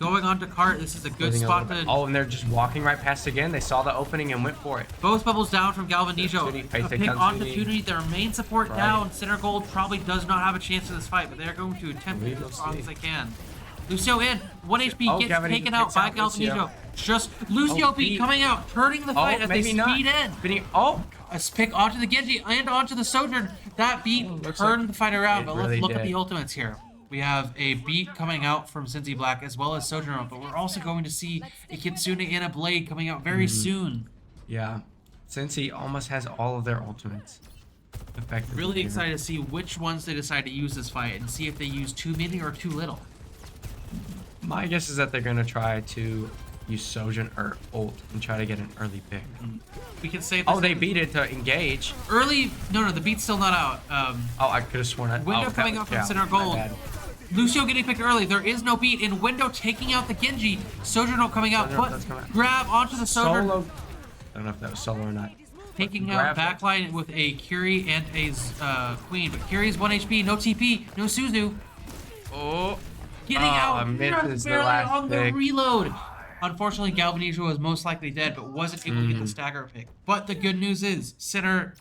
Going on to cart, this is a good Moving a spot little to... bit. Oh, and they're just walking right past again. They saw the opening and went for it. Both bubbles down from Galvanijo. Toonie, A they pick come onto Toonie. Toonie. Their main support Right. down. Center Gold probably does not have a chance in this fight, but they're going to attempt it We'll as strong see. as they can. Lucio in. 1 HP Oh, gets Galvanijo taken out picks by out Lucio. Galvanijo. Just Lucio Oh, beat beat. coming out, turning the fight Oh, as they maybe not. speed in. Oh, A pick onto the Genji and onto the Sojourn. That beat looks turned like the fight around, it but really let's look at did. the ultimates here. We have a beat coming out from Cincy Black as well as Sojourn, but we're also going to see a Kitsune and a Blade coming out very soon. yeah. Since he almost has all of their ultimates. Effectively. Really here. excited to see which ones they decide to use this fight and see if they use too many or too little. My guess is that they're gonna try to use Sojourn or ult and try to get an early pick. We can say Oh, they beat it to engage. early. No, the beat's still not out. Oh, I could have sworn that. Window oh, coming that, up from yeah, Center my Gold. bad. Lucio getting picked early. There is no beat. In Window taking out the Genji. Sojourn coming out. Sojourn But does come out. grab onto the Sojourn. Solo. I don't know if that was solo or not. Taking Grab out it. backline with a Curie and a Queen. But Curie's 1 HP. No TP. No Suzu. Oh. Getting out. Misses Just the barely last on the pick. reload. Unfortunately, Galvanijo was most likely dead, but wasn't able to get the stagger pick. But the good news is, Center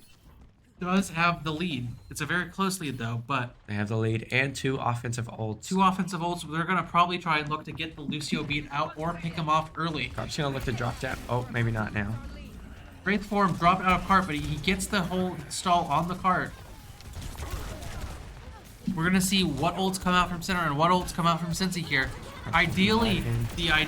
does have the lead. It's a very close lead, though, but They have the lead and 2 offensive ults. 2 offensive ults. They're going to probably try and look to get the Lucio beat out or pick him off early. Carp's gonna look to drop down. Oh, maybe not now. Wraith form dropped out of cart, but he gets the whole stall on the cart. We're going to see what ults come out from Center and what ults come out from Cincy here. Ideally,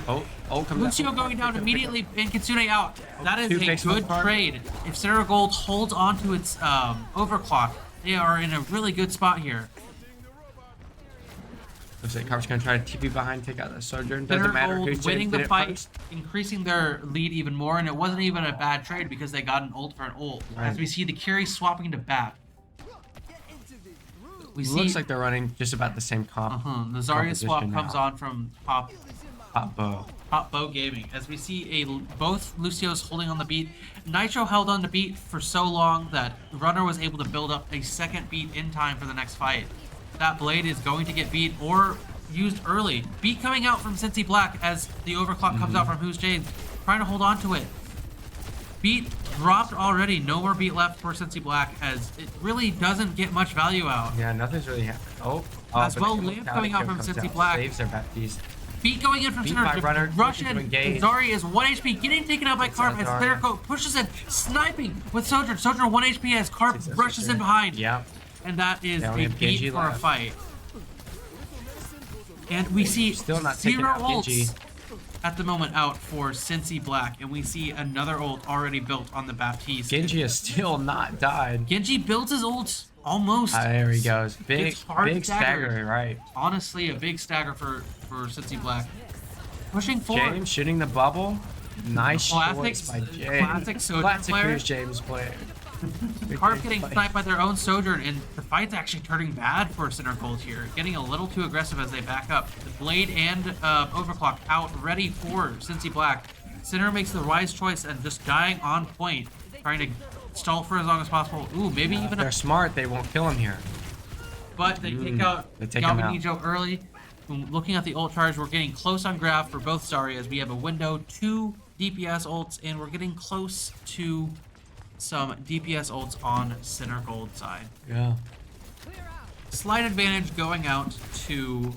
Oh, comes Lucio out. going down immediately and Kitsune out. That is 2 a picks on good the card. trade. If Center Gold holds onto its overclock, they are in a really good spot here. Looks like Carp's gonna try to TP behind, take out the Sojourn. Center Doesn't matter Gold who's winning did the it fight, first. increasing their lead even more, and it wasn't even a bad trade because they got an ult for an ult. As we see the Curie swapping to Bat. we see Looks like they're running just about the same comp. the Zarya swap composition comes now. on from top Bow. Bow Gaming, as we see both Lucio's holding on the beat. Nitro held on the beat for so long that Runner was able to build up a second beat in time for the next fight. That blade is going to get beat or used early. Beat coming out from Cincy Black as the overclock comes out from Who's Jade, trying to hold on to it. Beat dropped already. No more beat left for Cincy Black, as it really doesn't get much value out. Yeah, nothing's really happening. As but well, the Lamp counter coming out kill from comes Cincy out, Black. Saves their Baptiste. Beat going in from Beat center. by Runner, Rush looking to in. engage. Zarya is 1 HP, getting taken out by Carp as Zarya. Theraco pushes in, sniping with Sojourn. Sojourn 1 HP as Carp Success rushes right in there. behind. Yep. And that is They only a have beat Genji for a left. fight. And we see Still not taking zero out Genji. ults at the moment out for Cincy Black, and we see another ult already built on the Baptiste. Genji has still not died. Genji builds his ult almost. There he goes. Big, Gets hard big staggered. stagger, right. Honestly, a big stagger for Cincy Black. Pushing forward. James shooting the bubble. Nice choice by James. Classic Sojourn Classic player. Who's James play. Carp getting sniped by their own Sojourn, and the fight's actually turning bad for Center Gold here. Getting a little too aggressive as they back up. The Blade and Overclock out ready for Cincy Black. Center makes the wise choice and just dying on point, trying to stall for as long as possible. Ooh, maybe If even they're a... smart, they won't kill him here. But they take out They take him out. Galvanijo early. Looking at the ult charge, we're getting close on Graph for both Zaryas. We have a window, 2 DPS ults, and we're getting close to some DPS ults on Center Gold side. Yeah. Slight advantage going out to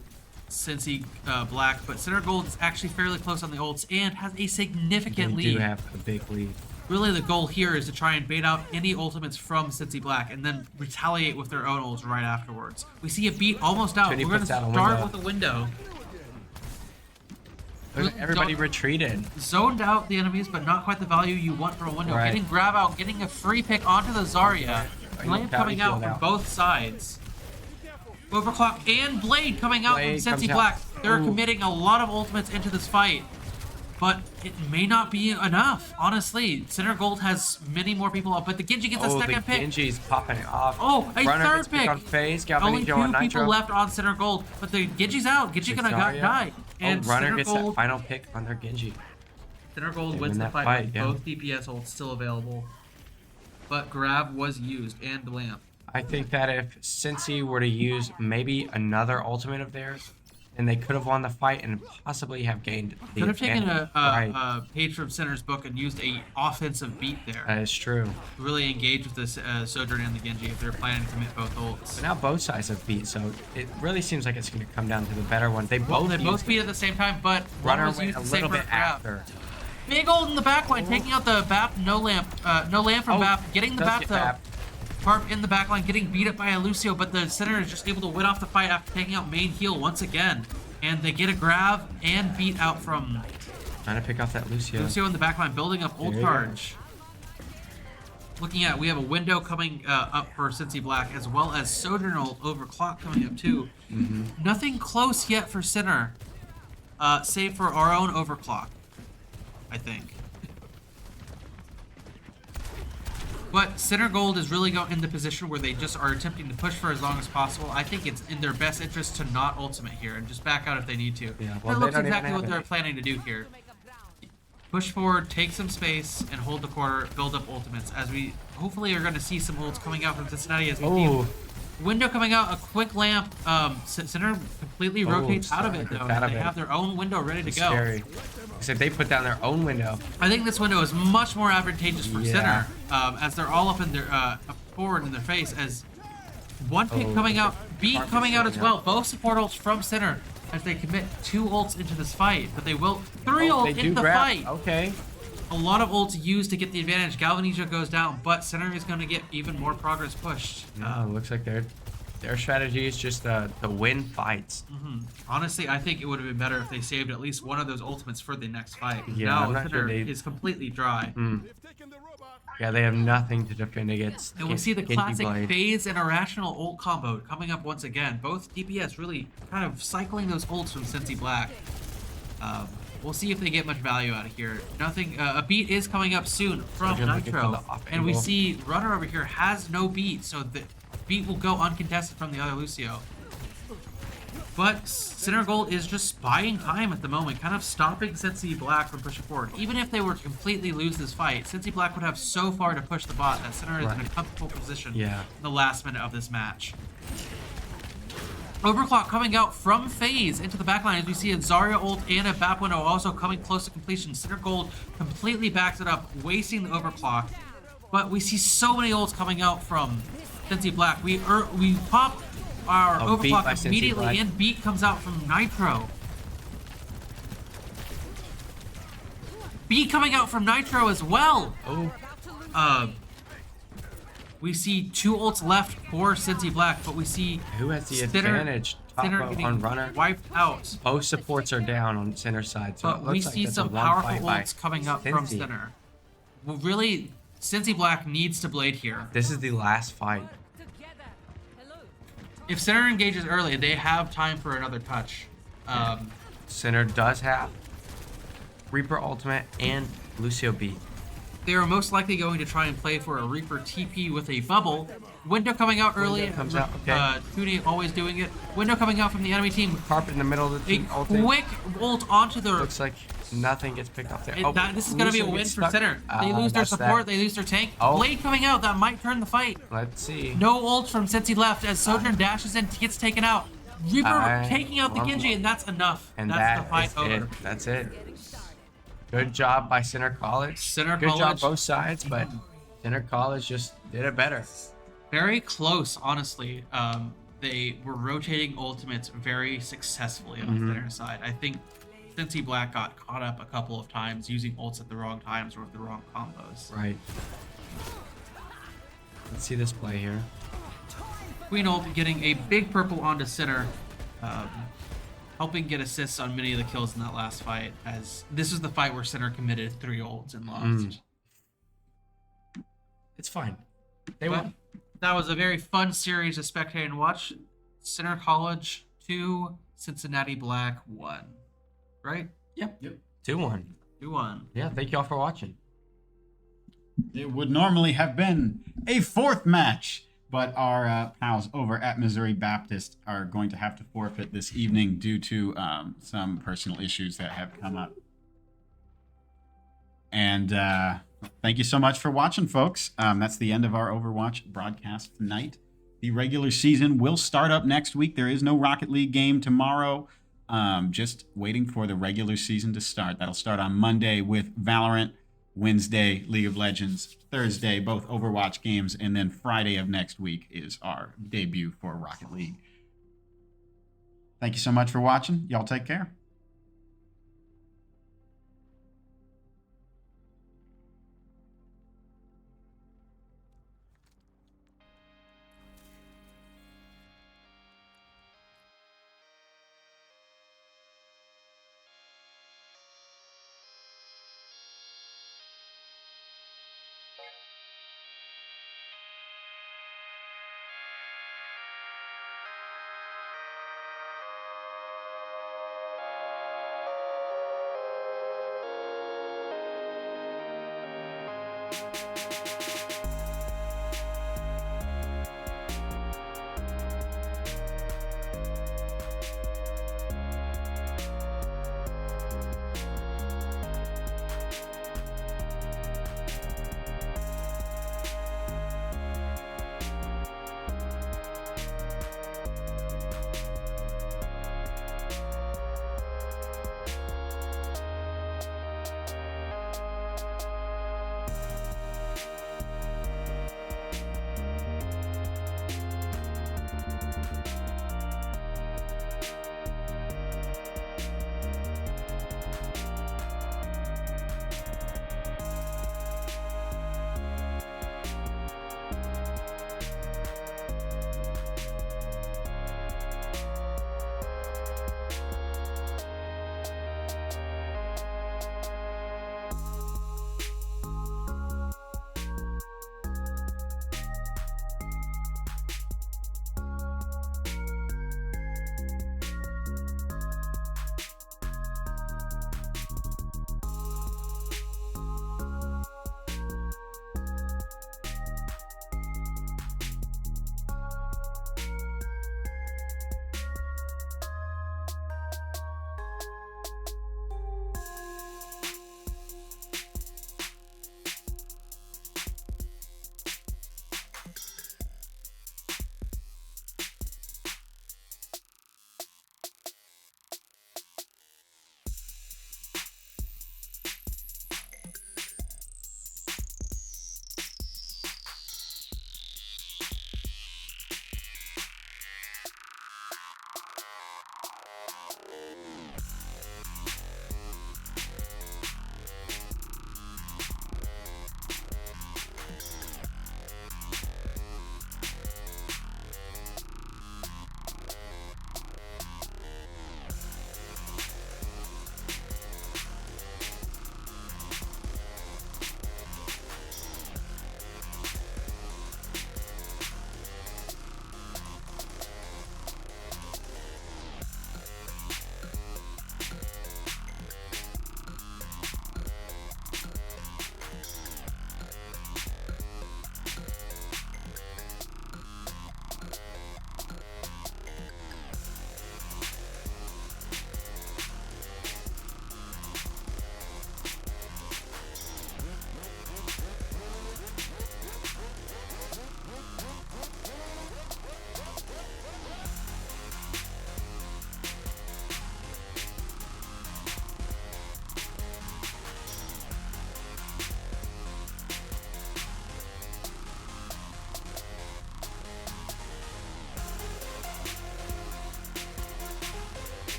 Cincy Black, but Center Gold is actually fairly close on the ults and has a They significant do lead. have a big lead. Really, the goal here is to try and bait out any ultimates from Cincy Black and then retaliate with their own ults right afterwards. We see a beat almost out. Trinity We're going to puts out a start window. with a window. Everybody Don't- retreated. Zoned out the enemies, but not quite the value you want from a window. Right. Getting grab out, getting a free pick onto the Zarya. Right. Blade Bounty coming out field from out. both sides. Overclock and Blade coming out Blade from Cincy comes out. Black. They're Ooh. committing a lot of ultimates into this fight. But it may not be enough, honestly. Center Gold has many more people up, but the Genji gets a Oh, the second pick. Genji's popping off. Oh, a Runner third gets pick. on phase. Only Galvanijo 2 on people Nitro. left on Center Gold, but the Genji's out. Genji gonna Zarya. die. And Runner Center gets Gold, that final pick on their Genji. Center Gold They wins win the that fight, fight, with yeah. both DPS ults still available. But Grab was used, and Lamp. I think that if Cincy were to use maybe another ultimate of theirs, then they could have won the fight and possibly have gained the Could have taken advantage. a page from Center's book and used a offensive beat there. That is true. Really engage with this Sojourn and the Genji if they're planning to commit both ults. But now both sides have beat, so it really seems like it's going to come down to the better one. They both They both used beat at the same time, but one Runner was went used a to little save bit for Grab. after. Big ult in the backline, taking out the BAP, no lamp from Oh, BAP, getting the does BAP get though. BAP. Carp in the backline, getting beat up by a Lucio, but the center is just able to win off the fight after taking out main heal once again. And they get a grab and beat out from Trying to pick off that Lucio. Lucio in the backline, building up ult There you go. charge. Looking at, we have a window coming up for Cincy Black, as well as Sojourn ult over clock coming up too. Nothing close yet for center, save for our own overclock, I think. But Center Gold is really in the position where they just are attempting to push for as long as possible. I think it's in their best interest to not ultimate here and just back out if they need to. Yeah, that well, they looks don't even exactly have what they're it. planning to do here. Push forward, take some space, and hold the corner, build up ultimates. As we hopefully are going to see some ults coming out from Cincinnati as we Oh, see window coming out, a quick lamp. Center completely rotates out of it sorry, though. out of They it. have their own window ready to go. scary. Except they put down their own window. I think this window is much more advantageous for Yeah. center, as they're all up in their up forward in their face. As one pick Oh, coming out, beat Carp is coming out as showing well. Both support ults from center as they commit 2 ults into this fight, but they will 3 Oh, ult they into do the grab. fight. Okay. A lot of ults used to get the advantage. Galvanijo goes down, but center is going to get even more progress pushed. No, it looks like their strategy is just to win fights. Honestly, I think it would have been better if they saved at least one of those ultimates for the next fight. Yeah, now I'm not center sure they- is completely dry. Yeah, they have nothing to defend against. And we see the Genji classic Blade. phase and irrational ult combo coming up once again. Both DPS really kind of cycling those ults from Cincy Black. We'll see if they get much value out of here. Nothing. A beat is coming up soon from Sojourn looking for Nitro, the off and we angle. see Runner over here has no beat, so Beat will go uncontested from the other Lucio. But Center Gold is just buying time at the moment, kind of stopping Cincy Black from pushing forward. Even if they were to completely lose this fight, Cincy Black would have so far to push the bot that Center is in a comfortable position in the last minute of this match. Overclock coming out from phase into the backline as we see a Zarya ult and a Bap window also coming close to completion. Center Gold completely backs it up, wasting the overclock. But we see so many ults coming out from Cincy Black. We pop our overclock immediately, and Beat comes out from Nitro. Beat coming out from Nitro as well. We see 2 ults left for Cincy Black, but we see who has the advantage. Center On runner. wiped out. Both supports are down on center side, so But we see some powerful ults coming up from center. Well, really, Cincy Black needs to blade here. This is the last fight. If center engages early, they have time for another touch. Center does have Reaper ultimate and Lucio B. They are most likely going to try and play for a Reaper TP with a bubble. Window coming out early. Window comes out, okay. Toonie always doing it. Window coming out from the enemy team. Carpet in the middle of the team. Quick ult onto the... Looks like nothing gets picked up there. This is going to be a win for center. They lose their support. They lose their tank. Blade coming out. That might turn the fight. Let's see. No ult from Cincy left as Sojourn dashes in, gets taken out. Reaper taking out the Genji, and that's enough. And that's the fight over. That's it. Good job by Center College. Good job both sides, but Center College just did it better. Very close, honestly. They were rotating ultimates very successfully on the center side. I think Cincy Black got caught up a couple of times using ults at the wrong times or with the wrong combos. Right. Let's see this play here. Queen ult getting a big purple onto center, helping get assists on many of the kills in that last fight, as this is the fight where center committed 3 ults and lost. It's fine. They won. That was a very fun series to spectate and watch. Center College 2, Cincinnati Black 1. Right? Yep. 2-1. 2-1. Yeah, thank y'all for watching. It would normally have been a 4th match, but our pals over at Missouri Baptist are going to have to forfeit this evening due to some personal issues that have come up. And thank you so much for watching, folks. That's the end of our Overwatch broadcast tonight. The regular season will start up next week. There is no Rocket League game tomorrow. Just waiting for the regular season to start. That'll start on Monday with Valorant, Wednesday, League of Legends, Thursday, both Overwatch games, and then Friday of next week is our debut for Rocket League. Thank you so much for watching. Y'all take care. You